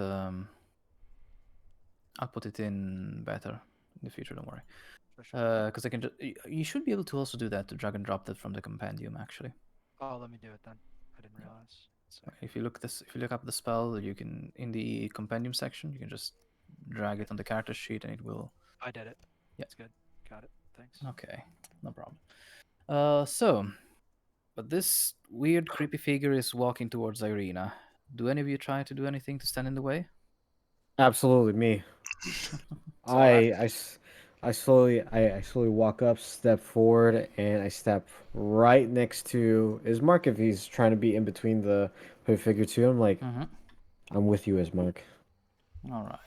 in better in the future. Don't worry. For sure. Because I can just. You should be able to also do that to drag and drop that from the compendium. Actually, Oh, let me do it then. I didn't realize. So, if you look up the spell, you can in the compendium section. You can just drag it on the character sheet, and it will. I did it. Yeah. That's good. Got it. Thanks. Okay, no problem. But this weird, creepy figure is walking towards Irina. Do any of you try to do anything to stand in the way? Absolutely me. So I slowly walk up, step forward, and I step right next to Ismark if he's trying to be in between the hood figure too. I'm like, Mm-hmm. I'm with you, Ismark. All right.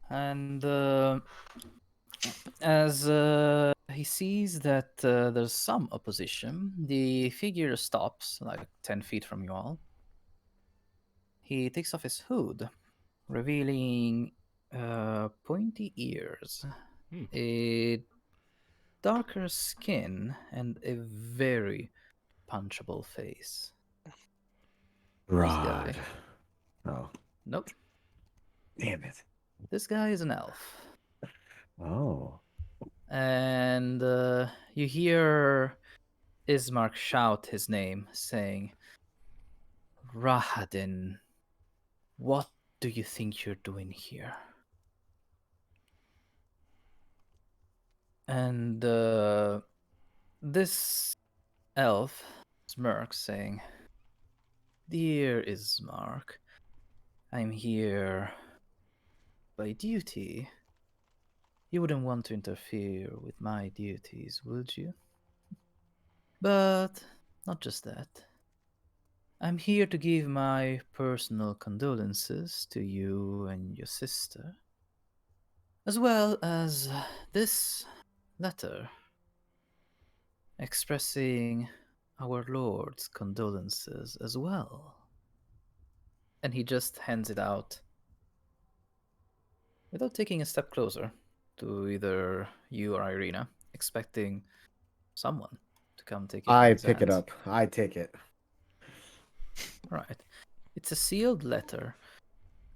And as he sees that there's some opposition, the figure stops like 10 feet from you all. He takes off his hood, revealing pointy ears, Hmm. a darker skin, and a very punchable face. This guy. Rod. Oh, Nope. damn it. This guy is an elf. Oh. And you hear Ismark shout his name, saying, Rahadin, what do you think you're doing here? And this elf smirks, saying, Dear Ismark, I'm here by duty. You wouldn't want to interfere with my duties, would you? But not just that. I'm here to give my personal condolences to you and your sister, as well as this letter expressing our Lord's condolences as well. And he just hands it out without taking a step closer to either you or Irina, expecting someone to come take it from I his pick it hands. up. I take it. Right. It's a sealed letter.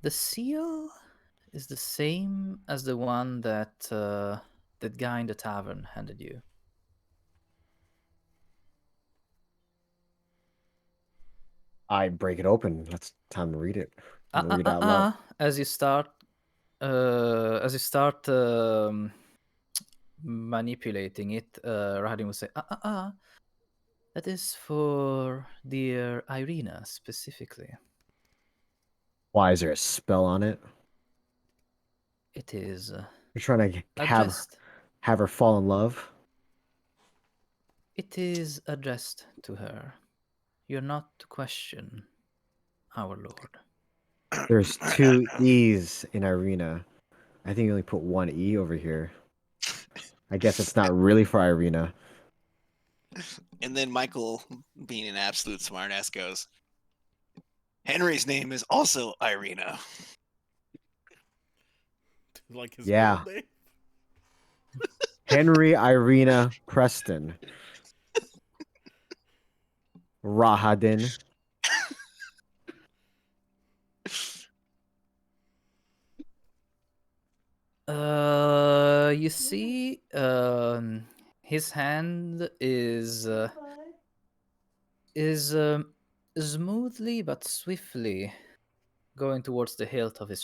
The seal is the same as the one that that guy in the tavern handed you. I break it open. Let's time to read it. I'm gonna read it out loud. As you start, manipulating it, Rahadin will say, that is for dear Irina specifically. Why is there a spell on it? It is You're trying to addressed. have her fall in love. It is addressed to her. You're not to question our lord. There's 2 E's in Irina. I think you only put 1 E over here. I guess it's not really for Irina. And then Michael, being an absolute smartass, goes, Henry's name is also Irina. Like his Yeah. middle name? Henry Irina Preston. Rahadin. You see, his hand is smoothly but swiftly going towards the hilt of his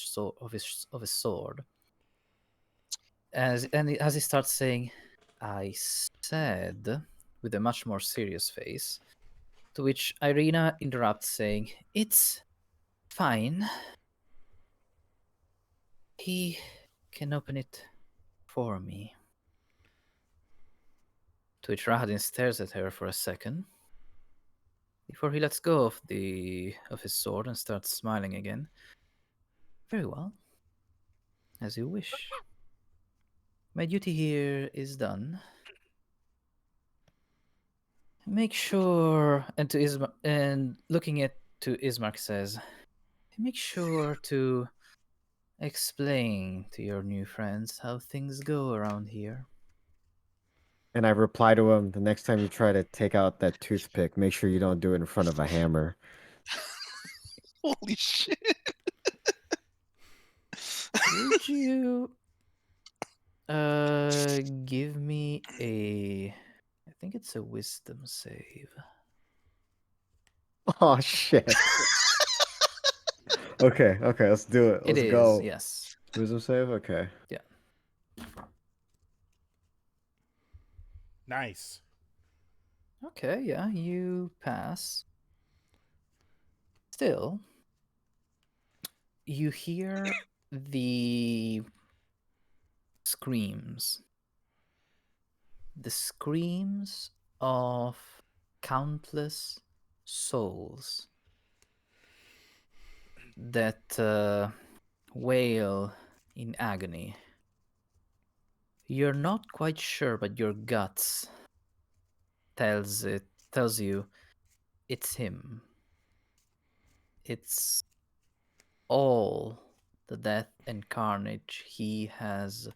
sword. As he starts saying, "I said," with a much more serious face, to which Irina interrupts, saying, "It's fine. He can open it for me." To which Rahadin stares at her for a second before he lets go of his sword and starts smiling again. "Very well. As you wish. My duty here is done. Make sure," and looking to Ismark says, "Make sure to explain to your new friends how things go around here." And I reply to him, the next time you try to take out that toothpick, make sure you don't do it in front of a hammer. Holy shit. Would you give me I think it's a wisdom save. Oh shit. Okay, let's do it. Let's go. Yes. Wisdom save? Okay. Yeah. Nice. Okay, yeah, you pass. Still, you hear the screams. The screams of countless souls that wail in agony. You're not quite sure, but your guts tells you it's him. It's all the death and carnage he has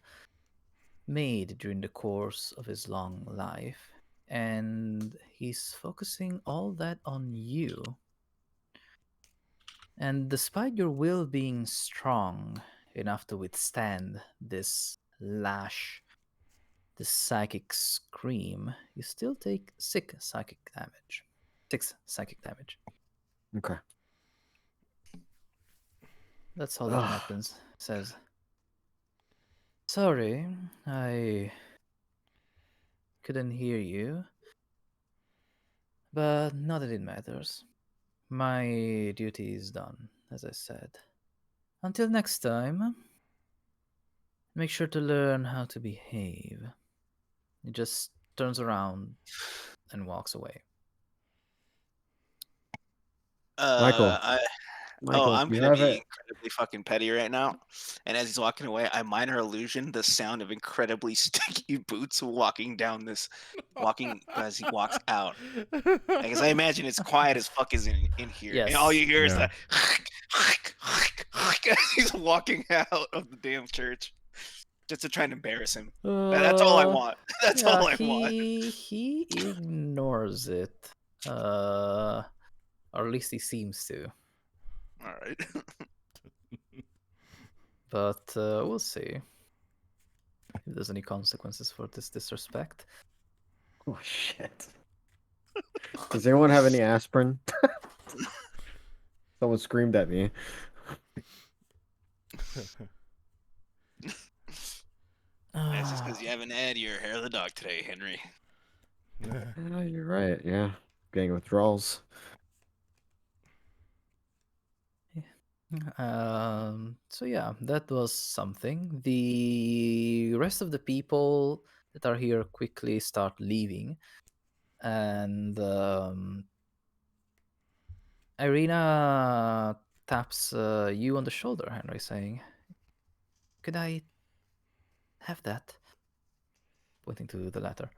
made during the course of his long life, and he's focusing all that on you. And despite your will being strong enough to withstand this lash, this psychic scream, you still take 6 psychic damage. 6 psychic damage. Okay. That's all that happens. Says, "Sorry, I couldn't hear you, but not that it matters. My duty is done, as I said. Until next time, make sure to learn how to behave." He just turns around and walks away. Michael. I'm you gonna have be it. incredibly fucking petty right now. And as he's walking away, I minor illusion the sound of incredibly sticky boots walking as he walks out. Because I imagine it's quiet as fuck is in here. And all Yes. you hear is Yeah. as he's walking out of the damn church. Just to try and embarrass him. That's all I want. That's all I want. He ignores it. Or at least he seems to. All right. But we'll see if there's any consequences for this disrespect. Oh shit. Does anyone have any aspirin? Someone screamed at me. That's just because you haven't had your hair of the dog today, Henry. Oh, you're right. Yeah, getting withdrawals. So yeah, that was something. The rest of the people that are here quickly start leaving, and Irina taps you on the shoulder, Henry, saying, "Could I have that?" Pointing to the letter.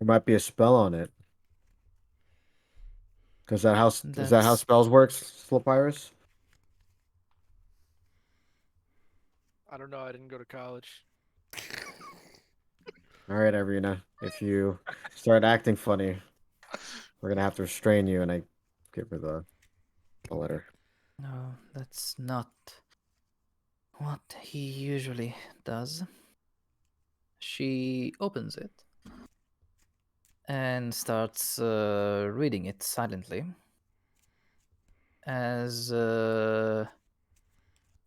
There might be a spell on it. Is that how That's spells works, Slopyrious? I don't know. I didn't go to college. All right, Irina. If you start acting funny, we're gonna have to restrain you, and I give her the letter. no, that's not what he usually does. She opens it and starts reading it silently. As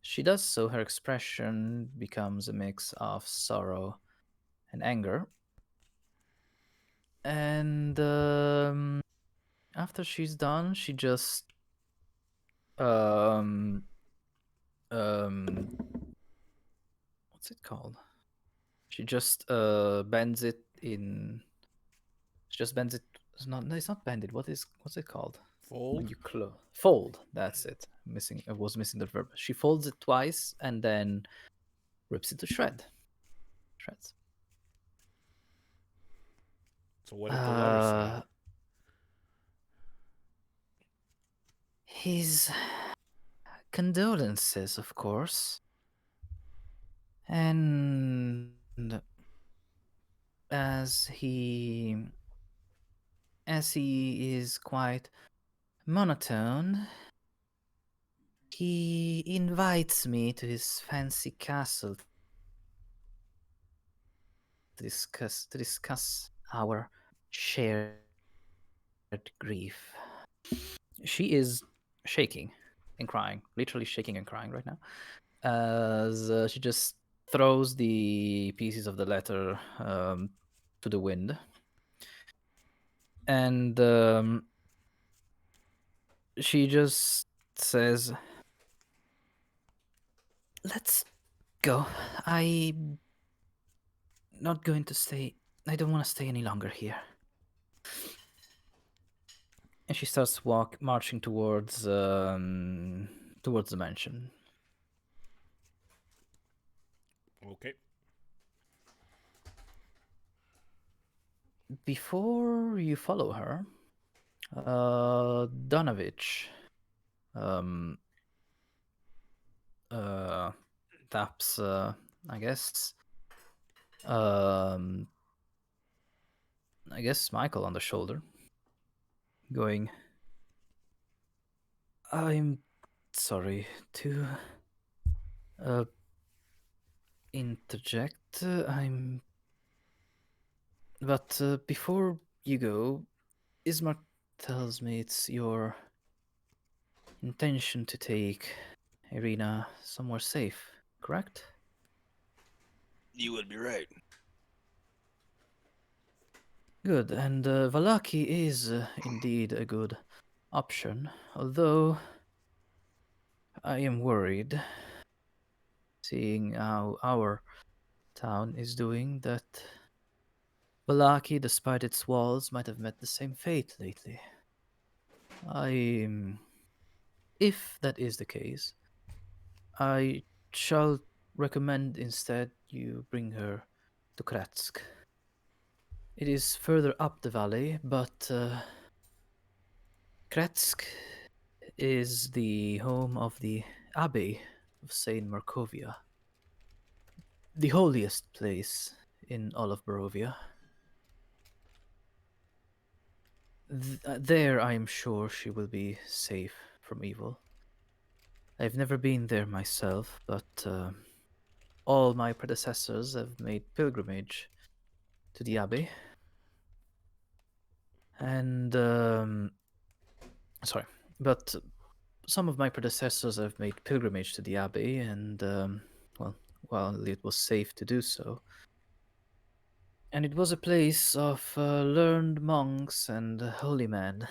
she does so, her expression becomes a mix of sorrow and anger. And after she's done, she just um what's it called? She just bends it in. She just bends it. It's not. No, it's not bended. What's it called? When Fold. you fold. That's it. Missing. I was missing the verb. She folds it twice and then rips it to shreds. So what did the letter say? His condolences, of course, and as he as he is quite monotone, he invites me to his fancy castle to discuss our shared grief. She is shaking and crying, literally shaking and crying right now, as she just throws the pieces of the letter to the wind, and she just says, "Let's go. I'm not going to stay. I don't want to stay any longer here." And she starts marching towards the mansion. Okay. Before you follow her, Donovich um, taps, I guess, um, Michael on the shoulder, going, "I'm sorry to uh, interject. But before you go, Ismark tells me it's your intention to take Irina somewhere safe, correct?" You would be right. Good, and Valaki is indeed a good option, although I am worried, seeing how our town is doing, that Valaki, despite its walls, might have met the same fate lately. I, if that is the case, I shall recommend instead you bring her to Kratsk. It is further up the valley, but Kratsk is the home of the Abbey of Saint Markovia, the holiest place in all of Barovia. There, I am sure she will be safe from evil. I've never been there myself, but all my predecessors have made pilgrimage to the Abbey. And, sorry, but some of my predecessors have made pilgrimage to the abbey, and well, while it was safe to do so, and it was a place of learned monks and holy men.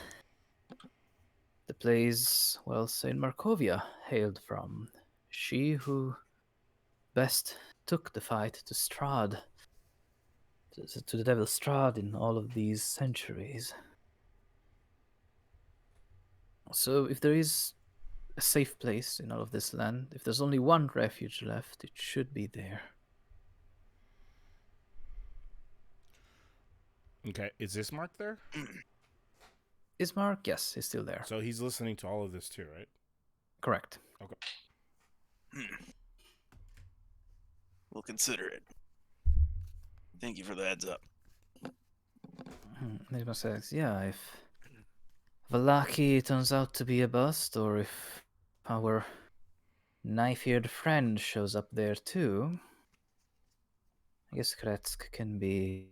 The place, well, Saint Markovia hailed from. She who best took the fight to Strahd, to the Devil Strahd in all of these centuries. So if there is a safe place in all of this land, if there's only one refuge left, it should be there. Okay, is this Mark there? Is Mark? Yes, he's still there. So he's listening to all of this too, right? Correct. We'll consider it. Thank you for the heads up. Nizma says, yeah, if Valaki turns out to be a bust, or if our knife-eared friend shows up there too, I guess Kretsk can be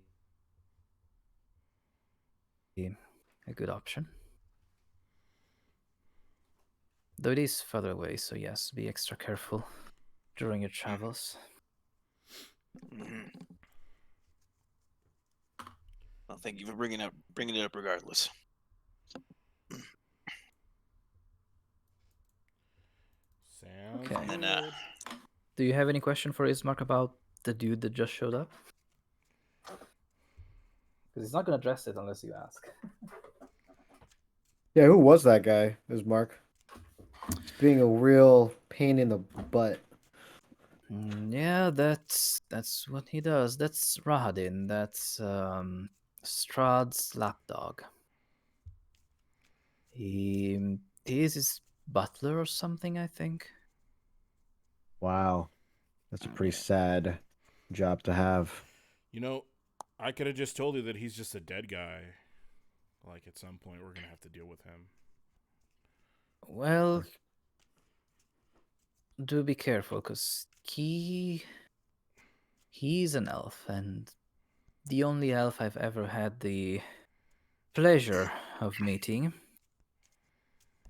a good option. Though it is further away, so yes, be extra careful during your travels. Well, thank you for bringing it up regardless. Sounds Okay. And then, good. Do you have any question for Ismark about the dude that just showed up? Because he's not going to address it unless you ask. Yeah, who was that guy? Is Mark? It's being a real pain in the butt. Yeah, that's what he does. That's Rahadin. That's Strahd's lapdog. He is his butler or something, I think. Wow, that's a pretty sad job to have. You know, I could have just told you that he's just a dead guy. Like, at some point, we're going to have to deal with him. Well, do be careful, because he's an elf, and the only elf I've ever had the pleasure of meeting.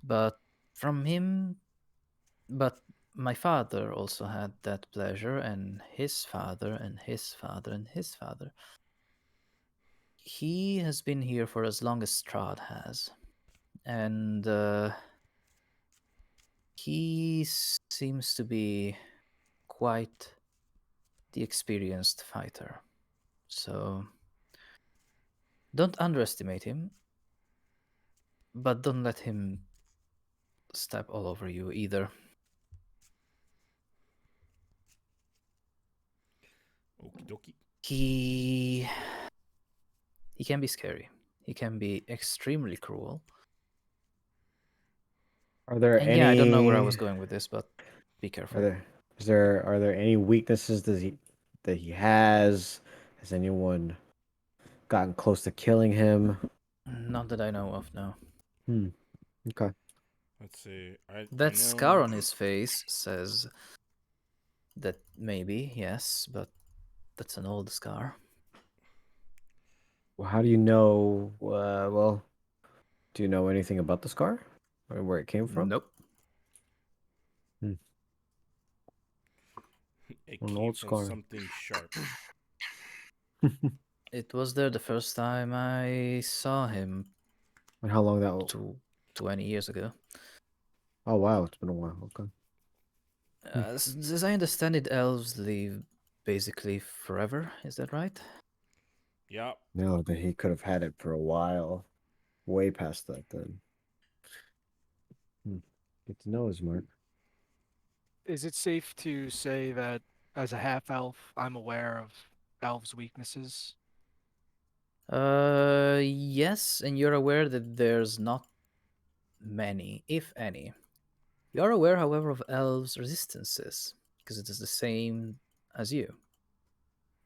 But from him, but my father also had that pleasure, and his father, and his father, and his father. He has been here for as long as Strahd has, and he seems to be quite the experienced fighter. So don't underestimate him, but don't let him step all over you either. Okie dokie. He can be scary. He can be extremely cruel. Are there And any? yeah, I don't know where I was going with this, but be careful. Are there any weaknesses that he has? Has anyone gotten close to killing him? Not that I know of, no. Okay. Let's see. That I know... scar on his face says that maybe, yes, but that's an old scar. Well, how do you know? Do you know anything about the scar or where it came from? Nope. It An came old from scar. something sharp. It was there the first time I saw him And how long that? 20 years ago. Oh wow, it's been a while. Okay. As I understand it, elves live basically forever. Is that right? Yep. No, that he could have had it for a while, way past that. Then. Good to know, Mark. Is it safe to say that as a half elf, I'm aware of elves' weaknesses? Yes, and you're aware that there's not many, if any. You're aware, however, of elves' resistances, because it is the same as you.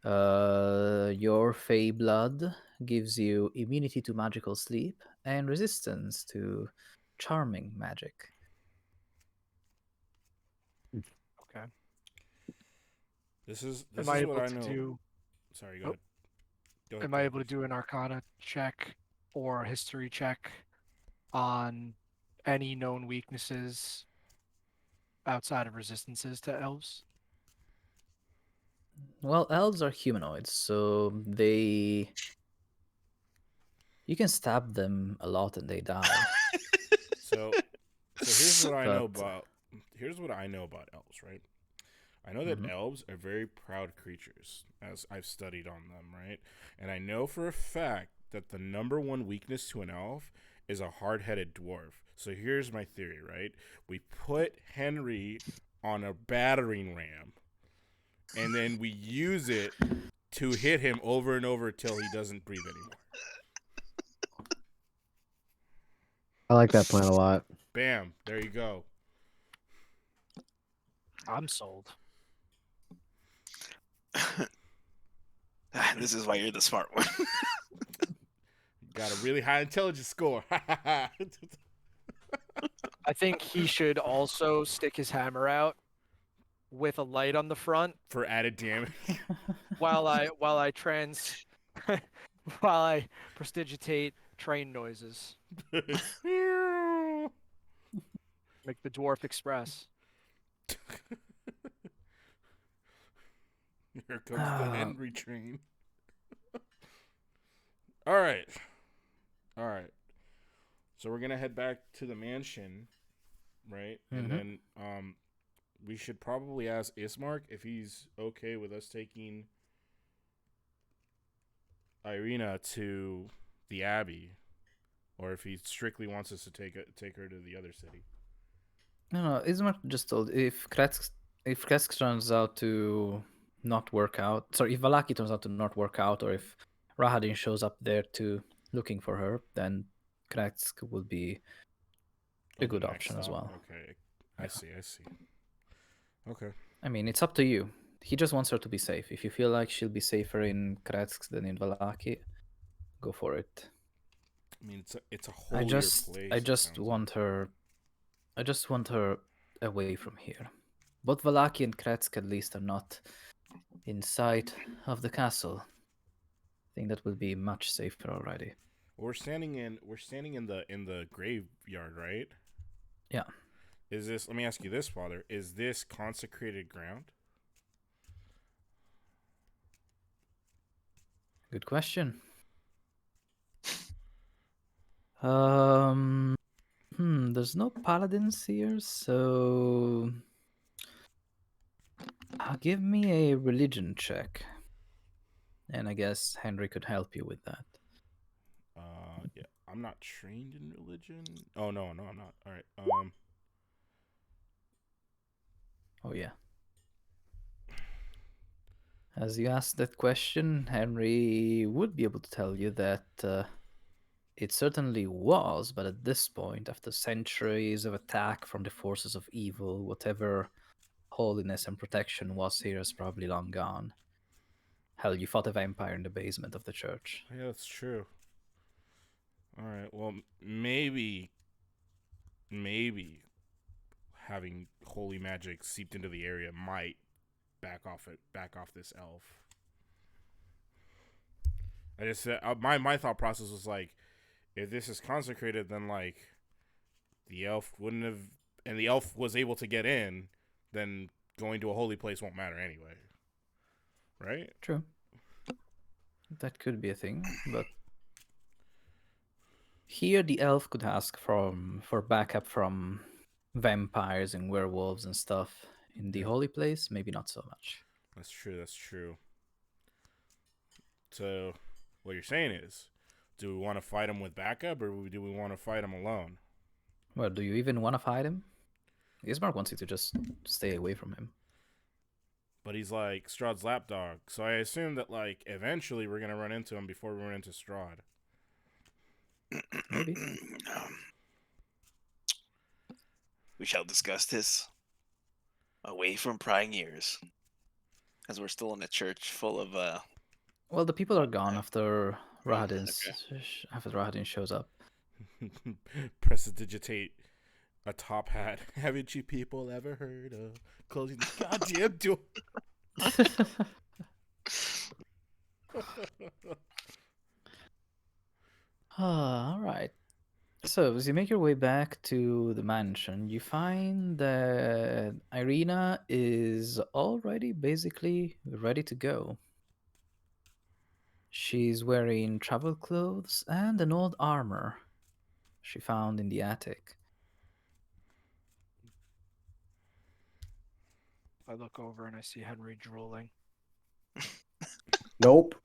Your Fey blood gives you immunity to magical sleep and resistance to charming magic. Okay. This is Am I what able I to know. do? Sorry, go Oh. ahead. Go ahead. Am I able to do an Arcana check or a history check on any known weaknesses outside of resistances to elves? Well, elves are humanoids, so you can stab them a lot and they die. So here's what I know But- about elves, right? I know that Mhm. elves are very proud creatures, as I've studied on them, right? And I know for a fact that the number one weakness to an elf is a hard-headed dwarf. So here's my theory, right? We put Henry on a battering ram, and then we use it to hit him over and over till he doesn't breathe anymore. I like that plan a lot. Bam, there you go. I'm sold. This is why you're the smart one. Got a really high intelligence score. I think he should also stick his hammer out with a light on the front For added damage. while I while I prestigitate train noises. Here Make the Dwarf Express. comes the Henry train. All right. So we're gonna head back to the mansion, right? And then we should probably ask Ismark if he's okay with us taking Irina to the Abbey, or if he strictly wants us to take her to the other city. No, Ismark just told if Kresk turns out to not work out, sorry, if Valaki turns out to not work out, or if Rahadin shows up there to looking for her, then Kresk will be a Oh, good the option next as stop. well. Okay, I see. Okay. I mean, it's up to you. He just wants her to be safe. If you feel like she'll be safer in Kresk than in Valaki, go for it. I mean, it's a holier place. I just want her away from here. Both Valaki and Kretsk at least are not in sight of the castle. I think that will be much safer already. We're standing in the graveyard, right? Yeah. Is this? Let me ask you this, Father. Is this consecrated ground? Good question. There's no paladins here, so give me a religion check. And I guess Henry could help you with that. Yeah. I'm not trained in religion. Oh no, I'm not. All right. Oh yeah. As you asked that question, Henry would be able to tell you that it certainly was, but at this point, after centuries of attack from the forces of evil, whatever holiness and protection was here is probably long gone. Hell, you fought a vampire in the basement of the church. Yeah, that's true. All right. Well, maybe having holy magic seeped into the area might back off this elf. I just said my thought process was like, if this is consecrated, then like the elf wouldn't have, and the elf was able to get in, then going to a holy place won't matter anyway, right? True. That could be a thing, but here the elf could ask for backup from vampires and werewolves and stuff. In the holy place, maybe not so much. That's true. So, what you're saying is, do we want to fight him with backup, or do we want to fight him alone? Well, do you even want to fight him? Ismark wants you to just stay away from him. But he's like Strahd's lapdog, so I assume that like eventually we're gonna run into him before we run into Strahd. Maybe. We shall discuss this away from prying ears, as we're still in a church full of Well, the people are gone after Right, after Rahadin shows up. Prestidigitate a top hat. Haven't you people ever heard of closing the goddamn door? All right. So, as you make your way back to the mansion, you find that Irina is already basically ready to go. She's wearing travel clothes and an old armor she found in the attic. I look over and I see Henry drooling. Nope.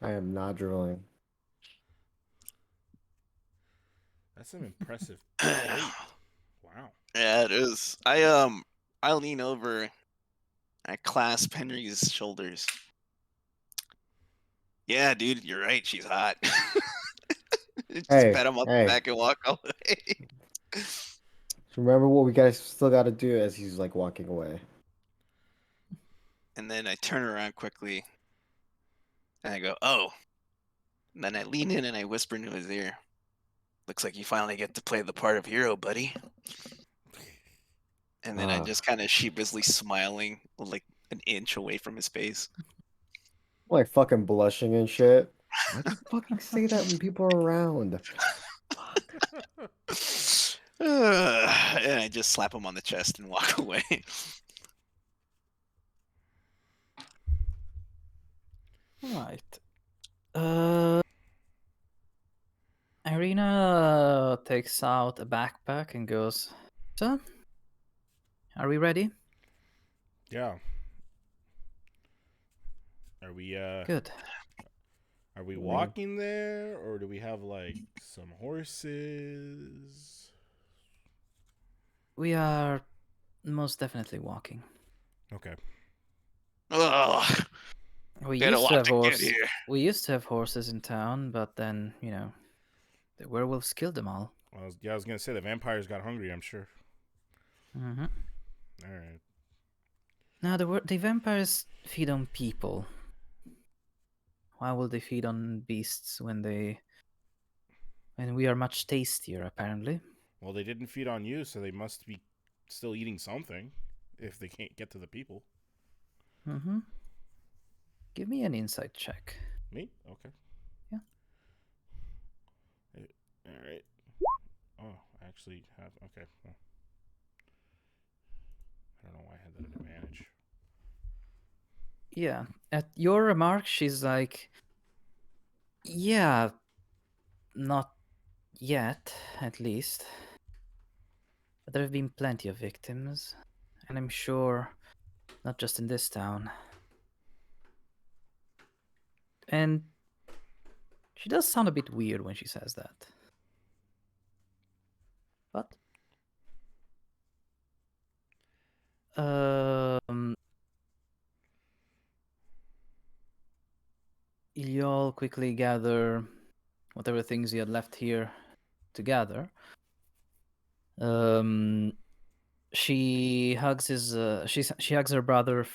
I am not drooling. That's an impressive trait. Wow. Yeah, it is. I lean over, I clasp Henry's shoulders. Yeah, dude, you're right. She's hot. Just Hey, pat him on the hey. back and walk away. Remember what we guys still got to do as he's like walking away. And then I turn around quickly, and I go, "Oh." And then I lean in and I whisper into his ear, "Looks like you finally get to play the part of hero, buddy." And then I Ah. just kind of sheepishly smiling, like an inch away from his face. Like fucking blushing and shit. Why'd you fucking say that when people are around? And I just slap him on the chest and walk away. Right. Irina takes out a backpack and goes, "So, are we ready?" Yeah. Are we Good. are we walking there, or do we have like some horses? We are most definitely walking. Okay. Ugh, We got a used to lot have to get horse. here. We used to have horses in town, but then the werewolves killed them all. I was gonna say the vampires got hungry. I'm sure. Mm-hmm. All right. Now the vampires feed on people. Why will they feed on beasts when we are much tastier? Apparently. Well, they didn't feed on you, so they must be still eating something. If they can't get to the people. Mm-hmm. Give me an insight check. Me? Okay. Yeah. All right. Oh, I actually have. Okay. Well, I don't know why I had that advantage. Yeah. At your remark, she's like, "Yeah, not yet, at least. But there have been plenty of victims, and I'm sure not just in this town." And she does sound a bit weird when she says that. But you all quickly gather whatever things you had left here to gather. She hugs she hugs her brother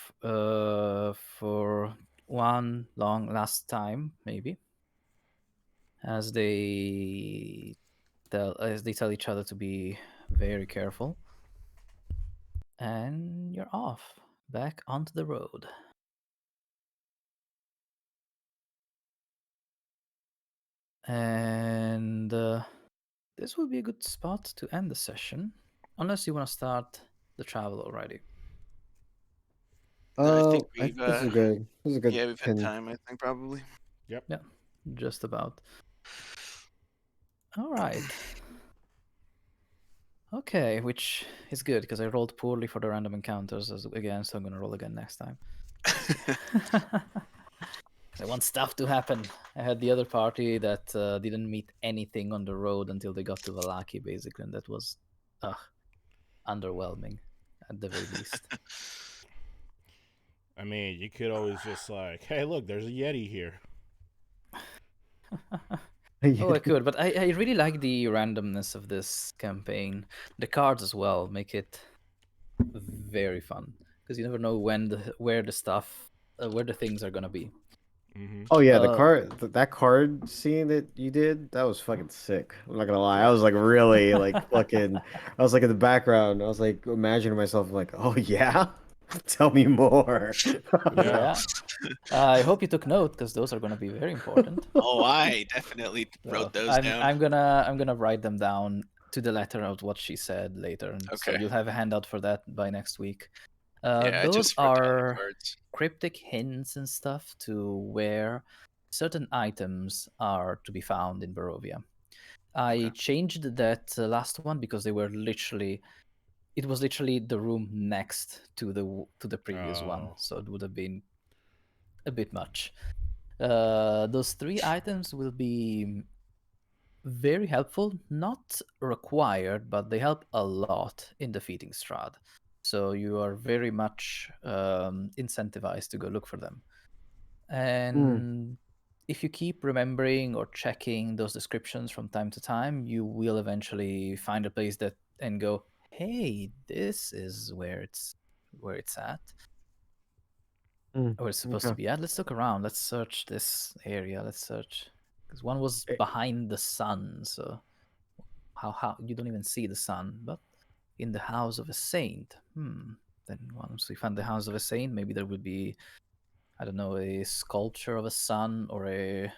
for one long last time, maybe, as they tell each other to be very careful. And you're off back onto the road. And this would be a good spot to end the session, unless you want to start the travel already. I think I we've think this is good. This is a good yeah, we've had pin. time, I think, probably. Yep. Yeah, just about. All right. Okay, which is good because I rolled poorly for the random encounters again, so I'm gonna roll again next time. I want stuff to happen. I had the other party that didn't meet anything on the road until they got to Valaki, basically, and that was underwhelming at the very least. I mean, you could always just like, hey, look, there's a Yeti here. Oh, I could, but I really like the randomness of this campaign. The cards as well make it very fun because you never know where the things are gonna be. Mm-hmm. Oh yeah, the card that card scene that you did, that was fucking sick. I'm not gonna lie. I was like really like fucking I was like in the background. I was like imagining myself like, oh yeah. Tell me more. Yeah. I hope you took note because those are going to be very important. Oh, I definitely So wrote those I'm down. I'm gonna write them down to the letter of what she said later, and so Okay. you'll have a handout for that by next week. Yeah, I Those just wrote down the are cards. cryptic hints and stuff to where certain items are to be found in Barovia. I Okay. changed that last one because they were literally it was literally the room next to the previous one, Oh. so it would have been a bit much. Those 3 items will be very helpful, not required, but they help a lot in defeating Strahd. So you are very much incentivized to go look for them. And if you keep remembering or checking those descriptions from time to time, you will eventually find a place that and go, "Hey, this is where it's at, or it's supposed to be at. Let's look around. Let's search this area. Let's search." Because one was behind the sun, so how you don't even see the sun, but in the house of a saint. Then once we find the house of a saint, maybe there will be, I don't know, a sculpture of a sun or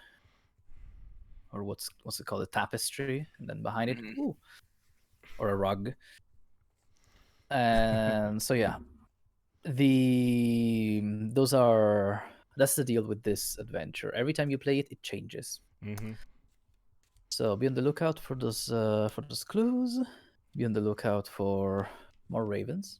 what's it called, a tapestry, and then behind it, Mhm. or a rug. And so yeah, that's the deal with this adventure. Every time you play it, it changes. Mm-hmm. So be on the lookout for those clues. Be on the lookout for more ravens.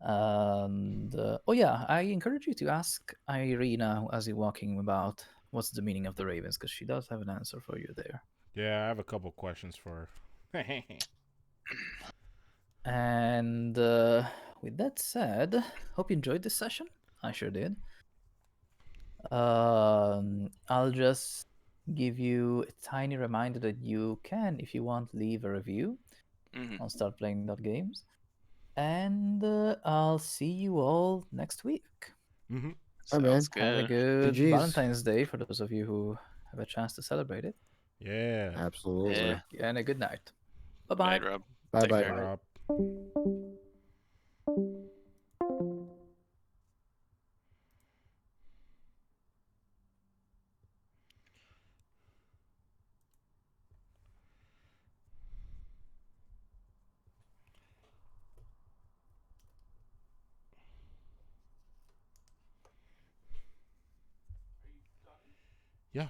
And oh yeah, I encourage you to ask Irina as you're walking about what's the meaning of the ravens, because she does have an answer for you there. Yeah, I have a couple questions for her. And with that said, hope you enjoyed this session. I sure did. I'll just give you a tiny reminder that you can, if you want, leave a review Mhm. on StartPlaying.games. And I'll see you all next week. Mm-hmm. All right, man. Sounds Have a good. good GGs. Valentine's Day for those of you who have a chance to celebrate it. Yeah. Absolutely. Yeah. And a good night. Bye Good night, bye. Rob. Bye Take bye. care. Rob. Yeah.